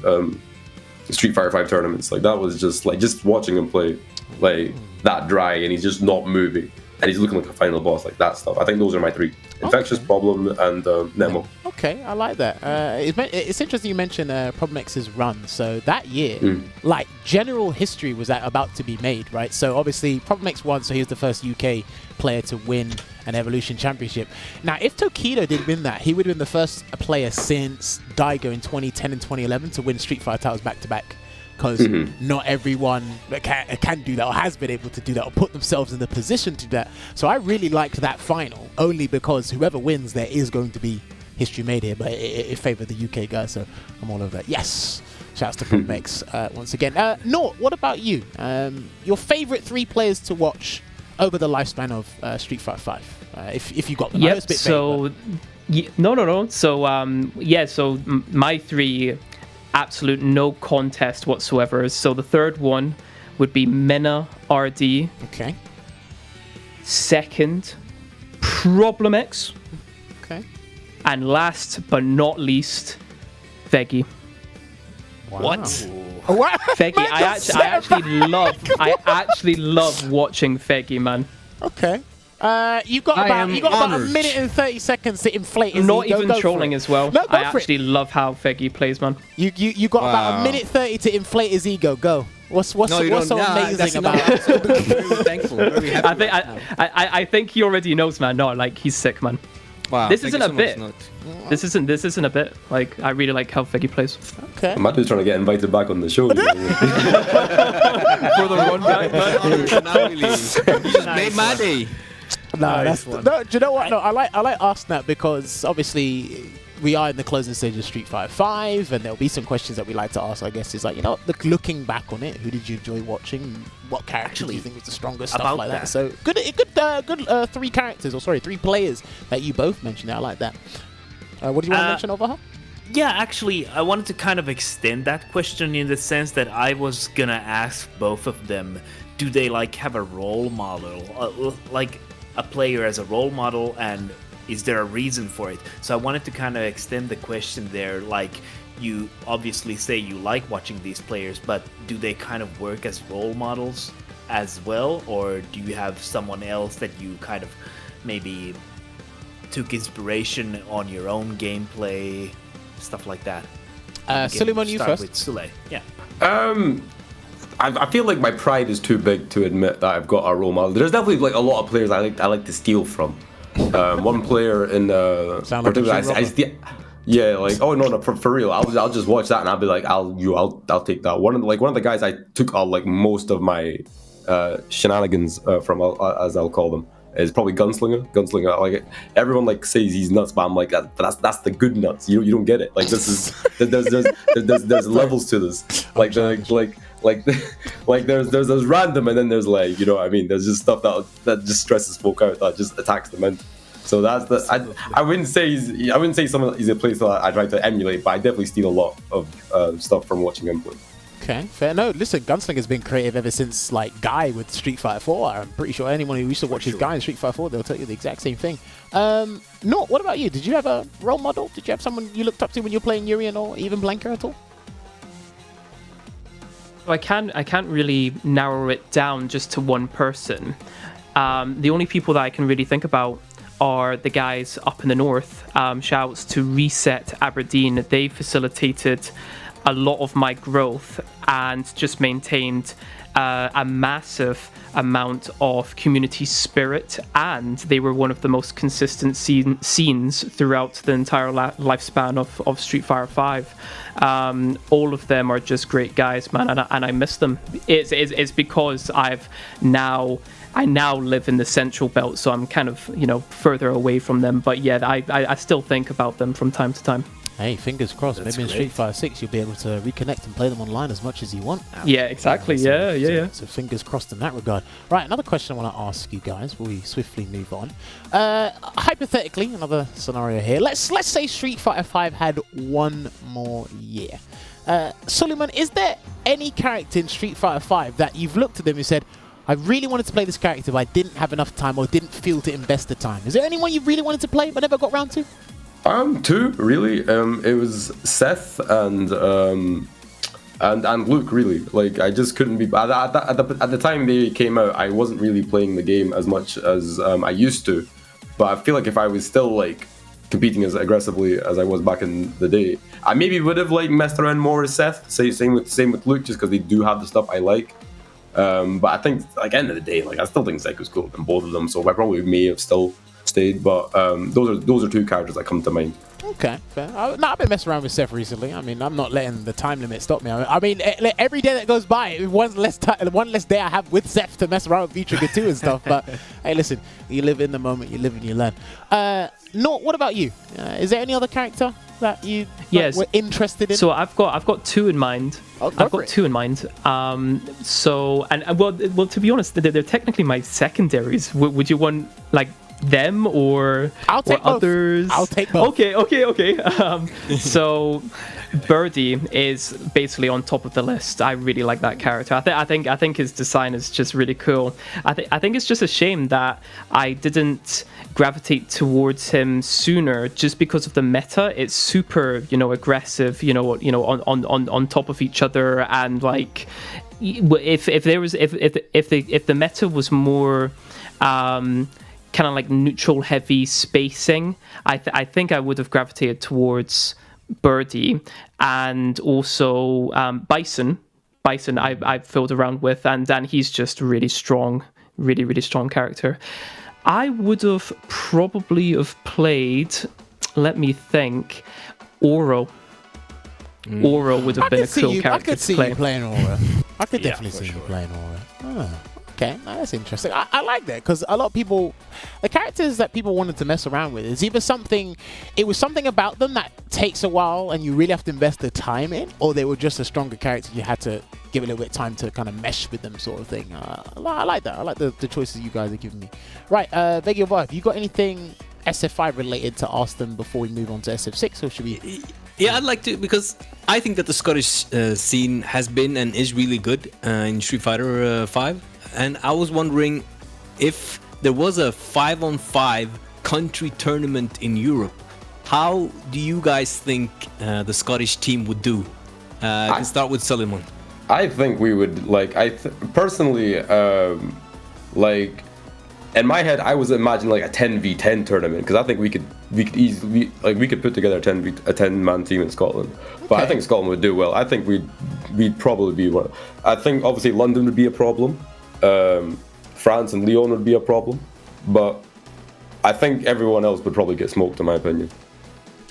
Speaker 6: Street Fighter 5 tournaments. Like that was just watching him play like that dry, and he's just not moving. and he's looking like a final boss, like that stuff. I think those are my three: Infectious, Problem, and Nemo.
Speaker 3: Okay, I like that. It's interesting you mentioned Problem X's run. So that year, like general history was about to be made, right? So obviously Problem X won, so he was the first UK player to win an Evolution Championship. Now, if Tokido did win that, he would have been the first player since Daigo in 2010 and 2011 to win Street Fighter titles back to back. Because not everyone can do that or has been able to do that or put themselves in the position to do that. So I really liked that final, only because whoever wins, there is going to be history made here, but it favoured the UK guys, so I'm all over that. Yes! Shouts to Promex once again. Naught, what about you? Your favourite 3 players to watch over the lifespan of Street Fighter 5, if you got them.
Speaker 7: Yep, so... No. So my 3... absolute no contest whatsoever. So the third one would be Mena RD.
Speaker 3: Okay.
Speaker 7: Second, Problem X.
Speaker 3: Okay.
Speaker 7: And last but not least, Veggey.
Speaker 3: Wow.
Speaker 4: What?
Speaker 7: Veggey, I actually love watching Veggey, man.
Speaker 3: Okay. You got about a minute and 30 seconds to inflate his
Speaker 7: Not
Speaker 3: ego.
Speaker 7: even trolling as well.
Speaker 3: No,
Speaker 7: I actually love how Veggey plays, man.
Speaker 3: You got about a minute 30 to inflate his ego. Go. What's so amazing about it?
Speaker 4: Very thankful. Very happy.
Speaker 7: I think he already knows, man. No, like he's sick, man.
Speaker 4: Wow.
Speaker 7: This isn't a bit. This isn't a bit. Like I really like how Veggey plays.
Speaker 3: Okay.
Speaker 6: I'm actually trying to get invited back on the show.
Speaker 4: For the run back, man. You just made my day.
Speaker 3: No, do you know what? No, I like asking that because obviously we are in the closing stage of Street Fighter 5, and there'll be some questions that we like to ask. I guess is like, looking back on it, who did you enjoy watching? What character do you think was the strongest? Stuff like that. So good 3 characters, or sorry, 3 players that you both mentioned. I like that. What do you want to mention, Olvaha?
Speaker 5: Yeah, actually, I wanted to kind of extend that question in the sense that I was gonna ask both of them: do they have a role model, like a player as a role model, and is there a reason for it? So I wanted to kind of extend the question there. Like, you obviously say you like watching these players, but do they kind of work as role models as well, or do you have someone else that you kind of maybe took inspiration on your own gameplay, stuff like that?
Speaker 3: Suleymon, you first.
Speaker 5: With Sule. Yeah.
Speaker 6: I feel like my pride is too big to admit that I've got a role model. There's definitely a lot of players I like to steal from. One player in particular, oh no, for real. I'll just watch that and I'll be like, I'll take that. One of the guys I took most of my shenanigans from, as I'll call them, is probably Gunslinger. Like everyone says he's nuts, but I'm like, that's the good nuts. You don't get it. Like this is there's levels to this. There's random, and then there's there's just stuff that just stresses folk out, that just attacks the mental. So that's I wouldn't say he's a place that I try to emulate, but I definitely steal a lot of stuff from watching him play.
Speaker 3: Okay, fair. No, listen, Gunslinger's been creative ever since Guy with Street Fighter 4. I'm pretty sure anyone who used to watch his Guy in Street Fighter 4, they'll tell you the exact same thing. Naught, what about you? Did you have a role model? Did you have someone you looked up to when you were playing Urien or even Blanka at all?
Speaker 7: I can't really narrow it down just to one person. The only people that I can really think about are the guys up in the north. Shouts to Reset Aberdeen. They facilitated a lot of my growth and just maintained a massive amount of community spirit, and they were one of the most consistent scenes throughout the entire lifespan of Street Fighter 5. All of them are just great guys, man, and I miss them. It's because I now live in the central belt, so I'm kind of further away from them, but yeah, I still think about them from time to time.
Speaker 3: Hey, fingers crossed. Maybe in Street Fighter 6 you'll be able to reconnect and play them online as much as you want.
Speaker 7: Yeah, exactly. Yeah.
Speaker 3: So fingers crossed in that regard. Right, another question I want to ask you guys before we swiftly move on. Hypothetically, another scenario here. Let's say Street Fighter 5 had one more year. Suleymon, is there any character in Street Fighter 5 that you've looked at them and said, I really wanted to play this character, but I didn't have enough time or didn't feel to invest the time? Is there anyone you really wanted to play but never got round to?
Speaker 6: 2 really. It was Seth and and Luke, really. Like, I just couldn't be... At the time they came out, I wasn't really playing the game as much as I used to. But I feel like if I was still, like, competing as aggressively as I was back in the day, I maybe would have, like, messed around more with Seth. Same with Luke, just because they do have the stuff I like. But I think, like, end of the day, like, I still think Zeiku's cooler than both of them, so I probably may have still stayed. But those are two characters that come to mind.
Speaker 3: Okay, fair. I've been messing around with Seth recently. I mean, I'm not letting the time limit stop me. I mean, every day that goes by, one less day I have with Seth to mess around with V-Trigger 2 and stuff. But hey, listen, you live in the moment, you live and you learn. Naught, what about you? Is there any other character that you were interested in?
Speaker 7: So I've got two in mind. I've got two in mind. Well, to be honest, they're technically my secondaries. Would you want like them or others?
Speaker 3: I'll take both.
Speaker 7: Okay. So Birdie is basically on top of the list. I really like that character. I think his design is just really cool. I think it's just a shame that I didn't gravitate towards him sooner, just because of the meta. It's super, aggressive, on top of each other, and like if the meta was more kind of like neutral heavy spacing, I think I would have gravitated towards Birdie, and also Bison I've filled around with, and he's just really strong, really strong character. I would have probably have played, let me think, Oro. Oro would have been a cool character.
Speaker 3: I could see
Speaker 7: play.
Speaker 3: you playing Oro. I could definitely see you playing Oro. Oh. Okay, that's interesting. I like that, because a lot of people, the characters that people wanted to mess around with, is either something about them that takes a while and you really have to invest the time in, or they were just a stronger character, you had to give it a little bit of time to kind of mesh with them, sort of thing. I like that. I like the choices you guys are giving me. Right, Veggey, Olvaha, have you got anything SF5 related to ask them before we move on to SF6, or should we...
Speaker 4: Yeah, I'd like to, because I think that the Scottish scene has been and is really good in Street Fighter 5. And I was wondering if there was a 5-on-5 country tournament in Europe, how do you guys think the Scottish team would do? I can start with Suleymon.
Speaker 6: I think we would, like, personally, like, in my head, I was imagining like a 10v10 tournament, because I think we could easily, like, we could put together a 10-man team in Scotland. But I think Scotland would do well. I think we'd probably be one. I think obviously London would be a problem. France and Lyon would be a problem, but I think everyone else would probably get smoked, in my opinion.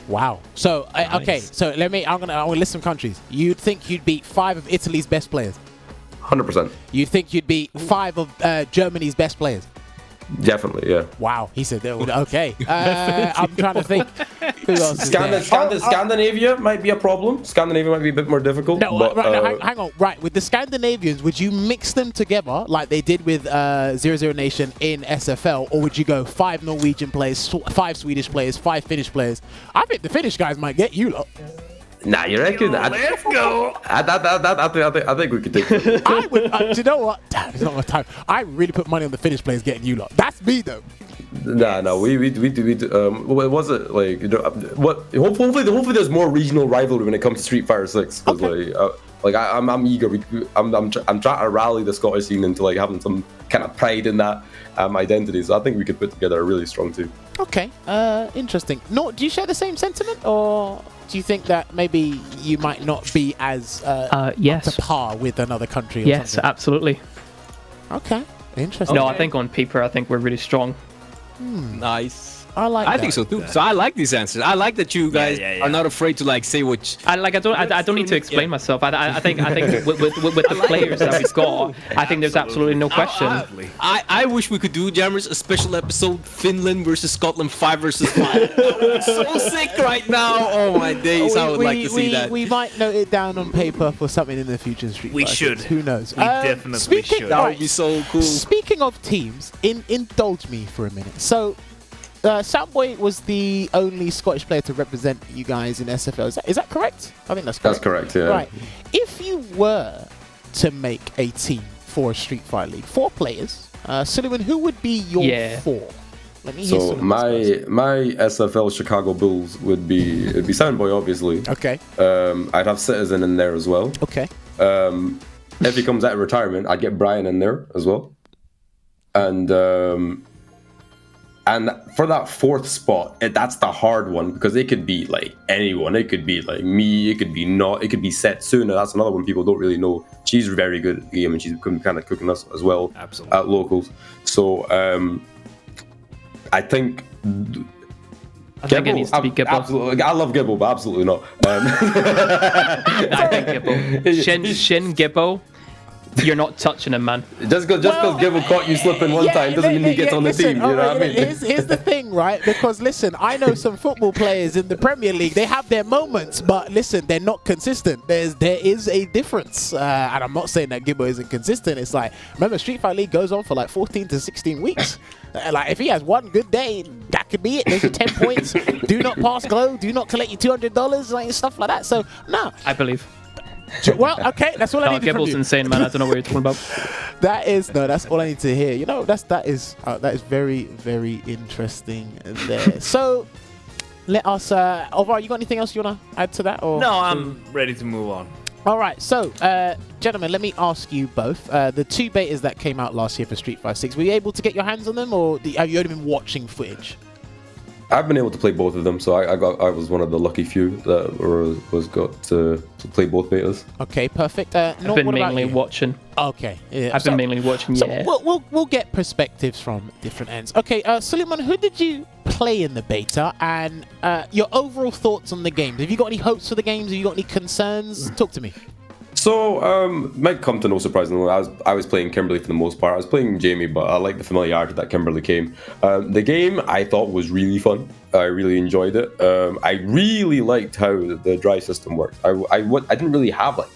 Speaker 3: Wow. So
Speaker 4: Nice.
Speaker 3: okay, so I'm gonna list some countries. You'd think you'd beat 5 of Italy's best players?
Speaker 6: 100%.
Speaker 3: You think you'd beat 5 of Germany's best players?
Speaker 6: Definitely, yeah.
Speaker 3: Wow, he said that would. Okay. I'm trying to think. Who else is there?
Speaker 6: Scandinavia might be a problem. Scandinavia might be a bit more difficult.
Speaker 3: No,
Speaker 6: but,
Speaker 3: hang on. Right, with the Scandinavians, would you mix them together like they did with 00 Nation in SFL, or would you go 5 Norwegian players, 5 Swedish players, 5 Finnish players? I think the Finnish guys might get you lot.
Speaker 6: Nah, you reckon?
Speaker 5: Let's go.
Speaker 6: I think we could take it.
Speaker 3: I would. Do you know what? Damn, it's not enough time. I really put money on the Finnish players getting you lot. That's me though.
Speaker 6: No, we do. What was it like? Hopefully, there's more regional rivalry when it comes to Street Fighter 6.
Speaker 3: Okay.
Speaker 6: I'm eager. I'm trying to rally the Scottish scene into like having some kind of pride in that identity. So I think we could put together a really strong team.
Speaker 3: Okay. Interesting. No, do you share the same sentiment, or do you think that maybe you might not be as
Speaker 7: yes,
Speaker 3: up to par with another country? Or
Speaker 7: yes,
Speaker 3: something?
Speaker 7: Absolutely.
Speaker 3: Okay. Interesting.
Speaker 7: No, I think on paper, I think we're really strong.
Speaker 4: Nice.
Speaker 3: I like.
Speaker 4: I think so too. So I like these answers. I like that you guys are not afraid to like say what.
Speaker 7: I don't need to explain myself. I think with the players that we've got, I think there's absolutely no question.
Speaker 4: I wish we could do, Jammerz, a special episode: Finland versus Scotland, 5 versus 5. It's so sick right now. Oh my days! I would like to see that.
Speaker 3: We might note it down on paper for something in the future. Street
Speaker 5: We
Speaker 3: Fighter.
Speaker 5: should.
Speaker 3: Who knows?
Speaker 5: We definitely should.
Speaker 4: That would be so cool.
Speaker 3: Speaking of teams, indulge me for a minute. So. Soundboy was the only Scottish player to represent you guys in SFL. Is that correct? I think that's correct.
Speaker 6: That's correct, yeah.
Speaker 3: Right. If you were to make a team for a Street Fighter League, 4 players, Suleymon, who would be your 4? Let me hear
Speaker 6: So
Speaker 3: some of these
Speaker 6: my SFL Chicago Bulls it'd be Soundboy, obviously.
Speaker 3: Okay.
Speaker 6: I'd have Citizen in there as well.
Speaker 3: Okay.
Speaker 6: If he comes out of retirement, I'd get Brian in there as well. And for that fourth spot, that's the hard one because it could be like anyone. It could be like me. It could be Naught. It could be Setsuna. That's another one people don't really know. She's very good at the game and she's kind of cooking us as well.
Speaker 5: Absolutely.
Speaker 6: At locals. So I think.
Speaker 7: I think it needs to be Gibbo.
Speaker 6: Absolutely, I love Gibbo, but absolutely not.
Speaker 7: I think Gibbo. Shin Gibbo. You're not touching him, man.
Speaker 6: Just because Gibbo caught you slipping one time doesn't mean he gets on the team. You know what I mean?
Speaker 3: Here's the thing, right? Because listen, I know some football players in the Premier League. They have their moments, but listen, they're not consistent. There is a difference, and I'm not saying that Gibbo isn't consistent. It's like, remember, Street Fighter League goes on for like 14 to 16 weeks. Like if he has one good day, that could be it. There's your 10 points. Do not pass glow. Do not collect your $200, like stuff like that. So no,
Speaker 7: I believe.
Speaker 3: Well, okay, that's all I need from
Speaker 7: Gibble's
Speaker 3: you.
Speaker 7: insane, man. I don't know what you're talking about.
Speaker 3: That's all I need to hear. You know, that is very, very interesting there. So let us Olvaha, you got anything else you wanna add to that? Or
Speaker 5: No, I'm ready to move on.
Speaker 3: all right, so gentlemen, let me ask you both. The 2 betas that came out last year for Street Fighter 6, were you able to get your hands on them, or have you only been watching footage?
Speaker 6: I've been able to play both of them, so I was one of the lucky few that was got to play both betas.
Speaker 3: Okay, perfect.
Speaker 7: I've been mainly watching.
Speaker 3: Okay, yeah.
Speaker 7: I've been mainly watching.
Speaker 3: So
Speaker 7: Yeah.
Speaker 3: we'll get perspectives from different ends. Okay, Suleymon, who did you play in the beta, and your overall thoughts on the games? Have you got any hopes for the games? Have you got any concerns? Talk to me.
Speaker 6: So, might come to no surprise. I was playing Kimberly for the most part. I was playing Jamie, but I like the familiarity that Kimberly came. The game I thought was really fun. I really enjoyed it. I really liked how the drive system worked. I didn't really have it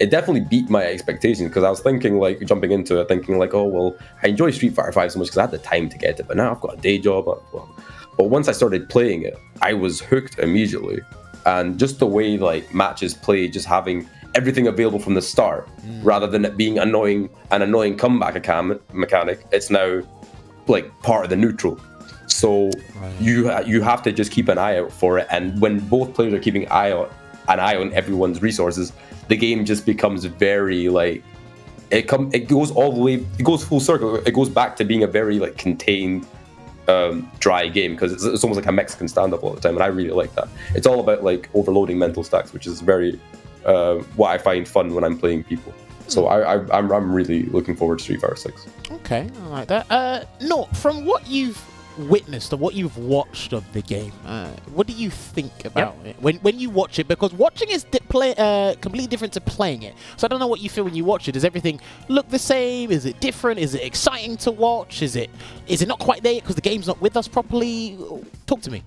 Speaker 6: definitely beat my expectations because I was thinking jumping into it, thinking oh well, I enjoy Street Fighter 5 so much because I had the time to get it, but now I've got a day job. But once I started playing it, I was hooked immediately. And just the way matches play, just having everything available from the start, rather than it being an annoying comeback mechanic, it's now part of the neutral. So you have to just keep an eye out for it. And when both players are keeping an eye on everyone's resources, the game just becomes very it goes all the way, it goes full circle. It goes back to being a very contained. Dry game because it's almost like a Mexican stand-up all the time, and I really like that. It's all about overloading mental stacks, which is very what I find fun when I'm playing people. So I'm really looking forward to Street Fighter 6.
Speaker 3: Okay, I like that. Naught, from what you've witnessed or what you've watched of the game, what do you think about it when you watch it? Because watching is completely different to playing it. So I don't know what you feel when you watch it. Does everything look the same? Is it different? Is it exciting to watch? Is it not quite there because the game's not with us properly? Talk to me.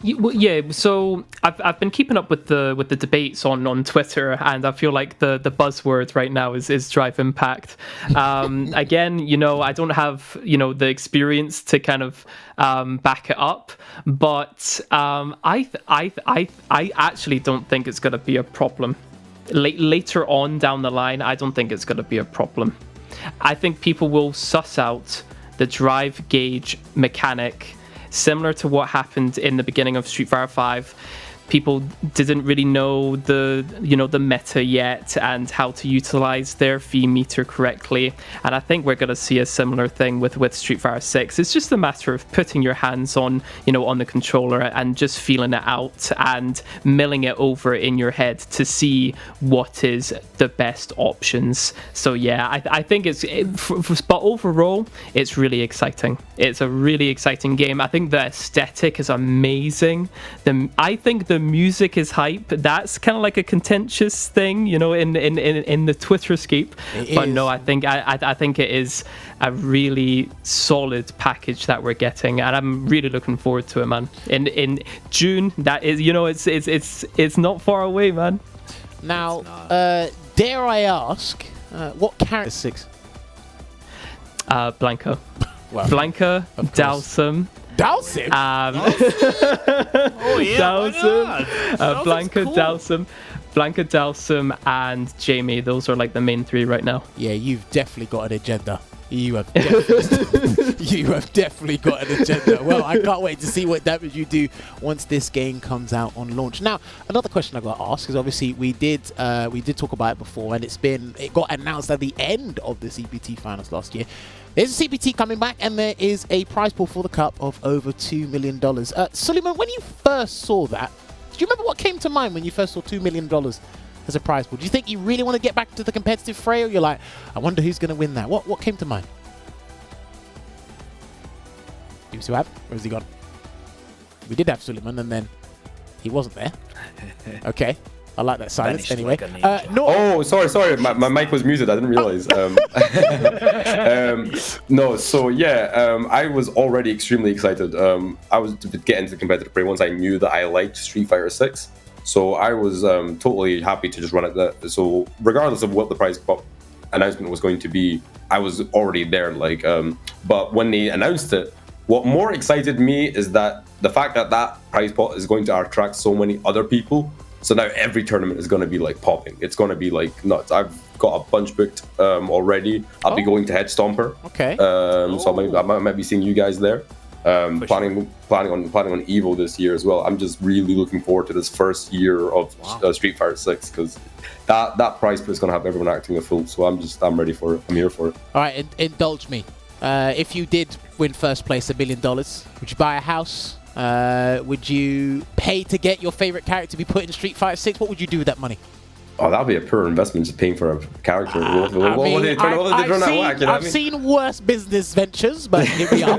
Speaker 7: Yeah, so I've been keeping up with the debates on Twitter, and I feel like the buzzword right now is Drive Impact. Again, I don't have the experience to kind of back it up, but I actually don't think it's going to be a problem. Later on down the line, I don't think it's going to be a problem. I think people will suss out the drive gauge mechanic. Similar to what happened in the beginning of Street Fighter 5, people didn't really know the meta yet and how to utilize their V meter correctly. And I think we're going to see a similar thing with Street Fighter 6. It's just a matter of putting your hands on the controller and just feeling it out and milling it over in your head to see what is the best options. So yeah, I think but overall, it's really exciting. It's a really exciting game. I think the aesthetic is amazing. I think the music is hype. That's kind of like a contentious thing, in the Twitterscape. But no, I think it is a really solid package that we're getting, and I'm really looking forward to it, man. In June, that is, it's not far away, man.
Speaker 3: Now, dare I ask, what character 6?
Speaker 7: Blanca.
Speaker 3: Well,
Speaker 7: Blanca, Dhalsim.
Speaker 3: Dhalsim?
Speaker 5: Oh yeah,
Speaker 7: Dhalsim. Blanca, cool. Dhalsim, and Jamie. Those are the main 3 right now.
Speaker 3: Yeah, you've definitely got an agenda. You have definitely, you have definitely got an agenda. Well, I can't wait to see what damage you do once this game comes out on launch. Now, another question I got to ask is obviously we did talk about it before, and it got announced at the end of the CPT finals last year. There's a CPT coming back, and there is a prize pool for the cup of over $2 million. Suleymon, when you first saw that, do you remember what came to mind when you first saw $2 million as a prize pool? Do you think you really want to get back to the competitive fray, or you're like, I wonder who's going to win that? What came to mind? You still have? Where has he gone? We did have Suleymon, and then he wasn't there. Okay. I like that silence. Anyway.
Speaker 6: Sorry. My mic was muted. I didn't realize. No, so yeah, I was already extremely excited. I was to get into the competitive play once I knew that I liked Street Fighter 6. So I was totally happy to just run it. So regardless of what the prize pop announcement was going to be, I was already there. But when they announced it, what more excited me is that the fact that that prize pot is going to attract so many other people. So now every tournament is going to be popping. It's going to be nuts. I've got a bunch booked already. I'll be going to Head Stomper.
Speaker 3: Okay.
Speaker 6: So I might be seeing you guys there. Planning on Evo this year as well. I'm just really looking forward to this first year of Street Fighter 6 because that prize pool is going to have everyone acting a fool. So I'm ready for it. I'm here for it.
Speaker 3: All right, indulge me. If you did win first place, $1 million, would you buy a house? Would you pay to get your favorite character to be put in Street Fighter 6? What would you do with that money?
Speaker 6: Oh, that'd be a poor investment, just paying for a character.
Speaker 3: I've seen worse business ventures, but here we are.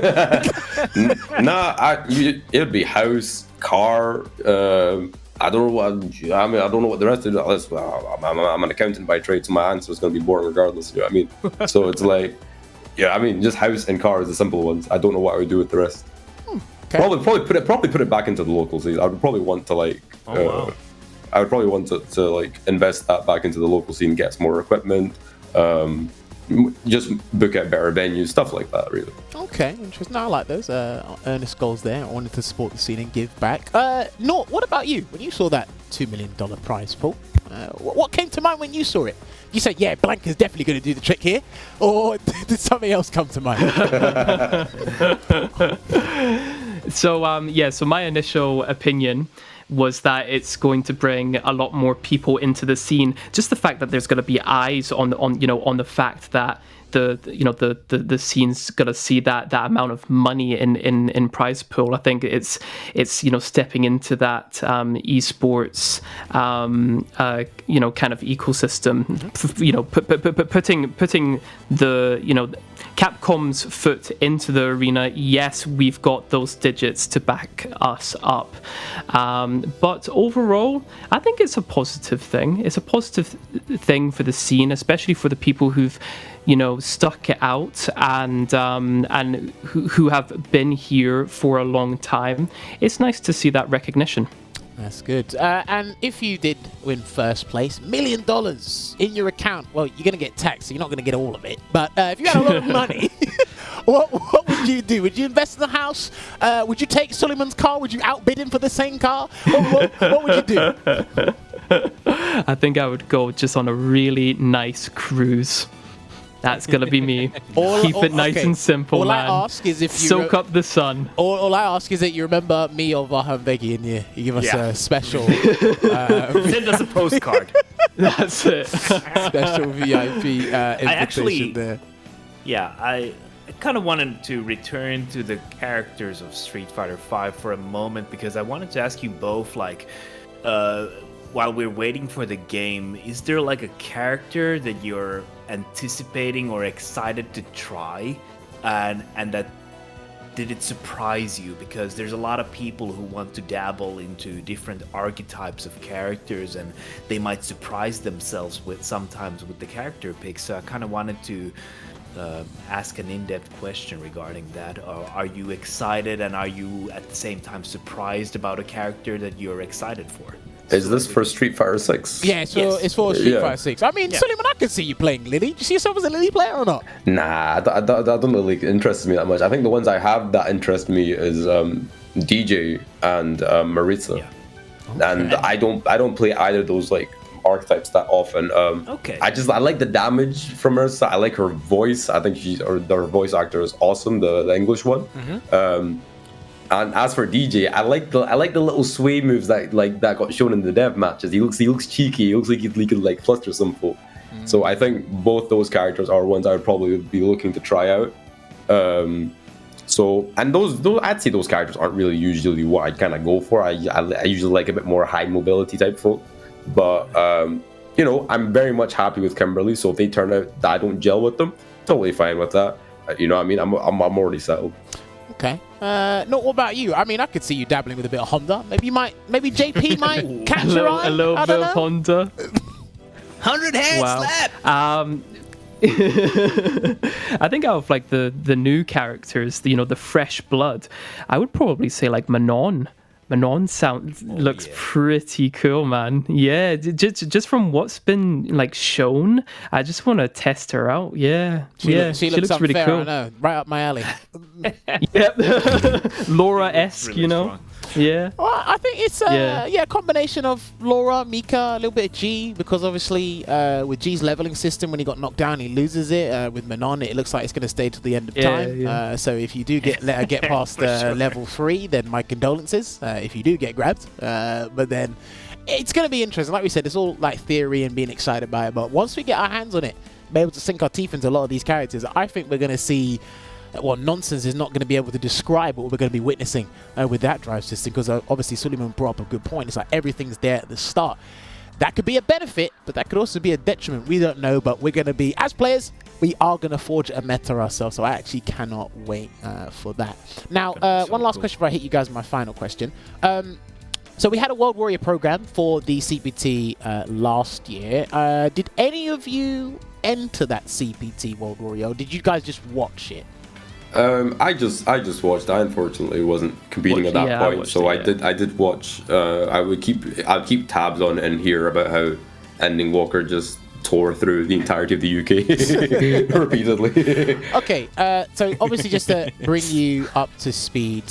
Speaker 6: It'd be house, car. I don't know what the rest of it is. I'm an accountant by trade, so my answer is going to be boring regardless. You know what I mean? So it's just house and car is the simple ones. I don't know what I would do with the rest. Okay. Probably put it back into the local scene. I would probably want to I would probably want to invest that back into the local scene, get some more equipment, just book out better venues, stuff like that, really.
Speaker 3: Okay, interesting. I like those earnest goals there. I wanted to support the scene and give back. Naught, what about you? When you saw that $2 million prize pool, what came to mind when you saw it? You said, yeah, Blanca's definitely going to do the trick here, or did something else come to mind?
Speaker 7: So my initial opinion was that it's going to bring a lot more people into the scene. Just the fact that there's going to be eyes on the fact that the scene's going to see that amount of money in prize pool. I think it's stepping into that esports kind of ecosystem. Putting the Capcom's foot into the arena. Yes, we've got those digits to back us up, but overall, I think it's a positive thing. It's a positive thing for the scene, especially for the people who've stuck it out and who have been here for a long time. It's nice to see that recognition.
Speaker 3: That's good. And if you did win first place, $1 million in your account, well, you're going to get taxed, so you're not going to get all of it. But if you had a lot of money, what would you do? Would you invest in the house? Would you take Suleiman's car? Would you outbid him for the same car? What would you do?
Speaker 7: I think I would go just on a really nice cruise. That's going to be me. Keep it nice and simple,
Speaker 3: all
Speaker 7: man.
Speaker 3: I ask is if you
Speaker 7: soak up the sun.
Speaker 3: All I ask is that you remember me, Olvaha, and Veggey, and you give us a special... send
Speaker 5: us a postcard.
Speaker 7: That's it.
Speaker 3: Special VIP invitation there.
Speaker 5: Yeah, I kind of wanted to return to the characters of Street Fighter V for a moment, because I wanted to ask you both, while we're waiting for the game, is there a character that you're anticipating or excited to try, and that did it surprise you? Because there's a lot of people who want to dabble into different archetypes of characters, and they might surprise themselves sometimes with the character picks. So I kind of wanted to ask an in-depth question regarding that. Are you excited, and are you at the same time surprised about a character that you're excited for?
Speaker 6: Is this for Street Fighter 6?
Speaker 3: Yeah, it's for Street Fighter 6. I mean, Suleymon, I can see you playing Lily. Do you see yourself as a Lily player or not?
Speaker 6: Nah, that don't really interest me that much. I think the ones I have that interest me is DJ and Maritza. Yeah. Okay. And I don't play either of those archetypes that often.
Speaker 5: Okay.
Speaker 6: I like the damage from her. So I like her voice. I think her voice actor is awesome. The English one. And as for DJ, I like the little sway moves that got shown in the dev matches. He looks cheeky. He looks like he could like fluster some folk. So I think both those characters are ones I would probably be looking to try out. So, and those I'd say those characters aren't really usually what I'd kind of go for. I usually like a bit more high mobility type folk. But you know, I'm very much happy with Kimberly. So if they turn out that I don't gel with them, totally fine with that. You know what I mean? I'm already settled.
Speaker 3: Okay. Not what about you? I mean, I could see you dabbling with a bit of Honda. Maybe JP might catch your eye.
Speaker 7: A little bit of Honda.
Speaker 4: 100 hand slap.
Speaker 7: I think out of like the new characters, the fresh blood, I would probably say like Manon. Manon looks pretty cool, man. Yeah, just from what's been like shown, I just want to test her out. Yeah, she looks really cool.
Speaker 3: I know, right up my alley.
Speaker 7: Yep, Laura-esque,
Speaker 5: really
Speaker 7: you know.
Speaker 5: strong.
Speaker 7: Yeah.
Speaker 3: Well, I think it's a combination of Laura, Mika, a little bit of G, because obviously with G's leveling system, when he got knocked down, he loses it. With Manon, it looks like it's going to stay till the end of time.
Speaker 7: Yeah.
Speaker 3: So if you do let her get past level 3, then my condolences. If you do get grabbed, but then it's going to be interesting. Like we said, it's all like theory and being excited by it. But once we get our hands on it, be able to sink our teeth into a lot of these characters, I think we're going to see. Well, nonsense is not going to be able to describe what we're going to be witnessing with that drive system, because obviously Suleymon brought up a good point. It's like everything's there at the start. That could be a benefit, but that could also be a detriment. We don't know, but we're going to be, as players, we are going to forge a meta ourselves, so I actually cannot wait for that. Now, one last question before I hit you guys with my final question. So we had a World Warrior program for the CPT last year. Did any of you enter that CPT World Warrior, or did you guys just watch it?
Speaker 6: I just watched. I unfortunately wasn't competing at that point, so I did watch. I'd keep tabs on and hear about how Ending Walker just tore through the entirety of the UK repeatedly.
Speaker 3: Okay, so obviously just to bring you up to speed,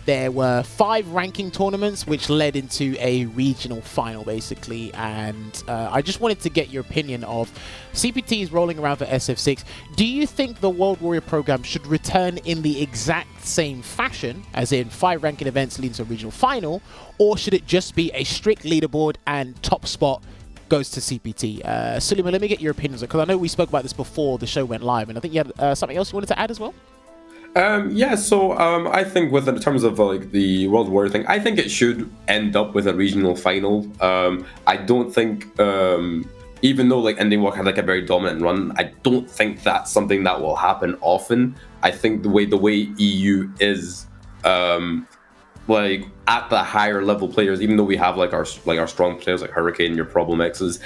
Speaker 3: there were 5 ranking tournaments which led into a regional final basically, and I just wanted to get your opinion of CPT is rolling around for SF6. Do you think the World Warrior program should return in the exact same fashion, as in 5 ranking events leading to a regional final, or should it just be a strict leaderboard and top spot goes to CPT? Suleymon, let me get your opinions, because I know we spoke about this before the show went live, and I think you had something else you wanted to add as well?
Speaker 6: I think in terms of like the World Warrior thing, I think it should end up with a regional final. I don't think, even though like Ending Walk had like a very dominant run, I don't think that's something that will happen often. I think the way EU is, like at the higher level players, even though we have like our strong players like Hurricane, your Problem X's,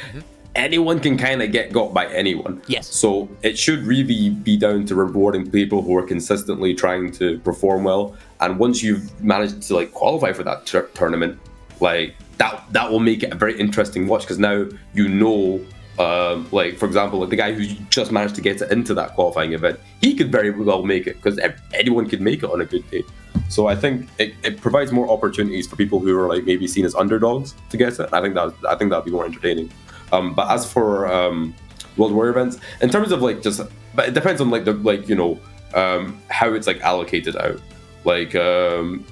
Speaker 6: anyone can kind of get got by anyone.
Speaker 3: Yes.
Speaker 6: So it should really be down to rewarding people who are consistently trying to perform well. And once you've managed to like qualify for that tournament, like that will make it a very interesting watch, because now you know, like for example, like the guy who just managed to get it into that qualifying event, he could very well make it, because anyone could make it on a good day. So I think it provides more opportunities for people who are like maybe seen as underdogs to get it. I think that'd be more entertaining. But as for World Warrior events, in terms of like but it depends on like the like, you know, how it's like allocated out. Like in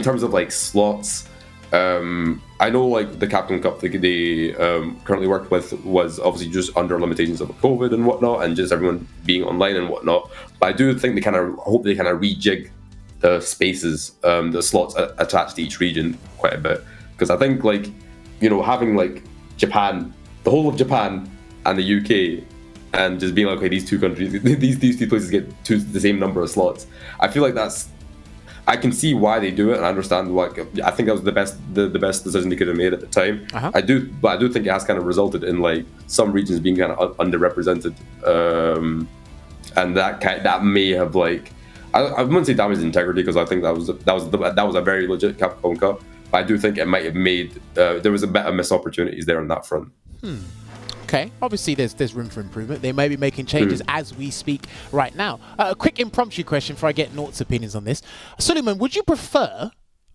Speaker 6: terms of like slots, I know like the Capcom Cup they currently worked with was obviously just under limitations of COVID and whatnot, and just everyone being online and whatnot. But I do think they hope they rejig the spaces, the slots attached to each region quite a bit, because I think like, you know, having like Japan, the whole of Japan and the UK, and just being like, okay, these two countries, these two places get the same number of slots. I feel like I can see why they do it, and I understand why. I think that was the best decision they could have made at the time. I do think it has kind of resulted in like some regions being kind of underrepresented, and that may have like, I wouldn't say damaged integrity, because I think that was a very legit Capcom Cup. But I do think it might have made there was a better missed opportunities there on that front.
Speaker 3: Okay, obviously there's room for improvement. They may be making changes as we speak right now. A quick impromptu question before I get Naught's opinions on this. Suleymon, would you prefer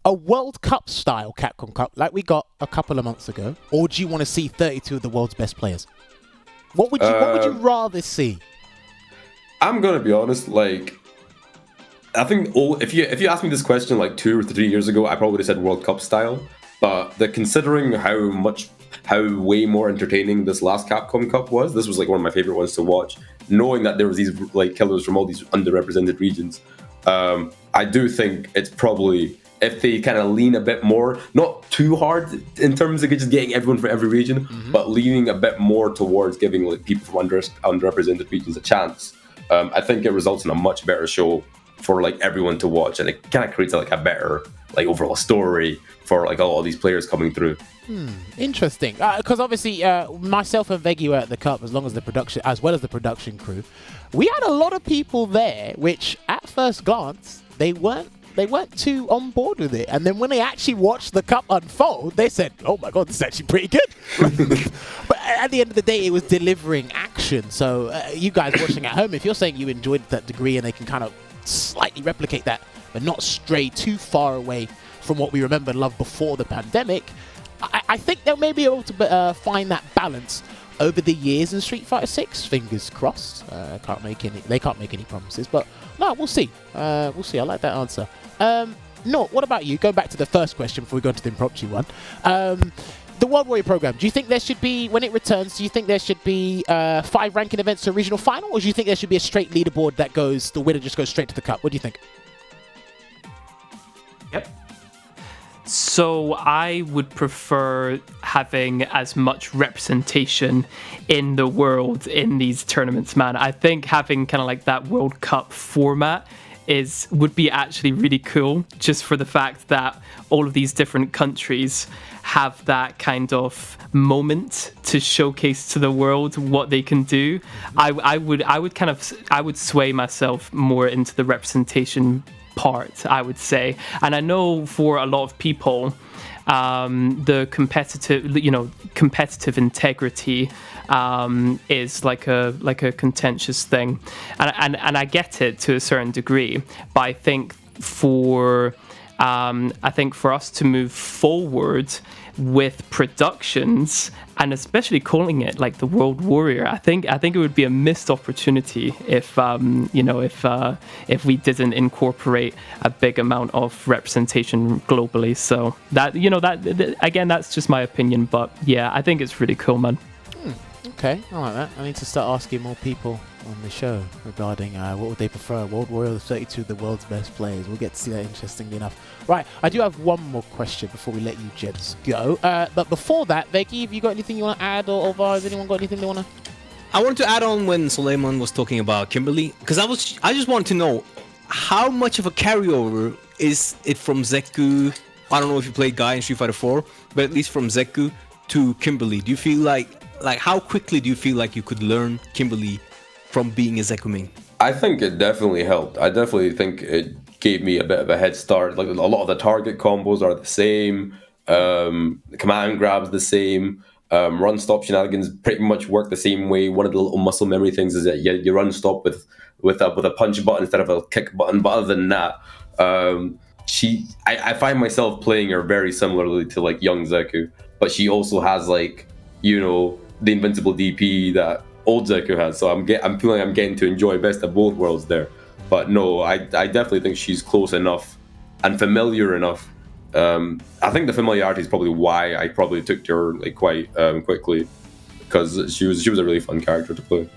Speaker 3: a World Cup style Capcom Cup like we got a couple of months ago, or do you want to see 32 of the world's best players? What would you rather see?
Speaker 6: I'm gonna be honest. Like, I think if you asked me this question like 2 or 3 years ago, I probably would have said World Cup style. But considering how way more entertaining this last Capcom Cup was, this was like one of my favorite ones to watch. Knowing that there was these like killers from all these underrepresented regions, I do think it's probably, if they kind of lean a bit more, not too hard in terms of just getting everyone from every region, but leaning a bit more towards giving like people from underrepresented regions a chance. I think it results in a much better show for like everyone to watch, and it kind of creates like a better like overall story for like all these players coming through.
Speaker 3: Interesting, because obviously myself and Veggey were at the Cup as well as the production crew. We had a lot of people there, which at first glance they weren't too on board with it, and then when they actually watched the Cup unfold, they said, "Oh my god, this is actually pretty good." But at the end of the day, it was delivering action. So you guys watching at home, if you're saying you enjoyed that degree and they can kind of slightly replicate that, but not stray too far away from what we remember and loved before the pandemic, I think they'll maybe be able to find that balance over the years in Street Fighter 6. Fingers crossed. They can't make any promises, but no, we'll see. We'll see. I like that answer. Naught, what about you? Going back to the first question before we go into the impromptu one. The World Warrior program, do you think there should be, when it returns, do you think there should be 5 ranking events to a regional final, or do you think there should be a straight leaderboard that goes, the winner just goes straight to the Cup? What do you think?
Speaker 7: Yep. So I would prefer having as much representation in the world in these tournaments, man. I think having kind of like that World Cup format would be actually really cool, just for the fact that all of these different countries have that kind of moment to showcase to the world what they can do. I would sway myself more into the representation part, I would say. And I know for a lot of people, the competitive integrity is like a contentious thing, and I get it to a certain degree. But I think for us to move forward with productions, and especially calling it like the World Warrior, I think it would be a missed opportunity if we didn't incorporate a big amount of representation globally. So that again, that's just my opinion, but yeah, I think it's really cool, man.
Speaker 3: Okay, I like that. I need to start asking more people on the show regarding what would they prefer, World Warrior or 32 the world's best players. We'll get to see that, interestingly enough. Right, I do have one more question before we let you gents go. But before that, Veggey, have you got anything you want to add, or has anyone got anything they want to?
Speaker 4: I wanted to add on when Suleymon was talking about Kimberly, because I just wanted to know how much of a carryover is it from Zeku. I don't know if you played Guy in Street Fighter 4, but at least from Zeku to Kimberly. Do you feel like how quickly do you feel like you could learn Kimberly from being a Zeku main?
Speaker 6: I think it definitely helped. I definitely think it gave me a bit of a head start. Like, a lot of the target combos are the same, the command grabs the same, run stop shenanigans pretty much work the same way. One of the little muscle memory things is that you run stop with a punch button instead of a kick button. But other than that, I find myself playing her very similarly to like young Zeku, but she also has like, the invincible DP that old Zeku has. So I'm feeling I'm getting to enjoy best of both worlds there. But no, I definitely think she's close enough and familiar enough. I think the familiarity is probably why I probably took to her like quite quickly, because she was a really fun character to play.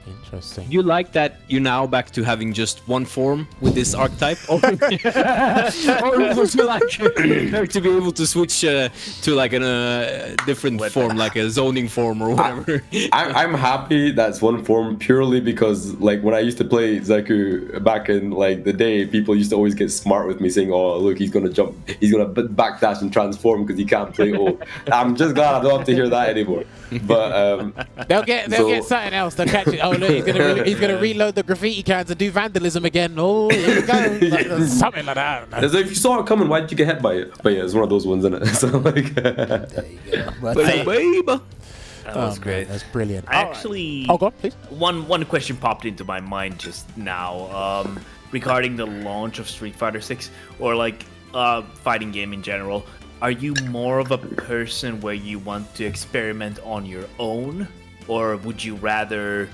Speaker 3: Interesting.
Speaker 4: You like that you're now back to having just one form with this archetype? Or would you like her to be able to switch to like a different form, like a zoning form or whatever?
Speaker 6: I'm happy that's one form, purely because like when I used to play Zeku back in like the day, people used to always get smart with me saying, "Oh, look, he's gonna backdash and transform because he can't play old." I'm just glad I don't have to hear that anymore. But
Speaker 3: they'll get something else. They'll catch it. Oh look, he's gonna reload the graffiti cans and do vandalism again. Oh, here we go. Something like that.
Speaker 6: As if you saw it coming, why did you get hit by it? But yeah, it's one of those ones, isn't it? So like, there
Speaker 5: you go. That was great.
Speaker 3: That's brilliant.
Speaker 5: I actually,
Speaker 3: go on, please.
Speaker 5: One question popped into my mind just now regarding the launch of Street Fighter 6, or like fighting game in general, are you more of a person where you want to experiment on your own, or would you rather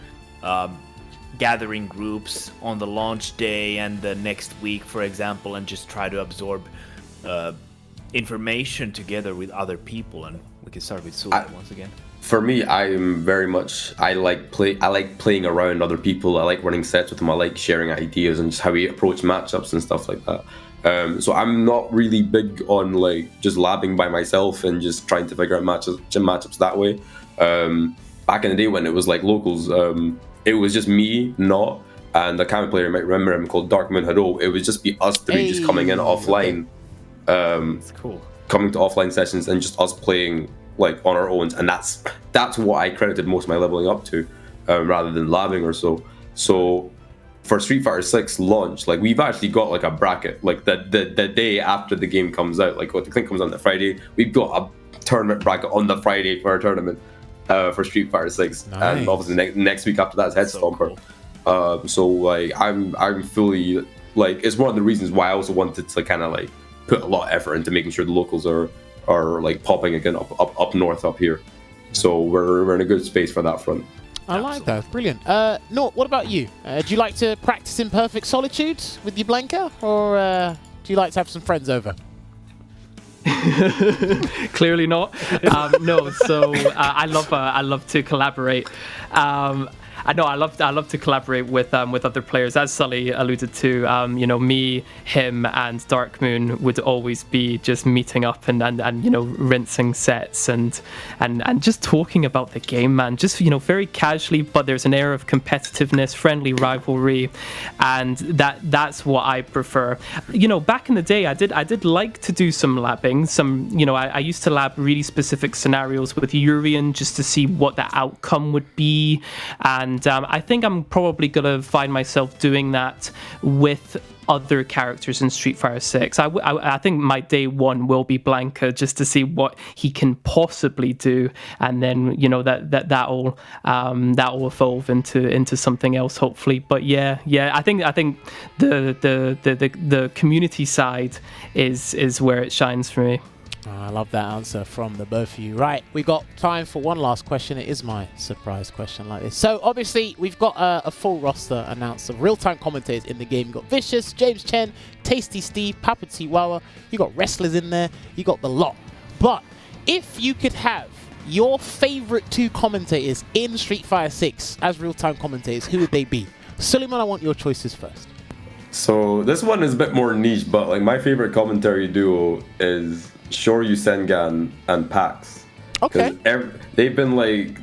Speaker 5: gather in groups on the launch day and the next week, for example, and just try to absorb information together with other people? And we can start with Suleymon once again.
Speaker 6: For me, I'm very much, I like playing around other people. I like running sets with them. I like sharing ideas and just how we approach matchups and stuff like that. So I'm not really big on like just labbing by myself and just trying to figure out matchups that way. Back in the day when it was like locals, it was just me, Naught, and the camera player, you might remember him, called Darkmoon Hado. It would just be us three just coming in offline.
Speaker 3: That's cool.
Speaker 6: Coming to offline sessions and just us playing like on our own, and that's what I credited most of my leveling up to, rather than labbing or so. So for Street Fighter 6 launch, like we've actually got like a bracket, like the day after the game comes out, like what I think comes on the Friday, we've got a tournament bracket on the Friday for our tournament for Street Fighter 6.
Speaker 3: Nice.
Speaker 6: And obviously next week after that is Head Stomper. Cool. So like I'm fully like, it's one of the reasons why I also wanted to kind of like put a lot of effort into making sure the locals are like popping again up north up here. So we're in a good space for that front.
Speaker 3: I like that. Brilliant. Naught, what about you? Do you like to practice in perfect solitude with your Blanca, or do you like to have some friends over?
Speaker 7: Clearly not. No. So I love to collaborate. I know I love to collaborate with other players. As Sully alluded to, me, him, and Darkmoon would always be just meeting up and rinsing sets and just talking about the game, man. Just very casually, but there's an air of competitiveness, friendly rivalry, and that's what I prefer. Back in the day, I did like to do some labbing. I used to lab really specific scenarios with Urian just to see what the outcome would be. And I think I'm probably going to find myself doing that with other characters in Street Fighter 6. I think my day one will be Blanca, just to see what he can possibly do, and then that'll evolve into something else, hopefully. But yeah, I think the community side is where it shines for me.
Speaker 3: I love that answer from the both of you. Right, we've got time for one last question. It is my surprise question like this. So obviously we've got a full roster announced of real-time commentators in the game. You've got Vicious, James Chen, Tasty Steve, Papa Chihuahua. You got wrestlers in there. You got the lot. But if you could have your favorite two commentators in Street Fighter 6 as real-time commentators, who would they be? Suleymon, I want your choices first.
Speaker 6: So this one is a bit more niche, but like my favorite commentary duo is Shoryu Sengan and Pax.
Speaker 3: Okay.
Speaker 6: They've been like,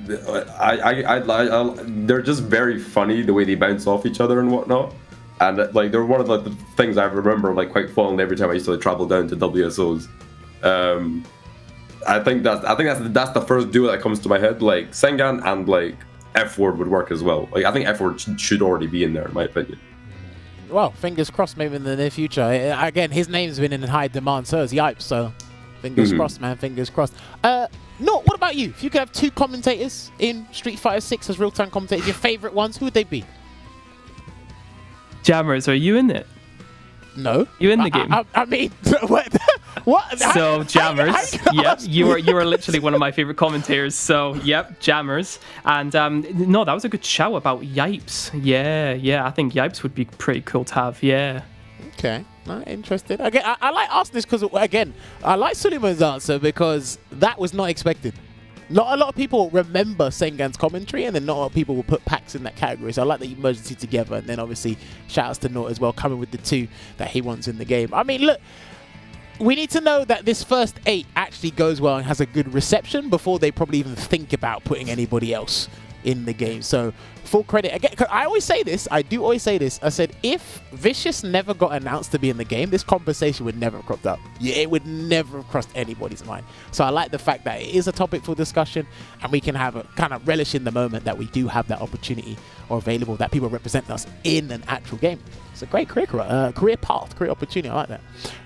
Speaker 6: they're just very funny the way they bounce off each other and whatnot. And like they're one of the things I remember like quite fondly every time I used to travel down to WSOs. I think that's the first duo that comes to my head. Like Sengan and like F-Word would work as well. Like I think F-Word should already be in there in my opinion.
Speaker 3: Well, fingers crossed, maybe in the near future. Again, his name's been in high demand, so is Yipes, so fingers crossed, man, fingers crossed. Naught, what about you? If you could have two commentators in Street Fighter 6 as real-time commentators, your favorite ones, who would they be?
Speaker 7: Jammerz, are you in it?
Speaker 3: No.
Speaker 7: You in the game?
Speaker 3: I mean, what?
Speaker 7: So Jammerz, yep, you are literally one of my favorite commentators. So yep, Jammerz, and no, that was a good shout about Yipes. Yeah, I think Yipes would be pretty cool to have. Yeah.
Speaker 3: Okay, interesting. Again, I like asking this because again, I like Suleiman's answer because that was not expected. Not a lot of people remember Sengan's commentary, and then not a lot of people will put Pax in that category. So I like that you merged the two together, and then obviously shout outs to Naught as well, coming with the two that he wants in the game. I mean, look, we need to know that this first 8 actually goes well and has a good reception before they probably even think about putting anybody else in the game. So full credit again. I always say this. I do always say this. I said if Vicious never got announced to be in the game, this conversation would never have cropped up. Yeah, it would never have crossed anybody's mind. So I like the fact that it is a topic for discussion, and we can have a kind of relish in the moment that we do have that opportunity or available, that people represent us in an actual game. It's a great career path, career opportunity. I like that.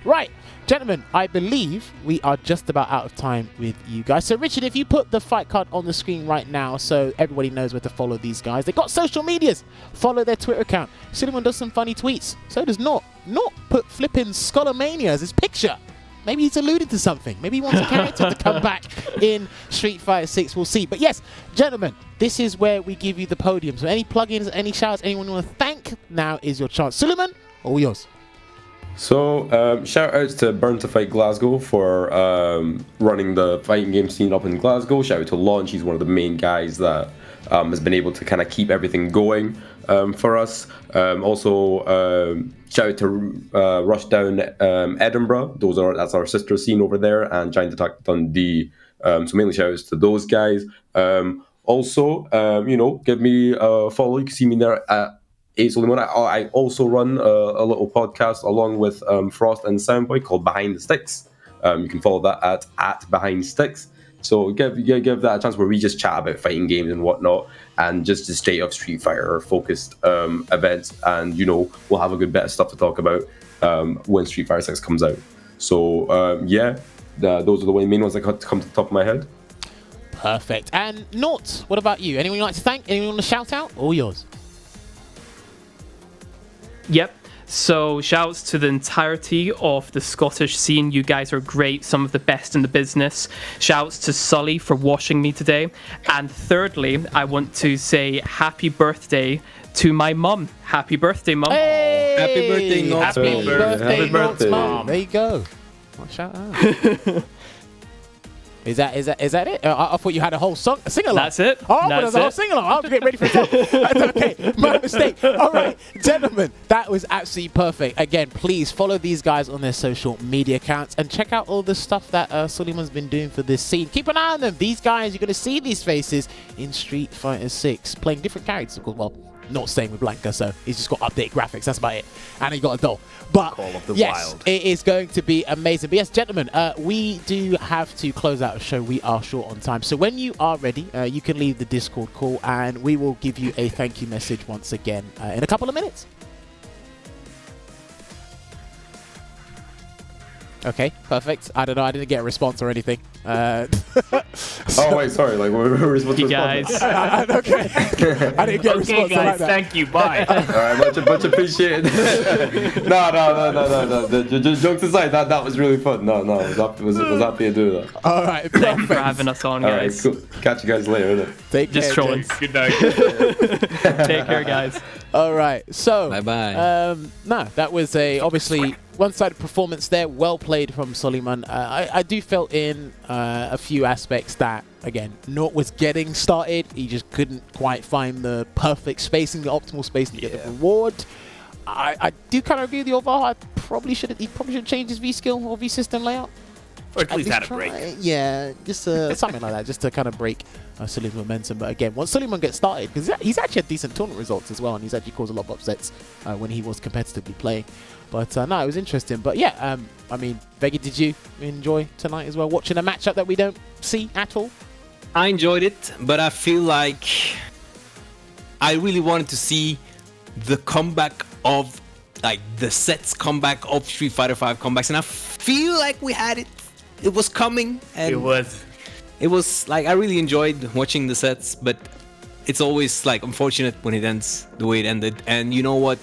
Speaker 3: Right. Gentlemen, I believe we are just about out of time with you guys. So, Richard, if you put the fight card on the screen right now so everybody knows where to follow these guys. They've got social medias. Follow their Twitter account. Suleymon does some funny tweets. So does Naught. not put flipping Skullomania as his picture. Maybe he's alluded to something. Maybe he wants a character to come back in Street Fighter 6. We'll see. But yes, gentlemen, this is where we give you the podium. So any plugins, any shouts, anyone you want to thank, now is your chance. Suleymon, all yours.
Speaker 6: So, shout outs to Burn to Fight Glasgow for running the fighting game scene up in Glasgow. Shout out to Launch, he's one of the main guys that has been able to kind of keep everything going for us. Also, shout out to Rushdown Edinburgh. That's our sister scene over there, and Giant Attack Dundee. So mainly shout outs to those guys. Also, give me a follow. You can see me there at Suleymon. I also run a little podcast along with Frost and Soundboy called Behind the Sticks. You can follow that at Behind Sticks. So give that a chance where we just chat about fighting games and whatnot, and just the state of Street Fighter focused events, and we'll have a good bit of stuff to talk about when Street Fighter 6 comes out. So those are the main ones that come to the top of my head.
Speaker 3: Perfect. And Naught, what about you? Anyone you'd like to thank? Anyone you want to shout out? All yours.
Speaker 7: Yep. So shouts to the entirety of the Scottish scene. You guys are great, some of the best in the business. Shouts to Sully for washing me today. And thirdly, I want to say happy birthday to my mum. Happy birthday, mum.
Speaker 3: Hey!
Speaker 4: Happy birthday, Naught.
Speaker 3: Happy birthday, Naught's
Speaker 6: birthday.
Speaker 3: mum. There you go. Well, shout out. Is that it? I thought you had a whole sing-along.
Speaker 7: That's it.
Speaker 3: Oh, there's a whole sing-along. I'll get ready for it. That's okay. My mistake. All right, gentlemen, that was absolutely perfect. Again, please follow these guys on their social media accounts and check out all the stuff that Suleymon's been doing for this scene. Keep an eye on them. These guys, you're going to see these faces in Street Fighter 6, playing different characters, of course. Well, not staying with Blanca, so he's just got updated graphics. That's about it. And he got a doll. But
Speaker 5: Call of the
Speaker 3: yes,
Speaker 5: Wild.
Speaker 3: it is going to be amazing. But yes, gentlemen, we do have to close out the show. We are short on time. So when you are ready, you can leave the Discord call, and we will give you a thank you message once again in a couple of minutes. Okay, perfect. I don't know. I didn't get a response or anything.
Speaker 6: Oh wait, sorry. Like we're supposed to
Speaker 7: You guys.
Speaker 3: Okay. I didn't get a response.
Speaker 5: Okay, guys,
Speaker 3: like that.
Speaker 5: thank you. Bye.
Speaker 6: All right, much appreciated. No. Just jokes aside, that was really fun. No, was happy to do that.
Speaker 3: All right,
Speaker 7: Thank you for having us on,
Speaker 6: All right,
Speaker 7: guys.
Speaker 6: cool. Catch you guys later. Innit?
Speaker 3: Take
Speaker 7: Just
Speaker 3: care,
Speaker 7: trolling.
Speaker 3: James.
Speaker 5: Good night.
Speaker 7: Take care, guys.
Speaker 3: All right, so
Speaker 4: Bye-bye.
Speaker 3: No, that was a obviously one-sided performance there. Well played from Suleymon. I do felt in a few aspects that, again, Naught was getting started. He just couldn't quite find the perfect spacing, the optimal spacing to get the reward. I do kind of agree with the Olvaha. He probably should change his V skill or V system layout.
Speaker 5: Or at least had a break.
Speaker 3: Yeah, just something like that, just to kind of break Suleimon's momentum. But again, once Suleymon gets started, because he's actually had decent tournament results as well, and he's actually caused a lot of upsets when he was competitively playing. But no, it was interesting. But yeah, I mean, Veggey, did you enjoy tonight as well, watching a matchup that we don't see at all?
Speaker 4: I enjoyed it, but I feel like I really wanted to see the comeback of, like, the sets comeback of Street Fighter 5 comebacks, and I feel like we had it. It was coming. And it was like, I really enjoyed watching the sets, but it's always like unfortunate when it ends the way it ended. And you know what?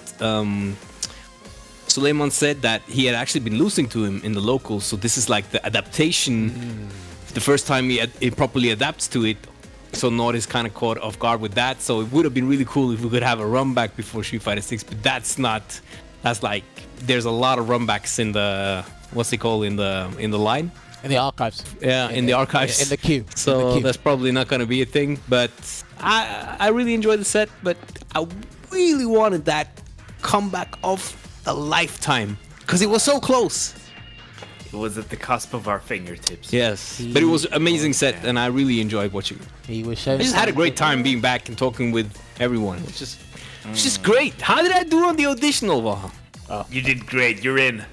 Speaker 4: Suleymon said that he had actually been losing to him in the locals, so this is like the adaptation. The first time he properly adapts to it, so Naught is kind of caught off guard with that. So it would have been really cool if we could have a run back before Street Fighter 6, but that's like, there's a lot of run backs in the, what's it called, in the line?
Speaker 3: In the archives.
Speaker 4: Yeah, in the archives.
Speaker 3: In the queue.
Speaker 4: So that's probably not going to be a thing, but I really enjoyed the set, but I really wanted that comeback of a lifetime, because it was so close.
Speaker 5: It was at the cusp of our fingertips.
Speaker 4: Yes, but it was an amazing set, and I really enjoyed watching.
Speaker 3: He was showing.
Speaker 4: I just had a great time being back and talking with everyone. It's just great. How did I do on the audition, Olvaha?
Speaker 5: Oh. You did great. You're in.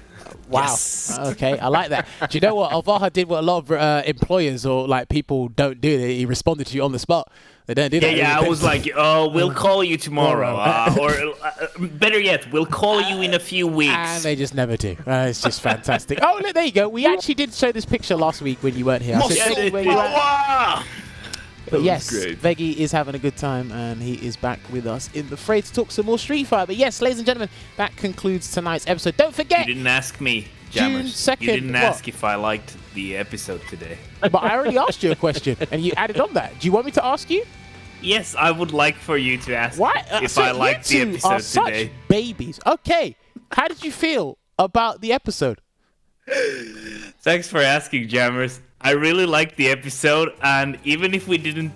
Speaker 3: Wow.
Speaker 4: Yes.
Speaker 3: Okay, I like that. Do you know what? Olvaha did what a lot of employers or like people don't do. He responded to you on the spot. They don't do that.
Speaker 5: Yeah, I was like, oh, we'll call you tomorrow. Or better yet, we'll call you in a few weeks.
Speaker 3: And they just never do. It's just fantastic. Oh, look, there you go. We actually did show this picture last week when you weren't here. But yes, Veggey is having a good time, and he is back with us in the fray to talk some more Street Fighter. But yes, ladies and gentlemen, that concludes tonight's episode. Don't forget,
Speaker 5: You didn't ask me,
Speaker 3: June
Speaker 5: Jammerz.
Speaker 3: 2nd.
Speaker 5: You didn't ask if I liked the episode today.
Speaker 3: But I already asked you a question, and you added on that. Do you want me to ask you?
Speaker 5: Yes, I would like for you to ask if
Speaker 3: So
Speaker 5: I liked
Speaker 3: you
Speaker 5: the
Speaker 3: two
Speaker 5: episode
Speaker 3: are such
Speaker 5: today.
Speaker 3: babies. Okay, how did you feel about the episode?
Speaker 5: Thanks for asking, Jammerz. I really liked the episode, and even if we didn't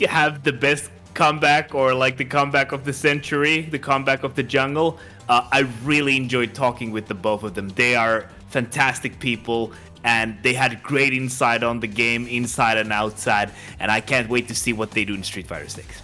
Speaker 5: have the best comeback or like the comeback of the century, the comeback of the jungle, I really enjoyed talking with the both of them. They are fantastic people, and they had great insight on the game, inside and outside, and I can't wait to see what they do in Street Fighter 6.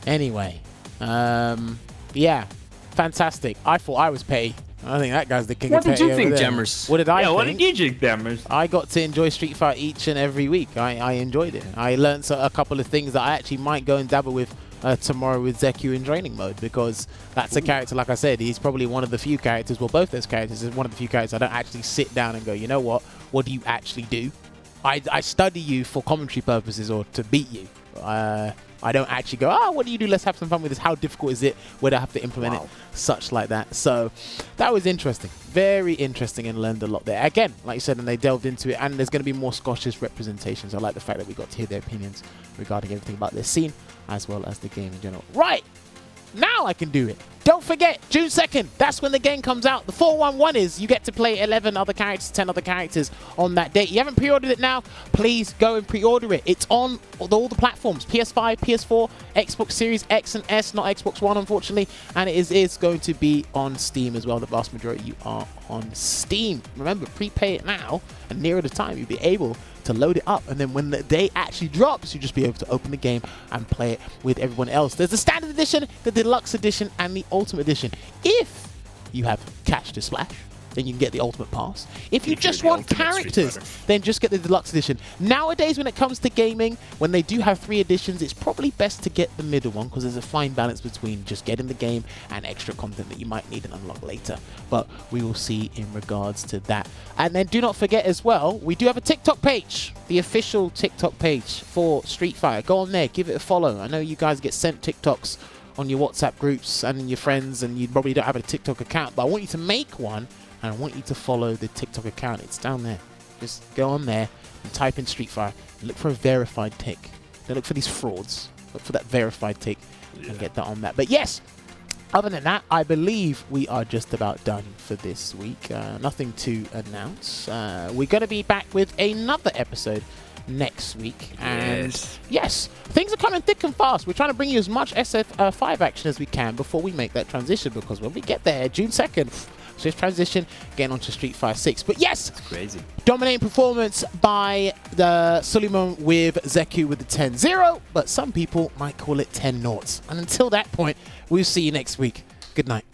Speaker 3: Anyway, yeah, fantastic. I thought I was petty. I think that guy's the king of petty.
Speaker 4: What did you think,
Speaker 3: there.
Speaker 4: Jammerz?
Speaker 3: What did I think?
Speaker 5: What did you think, Jammerz?
Speaker 3: I got to enjoy Street Fighter each and every week. I enjoyed it. I learned a couple of things that I actually might go and dabble with tomorrow with Zeku in training mode, because that's a character, like I said, he's probably one of the few characters, well, both those characters is one of the few characters I don't actually sit down and go, you know what do you actually do? I study you for commentary purposes or to beat you. I don't actually go, what do you do? Let's have some fun with this. How difficult is it? Where do I have to implement it? Such like that. So that was interesting. Very interesting, and learned a lot there. Again, like you said, and they delved into it, and there's going to be more Scottish representations. I like the fact that we got to hear their opinions regarding everything about this scene, as well as the game in general. Right. Now I can do it. Don't forget, June 2nd, that's when the game comes out. The 411 is you get to play 11 other characters, 10 other characters on that date. You haven't pre-ordered it now, please go and pre-order it. It's on all the platforms, PS5, PS4, Xbox Series X and S, not Xbox One, unfortunately. And it is going to be on Steam as well. The vast majority you are on Steam. Remember, prepay it now, and nearer the time, you'll be able to load it up, and then when the day actually drops, you just be able to open the game and play it with everyone else. There's the standard edition, the deluxe edition, and the ultimate edition. If you have cash to splash, then you can get the ultimate pass. If you just want characters, then just get the deluxe edition. Nowadays, when it comes to gaming, when they do have 3 editions, it's probably best to get the middle one, because there's a fine balance between just getting the game and extra content that you might need and unlock later. But we will see in regards to that. And then do not forget as well, we do have a TikTok page, the official TikTok page for Street Fighter. Go on there, give it a follow. I know you guys get sent TikToks on your WhatsApp groups and your friends, and you probably don't have a TikTok account, but I want you to make one, and I want you to follow the TikTok account. It's down there. Just go on there and type in Street Fighter and look for a verified tick. Don't look for these frauds. Look for that verified tick and get that on that. But yes, other than that, I believe we are just about done for this week. Nothing to announce. We're going to be back with another episode next week. And yes, things are coming thick and fast. We're trying to bring you as much SF5 action as we can before we make that transition, because when we get there, June 2nd, swift transition, getting onto Street Fighter 6. But yes,
Speaker 4: that's crazy.
Speaker 3: Dominating performance by the Suleymon with Zeku with the 10-0, but some people might call it 10 noughts. And until that point, we'll see you next week. Good night.